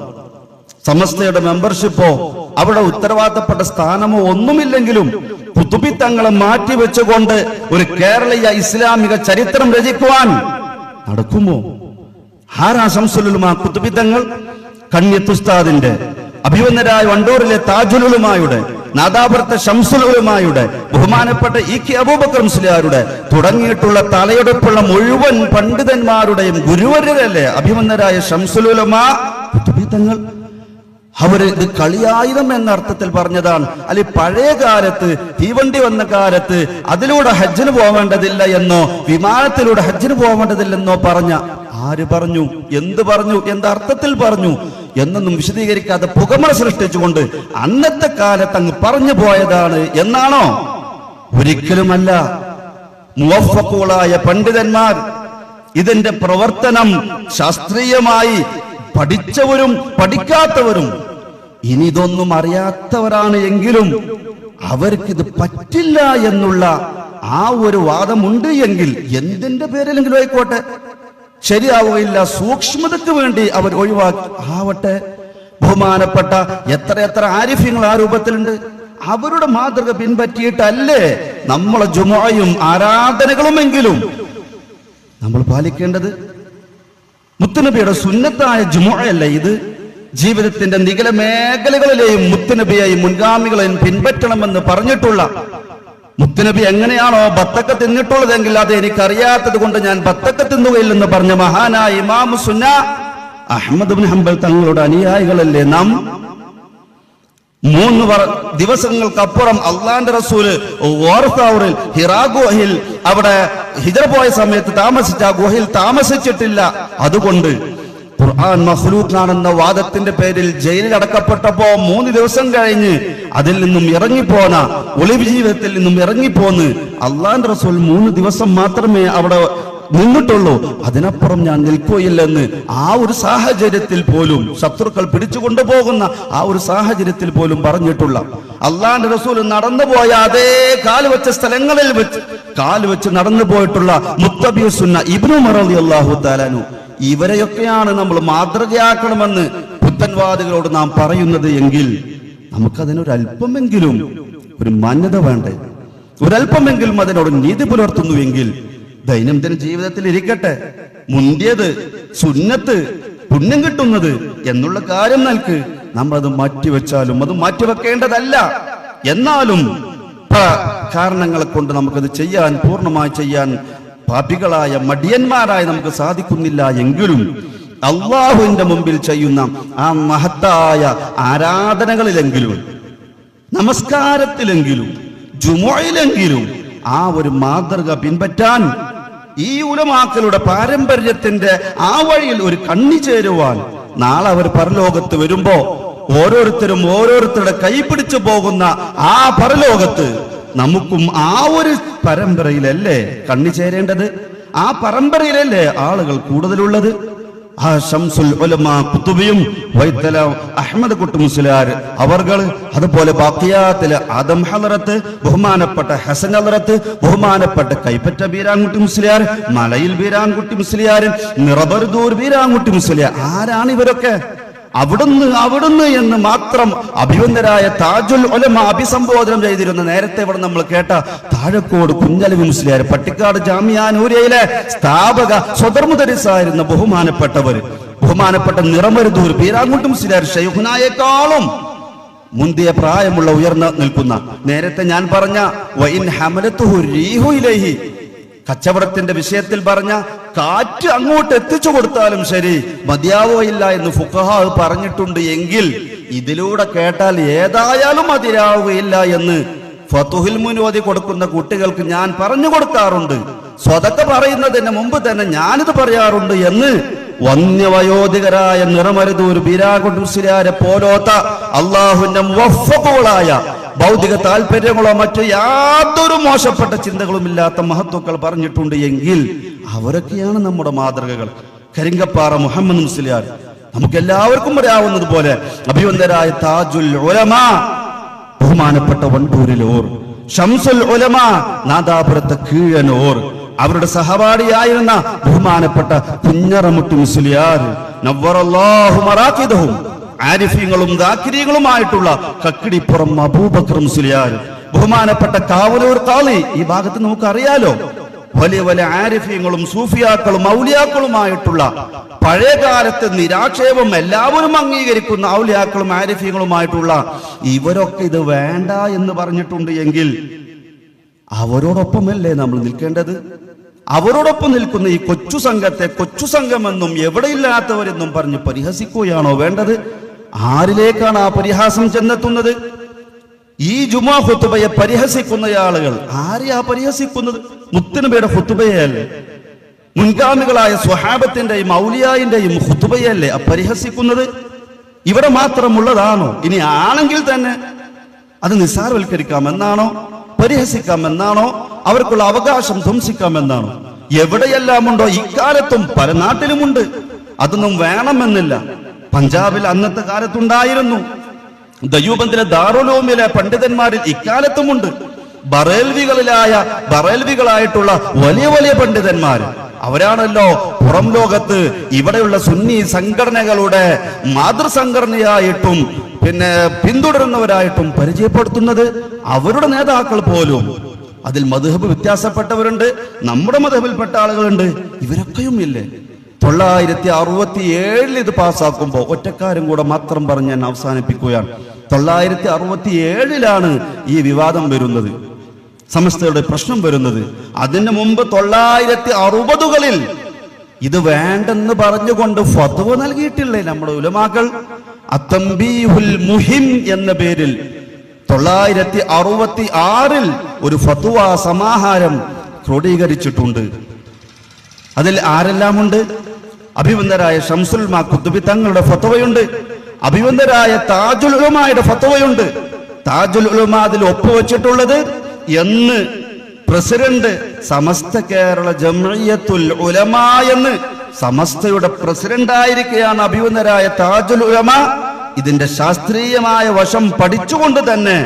സമസ്തയുടെ മെമ്പർഷിപ്പോ അവിടെ ഉത്തരവാദിത്തപ്പെട്ട സ്ഥാനമോ ഒന്നുമില്ലെങ്കിലും ഖുതുബി തങ്ങളെ മാറ്റിവെച്ചുകൊണ്ട് ഒരു കേരളീയ ഇസ്ലാമിക ചരിത്രം രചിക്കുവാൻ നടക്കുമോ? ആരാ ശംസുൽ ഉലമാ ഖുതുബി തങ്ങൾ? കണ്ണിയത്ത് ഉസ്താദിന്റെ, അഭിവന്ദരായ വണ്ടൂരിലെ താജുൽ ഉലമായുടെ, നാദാപുരത്തെ ശംസുൽ ഉലമായുടെ, ബഹുമാനപ്പെട്ട കെ അബൂബക്കർ മുസ്ലിയാരുടെ തുടങ്ങിയിട്ടുള്ള തലയെടുപ്പുള്ള മുഴുവൻ പണ്ഡിതന്മാരുടെയും ഗുരുവര്യരല്ലേ അഭിവന്ദരായ ശംസുൽ ഉലമാ ഖുതുബി തങ്ങൾ. അവര് ഇത് കളിയായുധം എന്ന അർത്ഥത്തിൽ പറഞ്ഞതാണ്. അല്ലെ പഴയ കാലത്ത് തീവണ്ടി വന്ന കാലത്ത് അതിലൂടെ ഹജ്ജിന് പോവേണ്ടതില്ല എന്നോ വിമാനത്തിലൂടെ ഹജ്ജിന് പോവേണ്ടതില്ലെന്നോ പറഞ്ഞ ആര് പറഞ്ഞു, എന്ത് പറഞ്ഞു, എന്തർത്ഥത്തിൽ പറഞ്ഞു എന്നൊന്നും വിശദീകരിക്കാതെ പുകമറ സൃഷ്ടിച്ചുകൊണ്ട് അന്നത്തെ കാലത്ത് അങ്ങ് പറഞ്ഞു പോയതാണ് എന്നാണോ? ഒരിക്കലുമല്ല. മുവഫഖുകളായ പണ്ഡിതന്മാർ ഇതിന്റെ പ്രവർത്തനം ശാസ്ത്രീയമായി പഠിച്ചവരും പഠിക്കാത്തവരും ഇനി ഇതൊന്നും അറിയാത്തവരാണ് എങ്കിലും അവർക്കിത് പറ്റില്ല എന്നുള്ള ആ ഒരു വാദമുണ്ട് എങ്കിൽ എന്തിന്റെ പേരിലെങ്കിലും ആയിക്കോട്ടെ, ശരിയാവുകയില്ല. സൂക്ഷ്മതയ്ക്ക് വേണ്ടി അവർ ആവട്ടെ. ബഹുമാനപ്പെട്ട എത്ര ആരിഫ്യങ്ങൾ ആ രൂപത്തിലുണ്ട്. അവരുടെ മാതൃക പിൻപറ്റിയിട്ടല്ലേ നമ്മളെ ജുമുഅയും ആരാധനകളുമെങ്കിലും നമ്മൾ പാലിക്കേണ്ടത്. മുത്തുനബിയുടെ സുന്നത്തായ ജുമുഅയല്ലേ ഇത്? ജീവിതത്തിന്റെ നികല മേഖലകളിലെയും മുത്തുനബിയെയും മുൻഗാമികളെയും പിൻപറ്റണമെന്ന് പറഞ്ഞിട്ടുള്ള മുത്തുനബി എങ്ങനെയാണോ ബത്തക്ക തിന്നിട്ടുള്ളതെങ്കിൽ അത് എനിക്കറിയാത്തത് കൊണ്ട് ഞാൻ ബത്തക്ക തിന്നുകയില്ലെന്ന് പറഞ്ഞ മഹാനായ ഇമാം സുന്ന അഹ്മദ് ഇബ്നു ഹംബൽ തങ്ങളുടെ അനുയായികളല്ലേ നാം? 3 ദിവസങ്ങൾക്കപ്പുറം അള്ളാന്റെ റസൂല് ഓർത്താവൂരിൽ ഹിറാ ഗുഹയിൽ അവിടെ ഹിജ്റ പോയ സമയത്ത് താമസിച്ച ഗുഹയിൽ താമസിച്ചിട്ടില്ല. അതുകൊണ്ട് ഖുർആൻ മഖ്ലൂഖാണെന്ന വാദത്തിന്റെ പേരിൽ ജയിലിൽ അടക്കപ്പെട്ടപ്പോ 3 ദിവസം കഴിഞ്ഞ് അതിൽ നിന്നും ഇറങ്ങിപ്പോന്ന ഒളിവ് ജീവിതത്തിൽ നിന്നും ഇറങ്ങിപ്പോന്ന് അള്ളാന്റെ റസൂൽ 3 ദിവസം മാത്രമേ അവിടെ നിന്നിട്ടുള്ളൂ, അതിനപ്പുറം ഞാൻ നിൽക്കുകയില്ലെന്ന് ആ ഒരു സാഹചര്യത്തിൽ പോലും ശത്രുക്കൾ പിടിച്ചു കൊണ്ടുപോകുന്ന ആ ഒരു സാഹചര്യത്തിൽ പോലും പറഞ്ഞിട്ടുള്ള അള്ളാന്റെ റസൂൽ നടന്നുപോയ അതേ കാലുവെച്ച സ്ഥലങ്ങളിൽ കാലുവെച്ച് നടന്നു പോയിട്ടുള്ള മുത്തബിഉ സുന്ന ഇബ്നു ഉമർ റളിയല്ലാഹു തആല അൻഹു, ഇവരെയൊക്കെയാണ് നമ്മൾ മാതൃകയാക്കണമെന്ന് പുത്തൻവാദികളോട് നാം പറയുന്നത് എങ്കിൽ നമുക്കതിനൊരല്പമെങ്കിലും ഒരു മാന്യത വേണ്ടേ? ഒരല്പമെങ്കിലും അതിനോട് നീതി പുലർത്തുന്നുവെങ്കിൽ ദൈനംദിന ജീവിതത്തിൽ ഇരിക്കട്ടെ. മുന്തിയത് സുന്നത്ത് പുണ്യം കിട്ടുന്നത് എന്നുള്ള കാര്യം നൽകി നമ്മളത് മാറ്റിവെച്ചാലും അത് മാറ്റിവെക്കേണ്ടതല്ല. എന്നാലും കാരണങ്ങളെ കൊണ്ട് നമുക്കത് ചെയ്യാൻ പൂർണ്ണമായി ചെയ്യാൻ പാപികളായ മടിയന്മാരായി നമുക്ക് സാധിക്കുന്നില്ല എങ്കിലും അള്ളാഹുവിന്റെ മുമ്പിൽ ചെയ്യുന്ന ആ മഹത്തായ ആരാധനകളിലെങ്കിലും നമസ്കാരത്തിലെങ്കിലും ജുമുഅയിലെങ്കിലും ആ ഒരു മാതൃക പിൻപറ്റാൻ ഈ ഉലമാക്കളുടെ പാരമ്പര്യത്തിന്റെ ആ വഴിയിൽ ഒരു കണ്ണി ചേരുവാൻ നാളെ അവർ പരലോകത്ത് വരുമ്പോ ഓരോരുത്തരും ഓരോരുത്തരുടെ കൈപിടിച്ചു പോകുന്ന ആ പരലോകത്ത് നമുക്കും ആ ഒരു പരമ്പരയിലല്ലേ കണ്ണി ചേരേണ്ടത്? ആ പരമ്പരയിലല്ലേ ആളുകൾ കൂടുതലുള്ളത്? ആ ശംസുൽ ഉലമാ ഖുതുബിയും വൈത്തല അഹ്മദ് കുട്ടി മുസ്ലിയാർ അവർകൾ, അതുപോലെ ബാക്കിയാത്തിലെ ആദം ഹളറത്ത്, ബഹുമാനപ്പെട്ട ഹസൻ ഹളറത്ത്, ബഹുമാനപ്പെട്ട കൈപ്പറ്റ ബീരാൻകുട്ടി മുസ്ലിയാർ, മലയിൽ ബീരാൻകുട്ടി മുസ്ലിയാർ, നിറബർദൂർ ബീരാൻകുട്ടി മുസ്ലിയാർ, ആരാണ് ഇവരൊക്കെ? അവിടുന്ന് എന്ന് മാത്രം അഭിവന്ദരായ താജുൽ ഉലമ അഭിസംബോധനം ചെയ്തിരുന്ന നേരത്തെ ഇവിടെ നമ്മൾ കേട്ട താഴക്കോട് കുഞ്ഞലവി മുസ്ലിയാർ, പട്ടിക്കാട് ജാമിഅ നൂരിയയിലെ സ്ഥാപക സ്വദർമുദരിസായിരുന്ന ബഹുമാനപ്പെട്ടവർ, ബഹുമാനപ്പെട്ട നിറമരുദൂർ ബീരാൻകുട്ടി മുസ്ലിയാർ ഷെയ്ഖുനായേക്കാളും മുന്തിയ പ്രായമുള്ള ഉയർന്നു നിൽക്കുന്ന, നേരത്തെ ഞാൻ പറഞ്ഞ വഇൻ ഹമലത്തുഹു റീഹു ഇലൈഹി, കച്ചവടത്തിന്റെ വിഷയത്തിൽ പറഞ്ഞ കാറ്റ് അങ്ങോട്ട് എത്തിച്ചു കൊടുത്താലും ശരി മതിയാവുകയില്ല എന്ന് ഫുഖഹാ പറഞ്ഞിട്ടുണ്ട്. എങ്കിൽ ഇതിലൂടെ കേട്ടാൽ ഏതായാലും മതിയാവുകയില്ല എന്ന് ഫതുഹിൽ മുനോദി കൊടുക്കുന്ന കുട്ടികൾക്ക് ഞാൻ പറഞ്ഞു കൊടുക്കാറുണ്ട്. സ്വതക്ക പറയുന്നതിന് മുമ്പ് തന്നെ ഞാനിത് പറയാറുണ്ട് എന്ന് വന്യവയോധികരായ നിറമരുതൂർ ബിരാകുണ്ടുസിലാരെ പോലോത്ത അള്ളാഹുവിന്റെ മുവഫ്ഫഖുകളായ ഭൗതിക താല്പര്യങ്ങളോ മറ്റു യാതൊരു മോശപ്പെട്ട ചിന്തകളും ഇല്ലാത്ത മഹത്വക്കൾ പറഞ്ഞിട്ടുണ്ട്. എങ്കിൽ അവരൊക്കെയാണ് നമ്മുടെ മാതൃകകൾ. കരിങ്കപ്പാറ മുഹമ്മദ് മുസ്ലിയാർ, നമുക്ക് എല്ലാവർക്കും അറിയാവുന്നത് പോലെ അഭിവന്ദരായ താജുൽ ഉലമാ, ബഹുമാനപ്പെട്ട വണ്ടൂരിലോർ ഷംസുൽ ഉലമാ, നാദാപുരത്തെ കീഴനോർ, അവരുടെ സഹപാഠിയായിരുന്ന ബഹുമാനപ്പെട്ട കുഞ്ഞറമുട്ടി മുസ്ലിയാർ, നവ്വറല്ലാഹു മറാഖിദഹും, ആരിഫീങ്ങളും ദാക്കിരീങ്ങളുമായിട്ടുള്ള കക്കിടിപ്പുറം അബൂബക്കർ മുസ്ലിയാർ, ബഹുമാനപ്പെട്ട കാവലൂർ ഖാളി, ഈ ഭാഗത്ത് നമുക്ക് അറിയാലോ, വലിയ വലിയ ആരിഫീങ്ങളും സൂഫിയാക്കളും ഔലിയാക്കളുമായിട്ടുള്ള പഴയകാലത്ത് നിരാക്ഷേപം എല്ലാവരും അംഗീകരിക്കുന്ന ഔലിയാക്കളും ആരിഫീങ്ങളുമായിട്ടുള്ള ഇവരൊക്കെ ഇത് വേണ്ട എന്ന് പറഞ്ഞിട്ടുണ്ട്. എങ്കിൽ അവരോടൊപ്പമല്ലേ നമ്മൾ നിൽക്കേണ്ടത്? അവരോടൊപ്പം നിൽക്കുന്ന ഈ കൊച്ചു സംഘത്തെ കൊച്ചു സംഘമെന്നും എവിടെയില്ലാത്തവരെന്നും പറഞ്ഞ് പരിഹസിക്കുകയാണോ വേണ്ടത്? ആരിലേക്കാണ് ആ പരിഹാസം ചെന്നെത്തുന്നത്? ഈ ജുമാ ഖുതുബയെ പരിഹസിക്കുന്ന ആളുകൾ ആരെയാ പരിഹസിക്കുന്നത്? മുത്തുനബിയുടെ ഖുതുബയല്ലേ, മുൻഗാമികളായ സ്വഹാബത്തിന്റെയും ഔലിയായിന്റെയും ഖുതുബയല്ലേ പരിഹസിക്കുന്നത്? ഇവിടെ മാത്രമുള്ളതാണോ? ഇനി ആണെങ്കിൽ തന്നെ അത് നിസ്സാരവൽക്കരിക്കാമെന്നാണോ, പരിഹസിക്കാമെന്നാണോ, അവർക്കുള്ള അവകാശം ധ്വംസിക്കാമെന്നാണോ? എവിടെയെല്ലാം ഉണ്ടോ ഇക്കാലത്തും പല നാട്ടിലുമുണ്ട്. അതൊന്നും വേണമെന്നില്ല. പഞ്ചാബിൽ അന്നത്തെ കാലത്തുണ്ടായിരുന്നു. ദയൂബന്ദിലെ ദാറുലൂമിലെ പണ്ഡിതന്മാരിൽ ഇക്കാലത്തുമുണ്ട്. ബറേൽവികളായിട്ടുള്ള വലിയ വലിയ പണ്ഡിതന്മാർ, അവരാണല്ലോ പുറം ലോകത്ത് ഇവിടെയുള്ള സുന്നി സംഘടനകളുടെ മാതൃസംഘടനയായിട്ടും പിന്നെ പിന്തുടരുന്നവരായിട്ടും പരിചയപ്പെടുത്തുന്നത്. അവരുടെ നേതാക്കൾ പോലും അതിൽ മദ്ഹബ് വ്യത്യാസപ്പെട്ടവരുണ്ട്, നമ്മുടെ മദ്ഹബിൽപ്പെട്ട ആളുകളുണ്ട്. ഇവരൊക്കെയും ഇല്ലേ? 967 ഇത് പാസ്സാക്കുമ്പോൾ ഒറ്റക്കാരും കൂടെ മാത്രം പറഞ്ഞ് ഞാൻ അവസാനിപ്പിക്കുകയാണ്. 967 ഈ വിവാദം വരുന്നത്, സമസ്തയുടെ പ്രശ്നം വരുന്നത്. അതിന് മുമ്പ് 960കളിൽ ഇത് വേണ്ടെന്ന് പറഞ്ഞുകൊണ്ട് ഫത്വ നൽകിയിട്ടില്ലേ നമ്മുടെ ഉലമാക്കൾ? അത്തംബീഹുൽ മുഹിം എന്ന പേരിൽ 966 ഒരു ഫത്വ സമാഹാരം ക്രോഡീകരിച്ചിട്ടുണ്ട്. അതിൽ ആരെല്ലാമുണ്ട്? അഭിവന്ദരായ ഷംസുൽ ഉലമാ ഖുതുബി തങ്ങളുടെ ഫത്വയുണ്ട്, അഭിവന്ദരായ താജുൽ ഉലമായുടെ ഫത്വയുണ്ട്. താജുൽ ഉലമാ അതിൽ ഒപ്പുവെച്ചിട്ടുള്ളത് എന്ന് പ്രസിഡന്റ് സമസ്ത കേരള ജംഇയ്യത്തുൽ ഉലമാ എന്ന് സമസ്തയുടെ പ്രസിഡന്റ് ആയിരിക്കെയാണ് അഭിവന്ദരായ താജുൽ ഉലമാ ഇതിന്റെ ശാസ്ത്രീയമായ വശം പഠിച്ചുകൊണ്ട് തന്നെ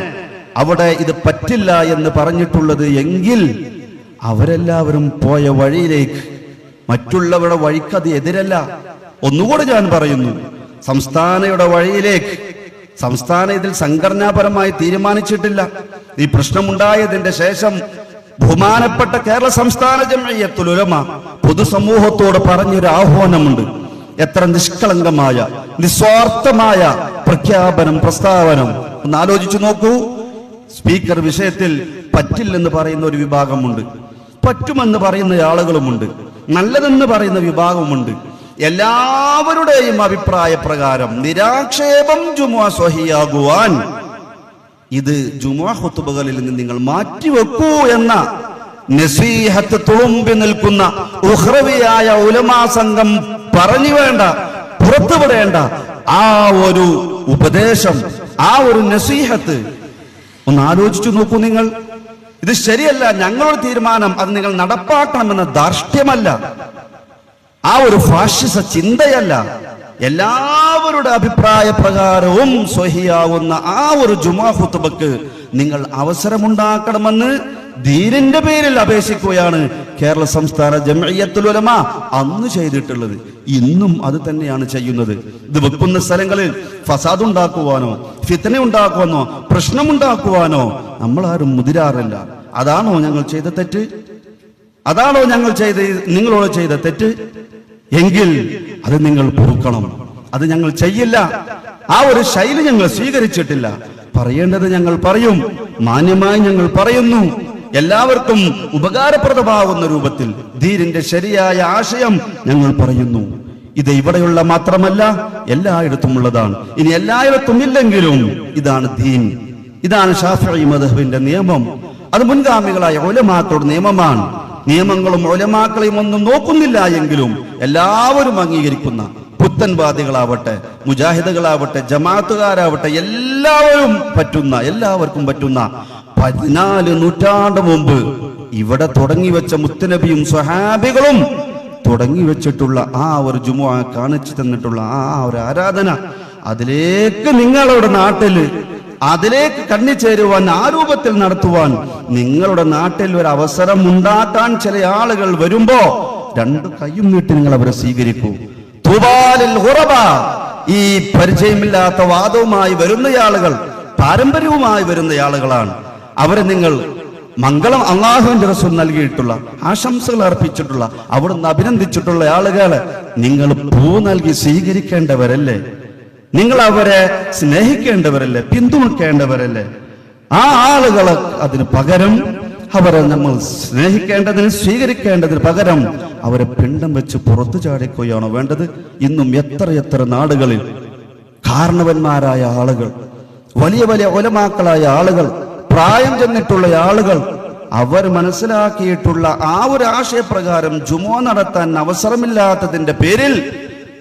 അവിടെ ഇത് പറ്റില്ല എന്ന് പറഞ്ഞിട്ടുള്ളത്. എങ്കിൽ അവരെല്ലാവരും പോയ വഴിയിലേക്ക്, മറ്റുള്ളവരുടെ വഴിക്കത് എതിരല്ല. ഒന്നുകൂടെ ഞാൻ പറയുന്നു, സംസ്ഥാനയുടെ വഴിയിലേക്ക്. സംസ്ഥാന ഇതിൽ സംഘടനാപരമായി തീരുമാനിച്ചിട്ടില്ല. ഈ പ്രശ്നമുണ്ടായതിന്റെ ശേഷം ബഹുമാനപ്പെട്ട കേരള സംസ്ഥാന ജംഇയ്യത്തുൽ ഉലമാ പൊതുസമൂഹത്തോട് പറഞ്ഞൊരു ആഹ്വാനമുണ്ട്. എത്ര നിഷ്കളങ്കമായ നിസ്വാർത്ഥമായ പ്രഖ്യാപനം, പ്രസ്താവനം! ഒന്ന് ആലോചിച്ചു നോക്കൂ. സ്പീക്കർ വിഷയത്തിൽ പറ്റില്ലെന്ന് പറയുന്ന ഒരു വിഭാഗമുണ്ട്, പറ്റുമെന്ന് പറയുന്ന ആളുകളുമുണ്ട്, നല്ലതെന്ന് പറയുന്ന വിഭാഗമുണ്ട്. എല്ലാവരുടെയും അഭിപ്രായ പ്രകാരം നിരാക്ഷേപം ജുമുഅ സ്വഹിയാകുവാൻ ഇത് ജുമുഅ ഖുതുബകളിൽ നിന്ന് നിങ്ങൾ മാറ്റിവെക്കൂ എന്ന നസീഹത്ത് തുളുമ്പി നിൽക്കുന്ന ഉഖ്റവിയായ ഉലമാ സംഘം പറഞ്ഞു വേണ്ട, പുറത്തുവിടേണ്ട ആ ഒരു ഉപദേശം, ആ ഒരു നസീഹത്ത് ഒന്ന് ആലോചിച്ചു നോക്കൂ നിങ്ങൾ. ഇത് ശരിയല്ല, ഞങ്ങളുടെ തീരുമാനം അത് നിങ്ങൾ നടപ്പാക്കണമെന്ന ധാർഷ്ട്യമല്ല, ആ ഒരു ഫാഷിസ ചിന്തയല്ല. എല്ലാവരുടെ അഭിപ്രായ പ്രകാരവും സ്വഹിയാവുന്ന ആ ഒരു ജുമുഅ ഖുതുബക്ക് നിങ്ങൾ അവസരമുണ്ടാക്കണമെന്ന് ദീനിന്റെ പേരിൽ അപേക്ഷിക്കുകയാണ് കേരള സംസ്ഥാന ജംഇയ്യത്തുൽ ഉലമാ അന്ന് ചെയ്തിട്ടുള്ളത്. ഇന്നും അത് തന്നെയാണ് ചെയ്യുന്നത്. ഇത് വെക്കുന്ന സ്ഥലങ്ങളിൽ ഫസാദ് ഉണ്ടാക്കുവാനോ ഫിത്ന ഉണ്ടാക്കുവാനോ പ്രശ്നമുണ്ടാക്കുവാനോ നമ്മളാരും മുതിരാറില്ല. അതാണോ ഞങ്ങൾ ചെയ്ത തെറ്റ്? അതാണോ ഞങ്ങൾ നിങ്ങളോട് ചെയ്ത തെറ്റ്? എങ്കിൽ അത് നിങ്ങൾ പൊറുക്കണം. അത് ഞങ്ങൾ ചെയ്യില്ല. ആ ഒരു ശൈലി ഞങ്ങൾ സ്വീകരിച്ചിട്ടില്ല. പറയേണ്ടത് ഞങ്ങൾ പറയും, മാന്യമായി ഞങ്ങൾ പറയുന്നു. എല്ലാവർക്കും ഉപകാരപ്രദമാകുന്ന രൂപത്തിൽ ദീനിന്റെ ശരിയായ ആശയം ഞങ്ങൾ പറയുന്നു. ഇത് ഇവിടെയുള്ള മാത്രമല്ല, എല്ലായിടത്തും ഉള്ളതാണ്. ഇനി എല്ലായിടത്തും ഇല്ലെങ്കിലും ഇതാണ് ദീൻ, ഇതാണ് ശാഫിഈ മദ്ഹബിന്റെ നിയമം. അത് മുൻഗാമികളായ ഉലമാക്കളുടെ നിയമമാണ്. നിയമങ്ങളും ഉലമാക്കളെയും ഒന്നും നോക്കുന്നില്ല എങ്കിലും എല്ലാവരും അംഗീകരിക്കുന്ന, പുത്തൻവാദികളാവട്ടെ, മുജാഹിദുകളാവട്ടെ, ജമാഅത്തുകാരാവട്ടെ, എല്ലാവർക്കും പറ്റുന്ന 14 നൂറ്റാണ്ട് മുമ്പ് ഇവിടെ തുടങ്ങി വെച്ച മുത്തുനബിയും സ്വഹാബികളും തുടങ്ങി വെച്ചിട്ടുള്ള ആ ഒരു ജുമുഅ കാണിച്ചു തന്നിട്ടുള്ള ആ ഒരു ആരാധന, അതിലേക്ക് നിങ്ങളുടെ നാട്ടിൽ അതിലേക്ക് കണ്ണിച്ചേരുവാൻ, ആ രൂപത്തിൽ നടത്തുവാൻ നിങ്ങളുടെ നാട്ടിൽ ഒരു അവസരം ഉണ്ടാക്കാൻ ചില ആളുകൾ വരുമ്പോ 2 കൈയും നീട്ടി നിങ്ങൾ അവരെ സ്വീകരിക്കൂ. തുബാലിൽ ഖുറബ, ഈ പരിചയമില്ലാത്ത വാദവുമായി വരുന്ന ആളുകൾ, പാരമ്പര്യവുമായി വരുന്ന ആളുകളാണ്. അവരെ നിങ്ങൾ മംഗളം അള്ളാഹുവിന്റെ റസൂൽ നൽകിയിട്ടുള്ള, ആശംസകൾ അർപ്പിച്ചിട്ടുള്ള, അവിടുന്ന് അഭിനന്ദിച്ചിട്ടുള്ള ആളുകളെ നിങ്ങൾ പൂ നൽകി സ്വീകരിക്കേണ്ടവരല്ലേ? നിങ്ങൾ അവരെ സ്നേഹിക്കേണ്ടവരല്ലേ? പിന്തുണക്കേണ്ടവരല്ലേ? ആ ആളുകളെ അതിന് പകരം അവരെ നമ്മൾ സ്നേഹിക്കേണ്ടതിന്, സ്വീകരിക്കേണ്ടതിന് പകരം അവരെ പിണ്ടം വെച്ച് പുറത്തു ചാടിക്കുകയാണോ വേണ്ടത്? ഇന്നും എത്ര നാടുകളിൽ കാരണവന്മാരായ ആളുകൾ, വലിയ വലിയ ഉലമാക്കളായ ആളുകൾ, പ്രായം ചെന്നിട്ടുള്ള ആളുകൾ, അവർ മനസ്സിലാക്കിയിട്ടുള്ള ആ ഒരു ആശയപ്രകാരം ജുമുഅ നടത്താൻ അവസരമില്ലാത്തതിന്റെ പേരിൽ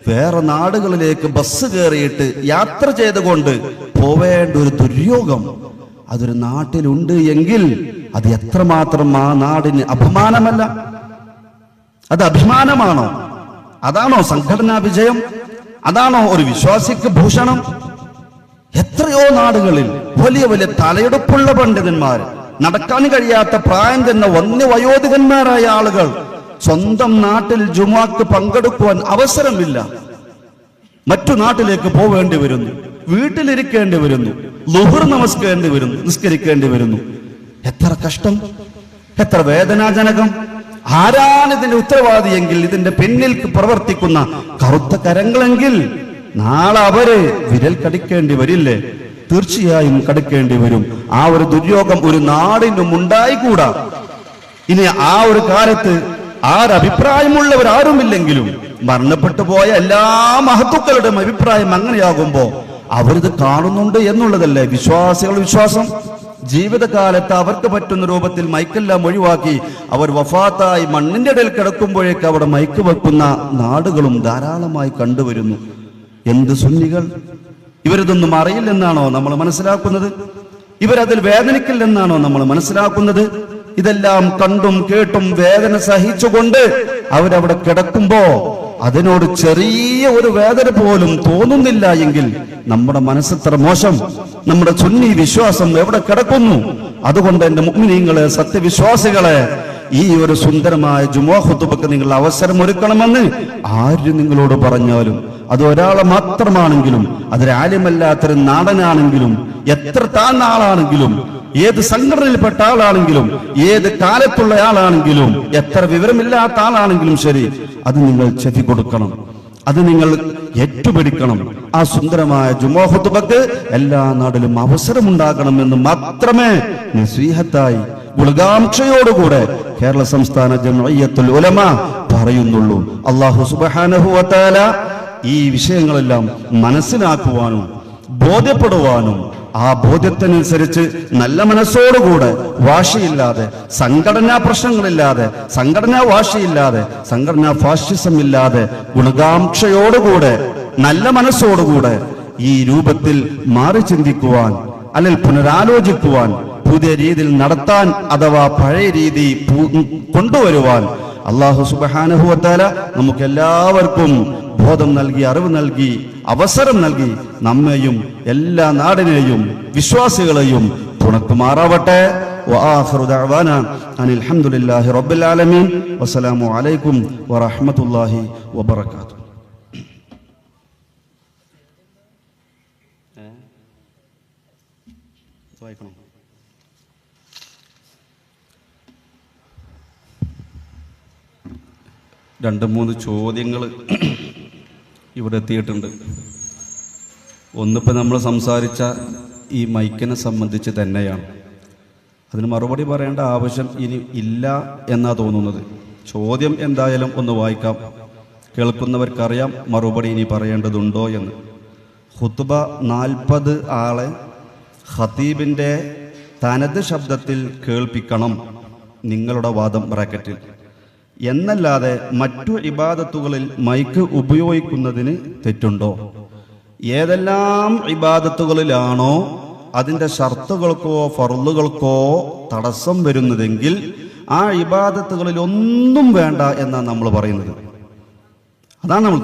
വേറെ നാടുകളിലേക്ക് ബസ് കയറിയിട്ട് യാത്ര ചെയ്തുകൊണ്ട് പോവേണ്ട ഒരു ദുര്യോഗം അതൊരു നാട്ടിലുണ്ട് എങ്കിൽ അത് എത്രമാത്രം ആ നാടിന് അപമാനമല്ല? അത് അഭിമാനമാണോ? അതാണോ സംഘടനാ വിജയം? അതാണോ ഒരു വിശ്വാസിക്ക് ഭൂഷണം? എത്രയോ നാടുകളിൽ വലിയ വലിയ തലയെടുപ്പുള്ള പണ്ഡിതന്മാർ, നടക്കാൻ കഴിയാത്ത പ്രായം തന്നെ വയോധികന്മാരായ ആളുകൾ സ്വന്തം നാട്ടിൽ ജുമുഅക്ക് പങ്കെടുക്കുവാൻ അവസരമില്ല, മറ്റു നാട്ടിലേക്ക് പോവേണ്ടി വരുന്നു, വീട്ടിലിരിക്കേണ്ടി വരുന്നു, ളുഹർ നിസ്കരിക്കേണ്ടി വരുന്നു. എത്ര കഷ്ടം, എത്ര വേദനാജനകം! ആരാണ് ഇതിന്റെ ഉത്തരവാദിയെങ്കിൽ, ഇതിന്റെ പിന്നിൽ പ്രവർത്തിക്കുന്ന കറുത്ത കരങ്ങളെങ്കിൽ നാളെ അവര് വിരൽ കടിക്കേണ്ടി വരില്ലേ? തീർച്ചയായും കടിക്കേണ്ടി വരും. ആ ഒരു ദുര്യോഗം ഒരു നാടിനും ഉണ്ടായിക്കൂടാ. ഇനി ആ ഒരു കാലത്ത് ആരഭിപ്രായമുള്ളവരാരുമില്ലെങ്കിലും മരണപ്പെട്ടു പോയ എല്ലാ മഹത്തുക്കളുടെയും അഭിപ്രായം അങ്ങനെയാകുമ്പോ അവരിത് കാണുന്നുണ്ട് എന്നുള്ളതല്ലേ വിശ്വാസികളുടെ വിശ്വാസം? ജീവിതകാലത്ത് അവർക്ക് പറ്റുന്ന രൂപത്തിൽ മൈക്കെല്ലാം ഒഴിവാക്കി അവർ വഫാത്തായി മണ്ണിന്റെ ഇടയിൽ കിടക്കുമ്പോഴേക്ക് അവിടെ മൈക്ക് വെക്കുന്ന നാടുകളും ധാരാളമായി കണ്ടുവരുന്നു. എന്ത് സുന്നികൾ! ഇവരിതൊന്നും അറിയില്ലെന്നാണോ നമ്മൾ മനസ്സിലാക്കുന്നത്? ഇവരതിൽ വേദനിക്കില്ലെന്നാണോ നമ്മൾ മനസ്സിലാക്കുന്നത്? ഇതെല്ലാം കണ്ടും കേട്ടും വേദന സഹിച്ചുകൊണ്ട് അവരവിടെ കിടക്കുമ്പോ അതിനോട് ചെറിയ ഒരു വേദന പോലും തോന്നുന്നില്ല എങ്കിൽ നമ്മുടെ മനസ്സെത്ര മോശം! നമ്മുടെ സുന്നി വിശ്വാസം എവിടെ കിടക്കുന്നു? അതുകൊണ്ട് എന്റെ മുഅ്മിനീങ്ങളെ, സത്യവിശ്വാസികളെ, ഈ ഒരു സുന്ദരമായ ജുമുഅ ഖുതുബക്ക് നിങ്ങൾ അവസരം ഒരുക്കണമെന്ന് ആര് നിങ്ങളോട് പറഞ്ഞാലും, അത് ഒരാളെ മാത്രമാണെങ്കിലും, അതൊരു ആലിമല്ലാത്തൊരു നാടനാണെങ്കിലും, എത്ര താഴ്ന്ന ആളാണെങ്കിലും, ഏത് സംഘടനയിൽപ്പെട്ട ആളാണെങ്കിലും, ഏത് കാലത്തുള്ള ആളാണെങ്കിലും, എത്ര വിവരമില്ലാത്ത ആളാണെങ്കിലും ശരി, അത് നിങ്ങൾ ചെവി കൊടുക്കണം, അത് നിങ്ങൾ ഏറ്റുപിടിക്കണം. ആ സുന്ദരമായ ജുമുഅ ഖുതുബക്ക് എല്ലാ നാട്ടിലും അവസരമുണ്ടാകണമെന്ന് മാത്രമേ നസീഹത്തായി ഗുണകാംക്ഷയോടുകൂടെ കേരള സംസ്ഥാന ജംഇയ്യത്തുൽ ഉലമ പറയുന്നുള്ളൂ. അല്ലാഹു സുബ്ഹാനഹു വ തആല ഈ വിഷയങ്ങളെല്ലാം മനസ്സിലാക്കുവാനും ബോധ്യപ്പെടുവാനും ആ ബോധ്യത്തിനനുസരിച്ച് നല്ല മനസ്സോടുകൂടെ, വാശിയില്ലാതെ, സംഘടനാ പ്രശ്നങ്ങളില്ലാതെ, സംഘടനാ വാശിയില്ലാതെ, സംഘടനാ ഫാഷിസം ഇല്ലാതെ, ഗുണകാംക്ഷയോടുകൂടെ, നല്ല മനസ്സോടുകൂടെ ഈ രൂപത്തിൽ മാറി ചിന്തിക്കുവാൻ, അല്ലെങ്കിൽ പുനരാലോചിക്കുവാൻ, പുതിയ രീതിയിൽ നടത്താൻ, അഥവാ പഴയ രീതി കൊണ്ടുവരുവാൻ അല്ലാഹു സുബ്ഹാനഹു വ തആല നമുക്ക് എല്ലാവർക്കും ബോധം നൽകി, അറിവ് നൽകി, അവസരം നൽകി നമ്മെയും എല്ലാ നാടിനെയും വിശ്വാസികളെയും തുണക്കുമാറാവട്ടെ. വആഖിറു ദഅവാനാ അനിൽ ഹംദുലില്ലാഹി റബ്ബിൽ ആലമീൻ. വസ്സലാമു അലൈക്കും വറഹ്മത്തുള്ളാഹി വബറകാതുഹു. രണ്ട് മൂന്ന് ചോദ്യങ്ങൾ ഇവിടെ എത്തിയിട്ടുണ്ട്. ഒന്നിപ്പോൾ നമ്മൾ സംസാരിച്ച ഈ മൈക്കിനെ സംബന്ധിച്ച് തന്നെയാണ്. അതിന് മറുപടി പറയേണ്ട ആവശ്യം ഇനി ഇല്ല എന്നാ തോന്നുന്നത്. ചോദ്യം എന്തായാലും ഒന്ന് വായിക്കാം, കേൾക്കുന്നവർക്കറിയാം മറുപടി ഇനി പറയേണ്ടതുണ്ടോ എന്ന്. ഖുത്ബ 40 ആളെ ഖതീബിൻ്റെ തനത് ശബ്ദത്തിൽ കേൾപ്പിക്കണം, നിങ്ങളുടെ വാദം ബ്രാക്കറ്റിൽ, എന്നല്ലാതെ മറ്റു ഇബാദത്തുകളിൽ മൈക്ക് ഉപയോഗിക്കുന്നതിന് തെറ്റുണ്ടോ? ഏതെല്ലാം ഇബാദത്തുകളിലാണോ അതിൻ്റെ ഷർത്തുകൾക്കോ ഫർളുകൾക്കോ തടസ്സം വരുന്നതെങ്കിൽ ആ ഇബാദത്തുകളിൽ ഒന്നും വേണ്ട എന്നാണ് നമ്മൾ പറയുന്നത്. അതാണ് നമ്മൾ,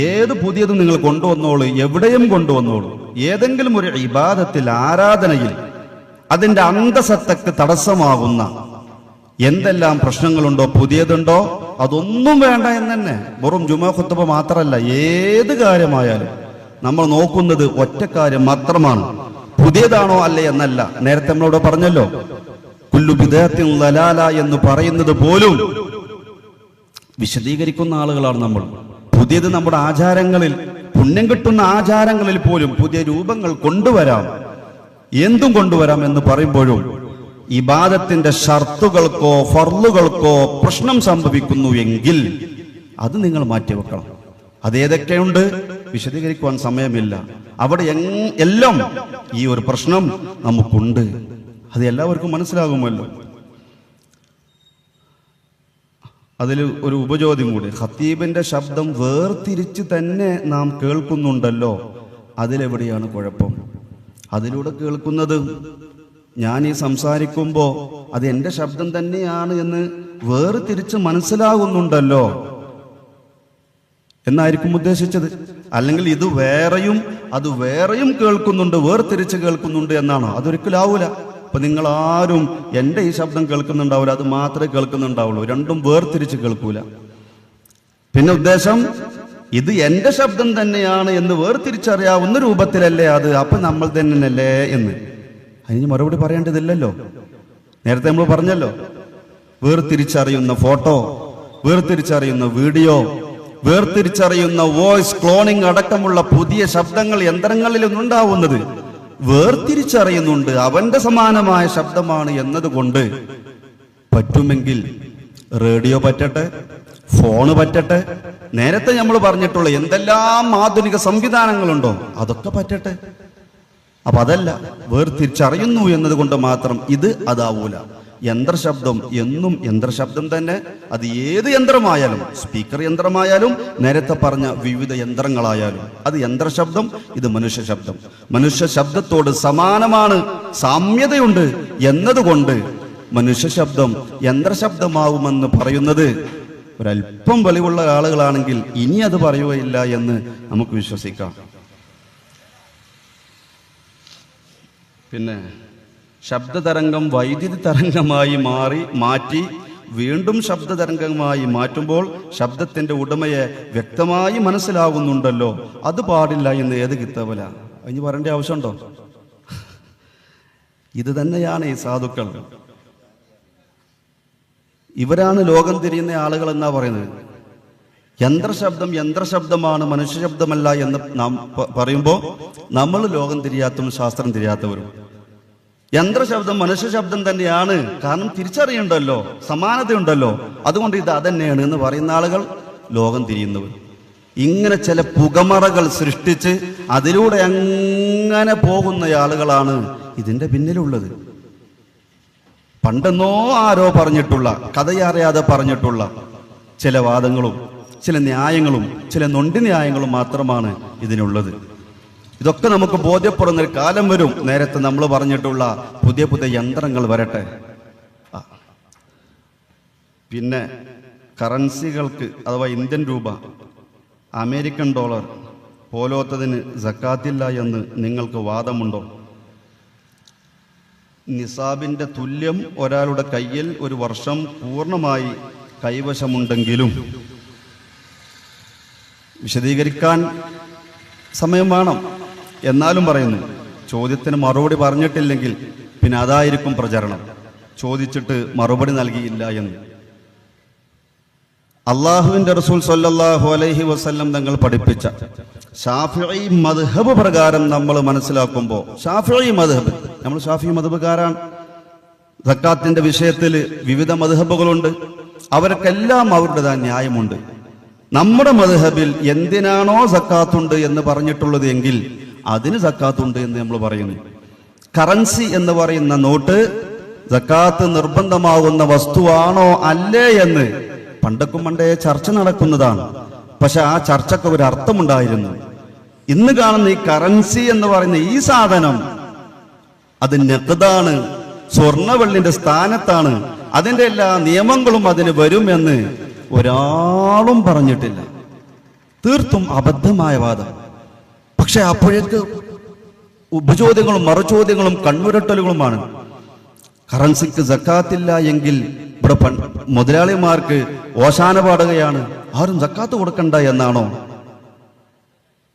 ഏത് പുതിയതും നിങ്ങൾ കൊണ്ടുവന്നോളൂ, എവിടെയും കൊണ്ടുവന്നോളൂ. ഏതെങ്കിലും ഒരു ഇബാദത്തിൽ, ആരാധനയിൽ അതിൻ്റെ അന്തസത്തക്ക് തടസ്സമാകുന്ന എന്തെല്ലാം പ്രശ്നങ്ങളുണ്ടോ, പുതിയതുണ്ടോ, അതൊന്നും വേണ്ട എന്ന് തന്നെ. വെറും ജുമാ ഖുത്ബ മാത്രമല്ല, ഏത് കാര്യമായാലും നമ്മൾ നോക്കുന്നത് ഒറ്റ കാര്യം മാത്രമാണ്, പുതിയതാണോ അല്ലേ എന്നല്ല. നേരത്തെ നമ്മളോട് പറഞ്ഞല്ലോ, കുല്ലു ബിദ്അത്തിൻ ദലാല എന്ന് പറയുന്നത് പോലും വിശദീകരിക്കുന്ന ആളുകളാണ് നമ്മൾ. പുതിയത് നമ്മുടെ ആചാരങ്ങളിൽ, പുണ്യം കിട്ടുന്ന ആചാരങ്ങളിൽ പോലും പുതിയ രൂപങ്ങൾ കൊണ്ടുവരാം, എന്തും കൊണ്ടുവരാം എന്ന് പറയുമ്പോഴും ഇബാദത്തിന്റെ ഷർത്തുകൾക്കോ ഫർളുകൾക്കോ പ്രശ്നം സംഭവിക്കുന്നു എങ്കിൽ അത് നിങ്ങൾ മാറ്റിവെക്കണം. അതേതൊക്കെയുണ്ട് വിശദീകരിക്കുവാൻ സമയമില്ല. അവിടെ എല്ലാം ഈ ഒരു പ്രശ്നം നമുക്കുണ്ട്, അത് എല്ലാവർക്കും മനസ്സിലാകുമല്ലോ. അതിൽ ഒരു ഉപചോദ്യം കൂടി, ഖതീബിന്റെ ശബ്ദം വേർതിരിച്ച് തന്നെ നാം കേൾക്കുന്നുണ്ടല്ലോ, അതിലെവിടെയാണ് കുഴപ്പം? അതിലൂടെ കേൾക്കുന്നത് ഞാൻ ഈ സംസാരിക്കുമ്പോൾ അത് എൻ്റെ ശബ്ദം തന്നെയാണ് എന്ന് വേർതിരിച്ച് മനസ്സിലാകുന്നുണ്ടല്ലോ എന്നായിരിക്കും ഉദ്ദേശിച്ചത്. അല്ലെങ്കിൽ ഇത് വേറെയും അത് വേറെയും കേൾക്കുന്നുണ്ട്, വേർതിരിച്ച് കേൾക്കുന്നുണ്ട് എന്നാണോ? അതൊരിക്കലാവൂല. അപ്പൊ നിങ്ങൾ ആരും എൻ്റെ ഈ ശബ്ദം കേൾക്കുന്നുണ്ടാവില്ല, അത് മാത്രമേ കേൾക്കുന്നുണ്ടാവുള്ളൂ, രണ്ടും വേർതിരിച്ച് കേൾക്കൂല. പിന്നെ ഉദ്ദേശം ഇത് എൻ്റെ ശബ്ദം തന്നെയാണ് എന്ന് വേർതിരിച്ചറിയാവുന്ന രൂപത്തിലല്ലേ അത്, അപ്പൊ നമ്മൾ തന്നെയല്ലേ എന്ന്. അതിന് മറുപടി പറയേണ്ടതില്ലല്ലോ. നേരത്തെ നമ്മൾ പറഞ്ഞല്ലോ, വേർതിരിച്ചറിയുന്ന ഫോട്ടോ, വേർതിരിച്ചറിയുന്ന വീഡിയോ, വേർതിരിച്ചറിയുന്ന വോയിസ് ക്ലോണിംഗ് അടക്കമുള്ള പുതിയ ശബ്ദങ്ങൾ യന്ത്രങ്ങളിൽ ഉണ്ടാവുന്നത് വേർതിരിച്ചറിയുന്നുണ്ട്, അവന്റെ സമാനമായ ശബ്ദമാണ് എന്നതുകൊണ്ട് പറ്റുമെങ്കിൽ റേഡിയോ പറ്റട്ടെ, ഫോണ് പറ്റട്ടെ, നേരത്തെ നമ്മൾ പറഞ്ഞിട്ടുള്ള എന്തെല്ലാം ആധുനിക സംവിധാനങ്ങളുണ്ടോ അതൊക്കെ പറ്റട്ടെ. അപ്പൊ അതല്ല, വേർതിരിച്ചറിയുന്നു എന്നതുകൊണ്ട് മാത്രം ഇത് അതാവൂല. യന്ത്രശബ്ദം എന്നും യന്ത്രശബ്ദം തന്നെ, അത് ഏത് യന്ത്രമായാലും, സ്പീക്കർ യന്ത്രമായാലും നേരത്തെ പറഞ്ഞ വിവിധ യന്ത്രങ്ങളായാലും അത് യന്ത്രശബ്ദം, ഇത് മനുഷ്യ ശബ്ദം. മനുഷ്യ ശബ്ദത്തോട് സമാനമാണ്, സാമ്യതയുണ്ട് എന്നതുകൊണ്ട് മനുഷ്യ ശബ്ദം യന്ത്രശബ്ദമാവുമെന്ന് പറയുന്നത് ഒരല്പം വെളിവുള്ള ആളുകളാണെങ്കിൽ ഇനി അത് പറയുകയില്ല എന്ന് നമുക്ക് വിശ്വസിക്കാം. പിന്നെ ശബ്ദതരംഗം വൈദ്യുതി തരംഗമായി മാറ്റി വീണ്ടും ശബ്ദതരംഗമായി മാറ്റുമ്പോൾ ശബ്ദത്തിന്റെ ഉടമയെ വ്യക്തമായി മനസ്സിലാകുന്നുണ്ടല്ലോ, അത് പാടില്ല എന്ന് ഏത് കിതാബില? അതിന് പറയേണ്ട ആവശ്യമുണ്ടോ? ഇത് തന്നെയാണ് ഈ സാധുക്കൾ. ഇവരാണ് ലോകം തിരിയുന്ന ആളുകൾ എന്നാ പറയുന്നത്. യന്ത്രശബ്ദം യന്ത്രശബ്ദമാണ്, മനുഷ്യശബ്ദമല്ല എന്ന് നാം പറയുമ്പോൾ നമ്മൾ ലോകം തിരിയാത്തവരും ശാസ്ത്രം തിരിയാത്തവരും. യന്ത്രശബ്ദം മനുഷ്യശബ്ദം തന്നെയാണ്, കാരണം തിരിച്ചറിയുണ്ടല്ലോ, സമാനതയുണ്ടല്ലോ, അതുകൊണ്ട് ഇത് അതന്നെയാണ് എന്ന് പറയുന്ന ആളുകൾ ലോകം തിരിയുന്നവർ. ഇങ്ങനെ ചില പുകമറകൾ സൃഷ്ടിച്ച് അതിലൂടെ അങ്ങനെ പോകുന്ന ആളുകളാണ് ഇതിന്റെ പിന്നിലുള്ളത്. പണ്ടെന്നോ ആരോ പറഞ്ഞിട്ടുള്ള, കഥയറിയാതെ പറഞ്ഞിട്ടുള്ള ചില വാദങ്ങളും ചില ന്യായങ്ങളും ചില നൊണ്ടി ന്യായങ്ങളും മാത്രമാണ് ഇതിനുള്ളത്. ഇതൊക്കെ നമുക്ക് ബോധ്യപ്പെടുന്ന ഒരു കാലം വരും, നേരത്തെ നമ്മൾ പറഞ്ഞിട്ടുള്ള പുതിയ പുതിയ യന്ത്രങ്ങൾ വരട്ടെ. പിന്നെ കറൻസികൾക്ക് അഥവാ ഇന്ത്യൻ രൂപ, അമേരിക്കൻ ഡോളർ പോലോത്തതിന് സക്കാത്തില്ല എന്ന് നിങ്ങൾക്ക് വാദമുണ്ടോ? നിസാബിന്റെ തുല്യം ഒരാളുടെ കയ്യിൽ ഒരു വർഷം പൂർണ്ണമായി കൈവശമുണ്ടെങ്കിലും വിശദീകരിക്കാൻ സമയം വേണം. എന്നാലും പറയുന്നു, ചോദ്യത്തിന് മറുപടി പറഞ്ഞിട്ടില്ലെങ്കിൽ പിന്നെ അതായിരിക്കും പ്രചരണം, ചോദിച്ചിട്ട് മറുപടി നൽകിയില്ല എന്ന്. അള്ളാഹുവിന്റെ റസൂൽ സ്വല്ലല്ലാഹു അലൈഹി വസല്ലം തങ്ങൾ പഠിപ്പിച്ച ശാഫിഈ മദ്ഹബ് പ്രകാരം നമ്മൾ മനസ്സിലാക്കുമ്പോൾ, ഷാഫിഈ മദ്ഹബ്, നമ്മൾ ഷാഫിഈ മദ്ഹബുകാരാണ്. സക്കാത്തിന്റെ വിഷയത്തിൽ വിവിധ മദ്ഹബുകളുണ്ട്, അവർക്കെല്ലാം അവരുടേതായ ന്യായമുണ്ട്. നമ്മുടെ മദ്ഹബിൽ എന്തിനാണോ സക്കാത്തുണ്ട് എന്ന് പറഞ്ഞിട്ടുള്ളത് എങ്കിൽ അതിന് സക്കാത്തുണ്ട് എന്ന് നമ്മൾ പറയുന്നു. കറൻസി എന്ന് പറയുന്ന നോട്ട് സക്കാത്ത് നിർബന്ധമാകുന്ന വസ്തുവാണോ അല്ലേ എന്ന് പണ്ടക്കും പണ്ടേ ചർച്ച നടക്കുന്നതാണ്. പക്ഷെ ആ ചർച്ചക്ക് ഒരു അർത്ഥമുണ്ടായിരുന്നു. ഇന്ന് കാണുന്ന ഈ കറൻസി എന്ന് പറയുന്ന ഈ സാധനം അത് നഖദാണ്, സ്വർണ്ണവെള്ളിന്റെ സ്ഥാനത്താണ്, അതിന്റെ എല്ലാ നിയമങ്ങളും അതിന് വരുമെന്ന് ഒരാളും പറഞ്ഞിട്ടില്ല. തീർത്തും അബദ്ധമായ വാദം. പക്ഷെ അപ്പോഴേക്ക് ഉപചോദ്യങ്ങളും മറുചോദ്യങ്ങളും കണ്ണുരട്ടലുകളുമാണ്. കറൻസിക്ക് സക്കാത്തില്ല എങ്കിൽ ഇവിടെ മുതലാളിമാർക്ക് ഓശാന പാടുകയാണ്, ആരും സക്കാത്ത് കൊടുക്കണ്ട എന്നാണോ?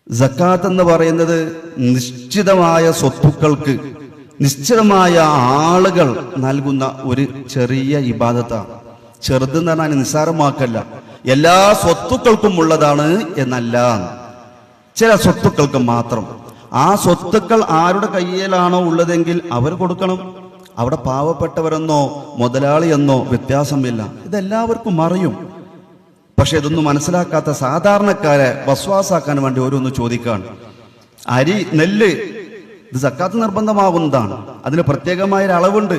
സക്കാത്ത് എന്ന് പറയുന്നത് നിശ്ചിതമായ സ്വത്തുക്കൾക്ക് നിശ്ചിതമായ ആളുകൾ നൽകുന്ന ഒരു ചെറിയ ഇബാദത്താണ്. ചെറുതെന്ന് പറഞ്ഞാൽ നിസ്സാരമാക്കല്ല, എല്ലാ സ്വത്തുക്കൾക്കും ഉള്ളതാണ് എന്നല്ല, ചില സ്വത്തുക്കൾക്ക് മാത്രം. ആ സ്വത്തുക്കൾ ആരുടെ കയ്യിലാണോ ഉള്ളതെങ്കിൽ അവർ കൊടുക്കണം. അവിടെ പാവപ്പെട്ടവരെന്നോ മുതലാളിയെന്നോ വ്യത്യാസമില്ല, ഇതെല്ലാവർക്കും അറിയും. പക്ഷെ ഇതൊന്നും മനസ്സിലാക്കാത്ത സാധാരണക്കാരെ വസ്വാസാക്കാൻ വേണ്ടി ഓരോന്ന് ചോദിക്കാണ്. അരി, നെല്ല് ഇത് സക്കാത്ത് നിർബന്ധമാകുന്നതാണ്, അതിന് പ്രത്യേകമായ ഒരു അളവുണ്ട്.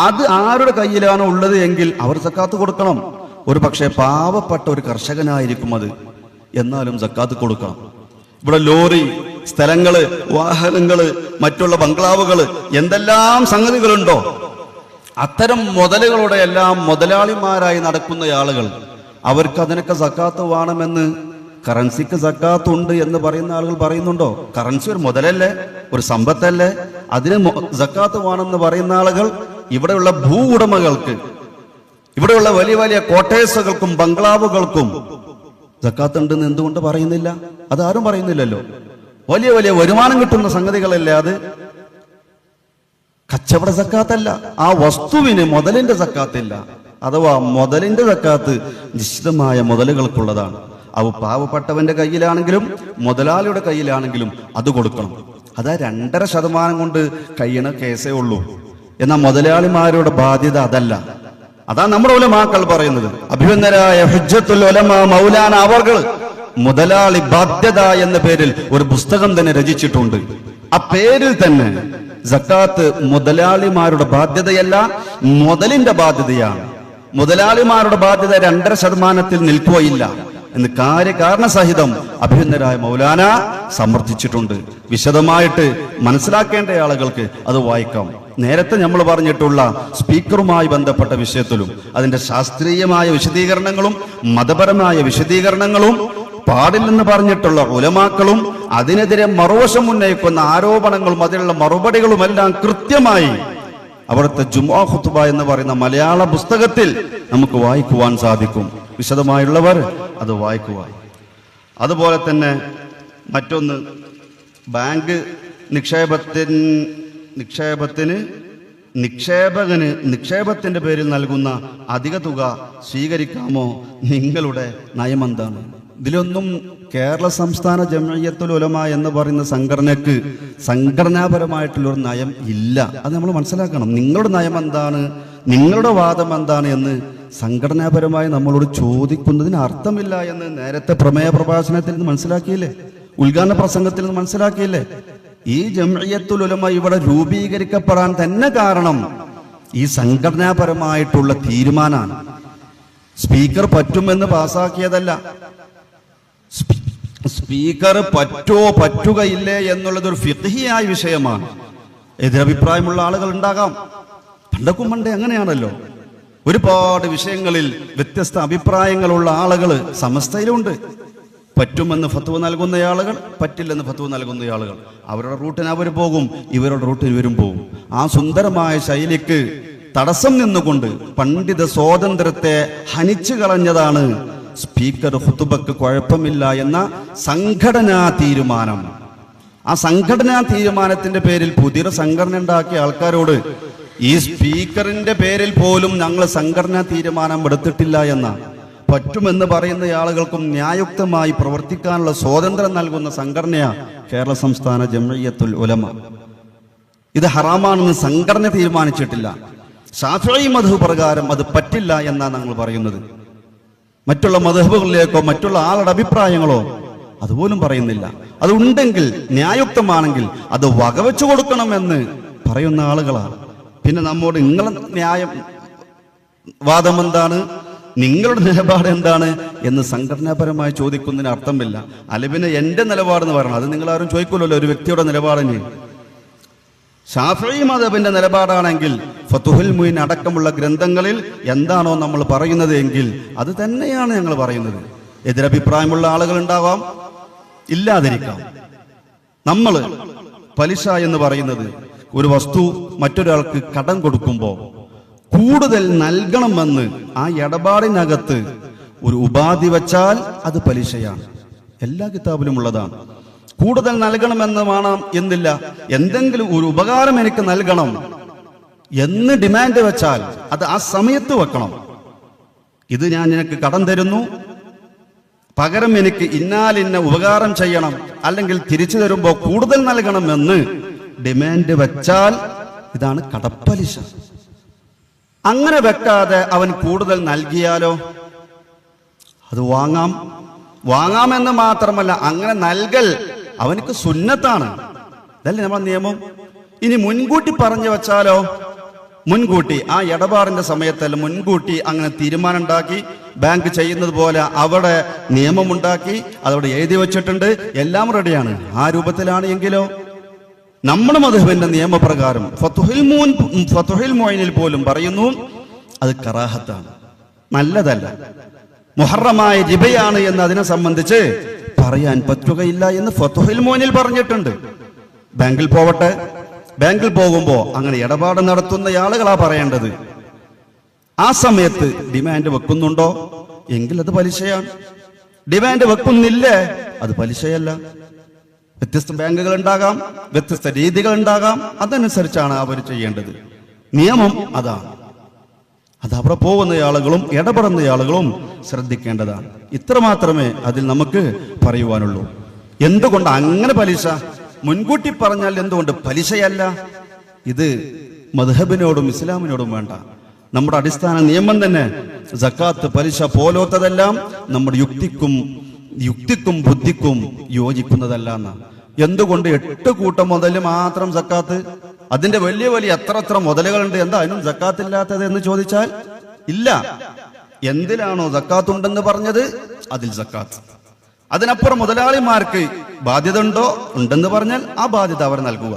അത് ആരുടെ കയ്യിലാണോ ഉള്ളത് എങ്കിൽ അവർ സക്കാത്ത് കൊടുക്കണം. ഒരു പക്ഷേ പാവപ്പെട്ട ഒരു കർഷകനായിരിക്കും അത്, എന്നാലും സക്കാത്ത് കൊടുക്കണം. ഇവിടെ ലോറി, സ്ഥലങ്ങള്, വാഹനങ്ങള്, മറ്റുള്ള ബംഗ്ലാവുകള്, എന്തെല്ലാം സംഗതികളുണ്ടോ, അത്തരം മുതലുകളുടെ എല്ലാം മുതലാളിമാരായി നടക്കുന്ന ആളുകൾ, അവർക്ക് അതിനൊക്കെ സക്കാത്ത് വേണമെന്ന്, കറൻസിക്ക് സക്കാത്ത് ഉണ്ട് എന്ന് പറയുന്ന ആളുകൾ പറയുന്നുണ്ടോ? കറൻസി ഒരു മുതലല്ലേ, ഒരു സമ്പത്തല്ലേ, അതിന് സക്കാത്ത് വേണമെന്ന് പറയുന്ന ആളുകൾ ഇവിടെയുള്ള ഭൂ ഉടമകൾക്ക്, ഇവിടെയുള്ള വലിയ വലിയ കോട്ടേഴ്സുകൾക്കും ബംഗ്ലാവുകൾക്കും സക്കാത്ത് ഉണ്ടെന്ന് എന്തുകൊണ്ട് പറയുന്നില്ല? അതാരും പറയുന്നില്ലല്ലോ. വലിയ വലിയ വരുമാനം കിട്ടുന്ന സംഗതികളല്ലേ അത്. കച്ചവട സക്കാത്തല്ല, ആ വസ്തുവിന് മുതലിന്റെ സക്കാത്തില്ല. അഥവാ മുതലിന്റെ സക്കാത്ത് നിശ്ചിതമായ മുതലുകൾക്കുള്ളതാണ്. അവ പാവപ്പെട്ടവന്റെ കയ്യിലാണെങ്കിലും മുതലാളിയുടെ കയ്യിലാണെങ്കിലും അത് കൊടുക്കണം. അതാ 2.5% കൊണ്ട് കഴിയണ കേസേ ഉള്ളൂ. എന്നാൽ മുതലാളിമാരുടെ ബാധ്യത അതല്ല. അതാ നമ്മുടെ ഉലമാക്കൾ പറയുന്നത്. അഭിവന്ദരായ ഹുജ്ജത്തുൽ ഉലമ മൗലാന അവർകൾ മുതലാളി ബാധ്യത എന്ന പേരിൽ ഒരു പുസ്തകം തന്നെ രചിച്ചിട്ടുണ്ട്. ആ പേരിൽ തന്നെ സക്കാത്ത് മുതലാളിമാരുടെ ബാധ്യതയല്ല, മുതലിന്റെ ബാധ്യതയാണ്. മുതലാളിമാരുടെ ബാധ്യത 2.5% നിൽക്കുകയില്ല എന്ന് കാരണസഹിതം അഭിനന്ദനായ മൗലാന സമർത്ഥിച്ചിട്ടുണ്ട്. വിശദമായിട്ട് മനസ്സിലാക്കേണ്ട ആളുകൾക്ക് അത് വായിക്കാം. നേരത്തെ നമ്മൾ പറഞ്ഞിട്ടുള്ള സ്പീക്കറുമായി ബന്ധപ്പെട്ട വിഷയത്തിലും അതിന്റെ ശാസ്ത്രീയമായ വിശദീകരണങ്ങളും മതപരമായ വിശദീകരണങ്ങളും പാടില്ലെന്ന് പറഞ്ഞിട്ടുള്ള ഉലമാക്കളും അതിനെതിരെ മറുവശം ഉന്നയിക്കുന്ന ആരോപണങ്ങളും അതിനുള്ള മറുപടികളുമെല്ലാം കൃത്യമായി അവിടുത്തെ ജുമുഅ ഖുത്ബ എന്ന് പറയുന്ന മലയാള പുസ്തകത്തിൽ നമുക്ക് വായിക്കുവാൻ സാധിക്കും. വിശദമായുള്ളവർ അത് വായിക്കുക. അതുപോലെ തന്നെ മറ്റൊന്ന്, ബാങ്ക് നിക്ഷേപകന് നിക്ഷേപത്തിന്റെ പേരിൽ നൽകുന്ന അധിക തുക സ്വീകരിക്കാമോ? നിങ്ങളുടെ നയമെന്താണ്? ഇതിലൊന്നും കേരള സംസ്ഥാന ജംഇയ്യത്തുൽ ഉലമ എന്ന് പറയുന്ന സംഘടനക്ക് സംഘടനാപരമായിട്ടുള്ളൊരു നയം ഇല്ല. അത് നമ്മൾ മനസ്സിലാക്കണം. നിങ്ങളുടെ നയം എന്താണ്, നിങ്ങളുടെ വാദം എന്താണ് എന്ന് സംഘടനാപരമായി നമ്മളോട് ചോദിക്കുന്നതിന് അർത്ഥമില്ല എന്ന് നേരത്തെ പ്രമേയ പ്രഭാഷണത്തിൽ നിന്ന് മനസ്സിലാക്കിയില്ലേ, ഉദ്ഘാടന പ്രസംഗത്തിൽ നിന്ന് മനസ്സിലാക്കിയില്ലേ? ഈ ജംഇയ്യത്തുൽ ഉലമ ഇവിടെ രൂപീകരിക്കപ്പെടാൻ തന്നെ കാരണം ഈ സംഘടനാപരമായിട്ടുള്ള തീരുമാനമാണ്. സ്പീക്കർ പറ്റുമെന്ന് പാസാക്കിയതല്ല. സ്പീക്കർ പറ്റുകയില്ലേ എന്നുള്ളത് ഒരു ഫിഖ്ഹിയായ വിഷയമാണ്. എതിരഭിപ്രായമുള്ള ആളുകൾ ഉണ്ടാകാം. പണ്ടക്കും പണ്ടേ അങ്ങനെയാണല്ലോ. ഒരുപാട് വിഷയങ്ങളിൽ വ്യത്യസ്ത അഭിപ്രായങ്ങളുള്ള ആളുകൾ സമസ്തയിലുണ്ട്. പറ്റുമെന്ന് ഫത്വ നൽകുന്ന ആളുകൾ, പറ്റില്ലെന്ന് ഫത്വ നൽകുന്ന ആളുകൾ. അവരുടെ റൂട്ടിന് അവർ പോകും, ഇവരുടെ റൂട്ടിന് ഇവരും പോകും. ആ സുന്ദരമായ ശൈലിക്ക് തടസ്സം നിന്നുകൊണ്ട് പണ്ഡിത സ്വാതന്ത്ര്യത്തെ ഹനിച്ചു കളഞ്ഞതാണ് സ്പീക്കർ ഖുതുബക്ക് കുഴപ്പമില്ല എന്ന സംഘടനാ തീരുമാനം. ആ സംഘടനാ തീരുമാനത്തിന്റെ പേരിൽ പുതിയ സംഘടന ഉണ്ടാക്കിയ ആൾക്കാരോട് ഈ സ്പീക്കറിന്റെ പേരിൽ പോലും ഞങ്ങൾ സംഘടനാ തീരുമാനം എടുത്തിട്ടില്ല എന്ന പറ്റുമെന്ന് പറയുന്ന ആളുകൾക്കും ന്യായുക്തമായി പ്രവർത്തിക്കാനുള്ള സ്വാതന്ത്ര്യം നൽകുന്ന സംഘടനയാണ് കേരള സംസ്ഥാന ജംഇയ്യത്തുൽ ഉലമ. ഇത് ഹറാമാണെന്ന് സംഘടന തീരുമാനിച്ചിട്ടില്ല. ശാഫിഈ മദ്ഹബ് പ്രകാരം അത് പറ്റില്ല എന്നാണ് ഞങ്ങൾ പറയുന്നത്. മറ്റുള്ള മദ്ഹബുകളിലേക്കോ മറ്റുള്ള ആളുടെ അഭിപ്രായങ്ങളോ അതുപോലും പറയുന്നില്ല. അത് ഉണ്ടെങ്കിൽ ന്യായുക്തമാണെങ്കിൽ അത് വകവെച്ചു കൊടുക്കണമെന്ന് പറയുന്ന ആളുകളാണ്. പിന്നെ നമ്മോട് നിങ്ങളുടെ ന്യായം വാദം എന്താണ്, നിങ്ങളുടെ നിലപാട് എന്താണ് എന്ന് സംഘടനാപരമായി ചോദിക്കുന്നതിന് അർത്ഥമില്ല. അല്ല പിന്നെ എൻ്റെ നിലപാടെന്ന് പറയണം. അത് നിങ്ങളാരും ചോദിക്കൂലല്ലോ ഒരു വ്യക്തിയുടെ നിലപാടിന്. ശാഫിഈ മദ്ഹബിന്റെ നിലപാടാണെങ്കിൽ ഫതുഹുൽ മുഈൻ അടക്കമുള്ള ഗ്രന്ഥങ്ങളിൽ എന്താണോ നമ്മൾ പറയുന്നത് എങ്കിൽ അത് തന്നെയാണ് ഞങ്ങൾ പറയുന്നത്. എതിരഭിപ്രായമുള്ള ആളുകൾ ഉണ്ടാവാം, ഇല്ലാതിരിക്കാം. നമ്മൾ പലിശ എന്ന് പറയുന്നത് ഒരു വസ്തു മറ്റൊരാൾക്ക് കടം കൊടുക്കുമ്പോൾ കൂടുതൽ നൽകണമെന്ന് ആ ഇടപാടിനകത്ത് ഒരു ഉപാധി വച്ചാൽ അത് പലിശയാണ്. എല്ലാ കിതാബിലും ഉള്ളതാണ്. കൂടുതൽ നൽകണമെന്ന് വേണം എന്നില്ല, എന്തെങ്കിലും ഒരു ഉപകാരം എനിക്ക് നൽകണം എന്ന് ഡിമാൻഡ് വെച്ചാൽ അത് ആ സമയത്ത് വെക്കണം. ഇത് ഞാൻ നിനക്ക് കടം തരുന്നു, പകരം എനിക്ക് ഇന്നാലിന്ന ഉപകാരം ചെയ്യണം, അല്ലെങ്കിൽ തിരിച്ചു തരുമ്പോൾ കൂടുതൽ നൽകണമെന്ന് ഡിമാൻഡ് വെച്ചാൽ ഇതാണ് കടപ്പലിശ. അങ്ങനെ വെക്കാതെ അവൻ കൂടുതൽ നൽകിയാലോ അത് വാങ്ങാമെന്ന് മാത്രമല്ല അങ്ങനെ നൽകൽ അവനക്ക് സുന്നത്താണ്. അതല്ലേ നമ്മുടെ നിയമം. ഇനി മുൻകൂട്ടി പറഞ്ഞു വെച്ചാലോ, മുൻകൂട്ടി ആ ഇടപാടിന്റെ സമയത്തല്ല മുൻകൂട്ടി അങ്ങനെ തീരുമാനം ഉണ്ടാക്കി ബാങ്ക് ചെയ്യുന്നത് പോലെ അവിടെ നിയമമുണ്ടാക്കി അതവിടെ എഴുതി വെച്ചിട്ടുണ്ട്, എല്ലാം റെഡിയാണ്, ആ രൂപത്തിലാണ് എങ്കിലോ നമ്മുടെ മദ്ഹബിന്റെ നിയമപ്രകാരം ഫതുഹുൽ മുഈനിൽ പോലും പറയുന്നു അത് കറാഹത്താണ്, നല്ലതല്ല, മുഹറമായ റിബയാണ് എന്ന് അതിനെ സംബന്ധിച്ച് പറയാൻ പറ്റുകയില്ല എന്ന് ഫതുഹുൽ മുഈനിൽ പറഞ്ഞിട്ടുണ്ട്. ബാങ്കിൽ പോവട്ടെ, ബാങ്കിൽ പോകുമ്പോൾ അങ്ങനെ ഇടപാട് നടത്തുന്ന ആളുകളാ പറയേണ്ടത്. ആ സമയത്ത് ഡിമാൻഡ് വെക്കുന്നുണ്ടോ എങ്കിൽ അത് പലിശയാണ്. ഡിമാൻഡ് വെക്കുന്നില്ലേ അത് പലിശയല്ല. വ്യത്യസ്ത ബാങ്കുകൾ ഉണ്ടാകാം, വ്യത്യസ്ത രീതികൾ ഉണ്ടാകാം, അതനുസരിച്ചാണ് അവർ ചെയ്യേണ്ടത്. നിയമം അതാണ്. അത് അവിടെ പോകുന്ന ആളുകളും ഇടപെടുന്ന ആളുകളും ശ്രദ്ധിക്കേണ്ടതാണ്. ഇത്ര മാത്രമേ അതിൽ നമുക്ക് പറയുവാനുള്ളൂ. എന്തുകൊണ്ട് അങ്ങനെ പലിശ മുൻകൂട്ടി പറഞ്ഞാൽ എന്തുകൊണ്ട് പലിശയല്ല? ഇത് മദ്ഹബിനോടും ഇസ്ലാമിനോടും വേണ്ട. നമ്മുടെ അടിസ്ഥാന നിയമം തന്നെ സക്കാത്ത് പലിശ പോലോത്തതെല്ലാം നമ്മുടെ യുക്തിക്കും ബുദ്ധിക്കും യോജിക്കുന്നതല്ല എന്നാണ്. എന്തുകൊണ്ട് 8 കൂട്ടം മുതൽ മാത്രം സക്കാത്ത്? അതിന്റെ വലിയ എത്ര മുതലുകളുണ്ട്, എന്താ അതിനും സക്കാത്തില്ലാത്തത് എന്ന് ചോദിച്ചാൽ ഇല്ല. എന്തിലാണോ സക്കാത്ത് ഉണ്ടെന്ന് പറഞ്ഞത് അതിൽ സക്കാത്ത്. അതിനപ്പുറം മുതലാളിമാർക്ക് ബാധ്യത ഉണ്ടെന്ന് പറഞ്ഞാൽ ആ ബാധ്യത അവർ നൽകുക.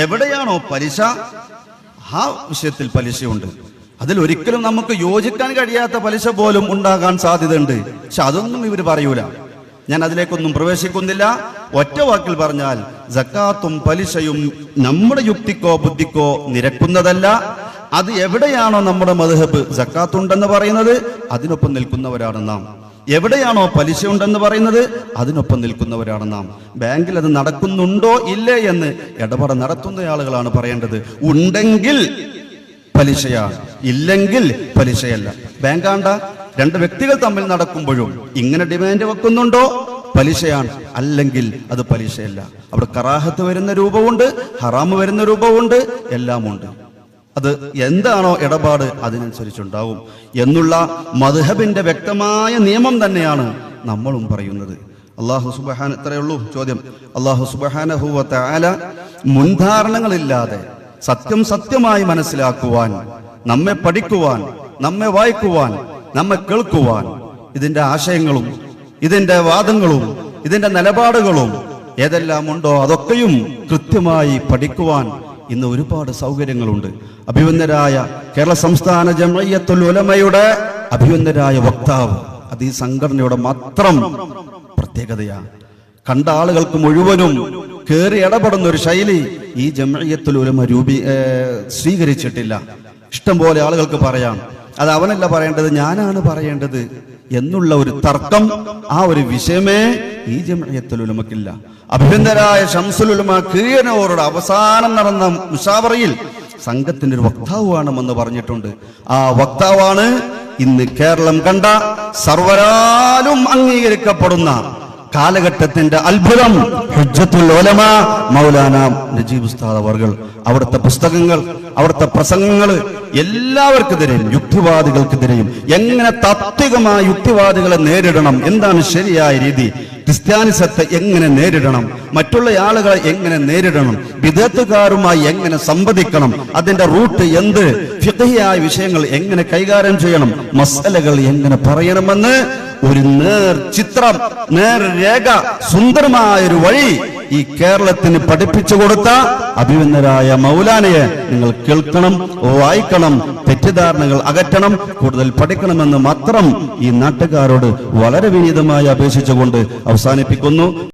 എവിടെയാണോ പലിശ ആ വിഷയത്തിൽ പലിശയുണ്ട്. അതിൽ ഒരിക്കലും നമുക്ക് യോജിക്കാൻ കഴിയാത്ത പലിശ പോലും ഉണ്ടാകാൻ സാധ്യതയുണ്ട്. പക്ഷെ അതൊന്നും ഇവർ പറയൂല. ഞാൻ അതിലേക്കൊന്നും പ്രവേശിക്കുന്നില്ല. ഒറ്റ വാക്കിൽ പറഞ്ഞാൽ സക്കാത്തും പലിശയും നമ്മുടെ യുക്തിക്കോ ബുദ്ധിക്കോ നിരക്കുന്നതല്ല. അത് എവിടെയാണോ നമ്മുടെ മദ്ഹബ് സക്കാത്തുണ്ടെന്ന് പറയുന്നത് അതിനൊപ്പം നിൽക്കുന്നവരാണ് നാം. എവിടെയാണോ പലിശ ഉണ്ടെന്ന് പറയുന്നത് അതിനൊപ്പം നിൽക്കുന്നവരാണ് നാം. ബാങ്കിൽ അത് നടക്കുന്നുണ്ടോ ഇല്ലേ എന്ന് ഇടപാട് നടത്തുന്ന ആളുകളാണ് പറയേണ്ടത്. ഉണ്ടെങ്കിൽ പലിശയാണ്, ഇല്ലെങ്കിൽ പലിശയല്ല. ബാങ്കാണ്ട 2 വ്യക്തികൾ തമ്മിൽ നടക്കുമ്പോഴും ഇങ്ങനെ ഡിമാൻഡ് വെക്കുന്നുണ്ടോ പലിശയാണ്, അല്ലെങ്കിൽ അത് പലിശയല്ല. അവിടെ കറാഹത്ത് വരുന്ന രൂപമുണ്ട്, ഹറാമ് വരുന്ന രൂപമുണ്ട്, എല്ലാം ഉണ്ട്. അത് എന്താണോ ഇടപാട് അതിനനുസരിച്ചുണ്ടാവും എന്നുള്ള മദ്ഹബിന്റെ വ്യക്തമായ നിയമം തന്നെയാണ് നമ്മളും പറയുന്നത്. ഇത്രയേ ഉള്ളൂ ചോദ്യം. അല്ലാഹു സുബ്ഹാനഹു വ തആല മുൻധാരണകളില്ലാതെ സത്യമായി മനസ്സിലാക്കുവാൻ, നമ്മെ പഠിക്കുവാൻ, നമ്മെ വായിക്കുവാൻ, നമ്മെ കേൾക്കുവാൻ, ഇതിന്റെ ആശയങ്ങളും ഇതിന്റെ വാദങ്ങളും ഇതിന്റെ നിലപാടുകളും ഏതെല്ലാം ഉണ്ടോ അതൊക്കെയും കൃത്യമായി പഠിക്കുവാൻ ഇന്ന് ഒരുപാട് സൗകര്യങ്ങളുണ്ട്. അഭിവന്ദരായ കേരള സംസ്ഥാന ജംഇയ്യത്തുൽ ഉലമയുടെ അഭിവന്ദരായ വക്താവ്, അത് ഈ സംഘടനയുടെ മാത്രം പ്രത്യേകതയാണ്. കണ്ട ആളുകൾക്ക് മുഴുവനും കേറി ഇടപെടുന്ന ഒരു ശൈലി ഈ ജംഇയ്യത്തുൽ ഉലമ സ്വീകരിച്ചിട്ടില്ല. ഇഷ്ടം പോലെ ആളുകൾക്ക് പറയാം, അത് അവനല്ല പറയേണ്ടത്, ഞാനാണ് പറയേണ്ടത് എന്നുള്ള ഒരു തർക്കം, ആ ഒരു വിഷയമേ ഈ ജംഇയ്യത്തുൽ ഉലമക്കില്ല. അഭിനന്ദരായ ശംസുൽ ഉലമ കീഴനൂരുടെ അവസാനം നടന്ന മുശാവറയിൽ സംഘത്തിന്റെ ഒരു വക്താവ് വേണമെന്ന് പറഞ്ഞിട്ടുണ്ട്. ആ വക്താവാണ് ഇന്ന് കേരളം കണ്ട സർവരാലും അംഗീകരിക്കപ്പെടുന്ന കാലഘട്ടത്തിന്റെ അത്ഭുതം ഹുജ്ജത്തുൽ ഉലമ മൗലാന നജീബ് ഉസ്താദ് അവർകൾ, അവിടുത്തെ പുസ്തകങ്ങൾ, അവിടുത്തെ പ്രസംഗങ്ങൾ എല്ലാവർക്കെതിരെയും യുക്തിവാദികൾക്കെതിരെയും എങ്ങനെ താത്വികമായ യുക്തിവാദികളെ നേരിടണം, എന്താണ് ശരിയായ രീതി, ക്രിസ്ത്യാനിസത്തെ എങ്ങനെ നേരിടണം, മറ്റുള്ള ആളുകളെ എങ്ങനെ നേരിടണം, വിദഗ്ധക്കാരുമായി എങ്ങനെ സംവദിക്കണം, അതിന്റെ റൂട്ട് എന്ത്, ഫിഖ്ഹിയായ വിഷയങ്ങൾ എങ്ങനെ കൈകാര്യം ചെയ്യണം, മസലകൾ എങ്ങനെ പറയണമെന്ന് ഒരു ചിത്രം, നേർരേഖ, സുന്ദരമായൊരു വഴി ഈ കേരളത്തിന് പഠിപ്പിച്ചു കൊടുത്ത അഭിമന്യരായ മൗലാനയെ നിങ്ങൾ കേൾക്കണം, വായിക്കണം, തെറ്റിദ്ധാരണകൾ അകറ്റണം, കൂടുതൽ പഠിക്കണമെന്ന് മാത്രം ഈ നാട്ടുകാരോട് വളരെ വിനീതമായി അപേക്ഷിച്ചുകൊണ്ട് അവസാനിപ്പിക്കുന്നു.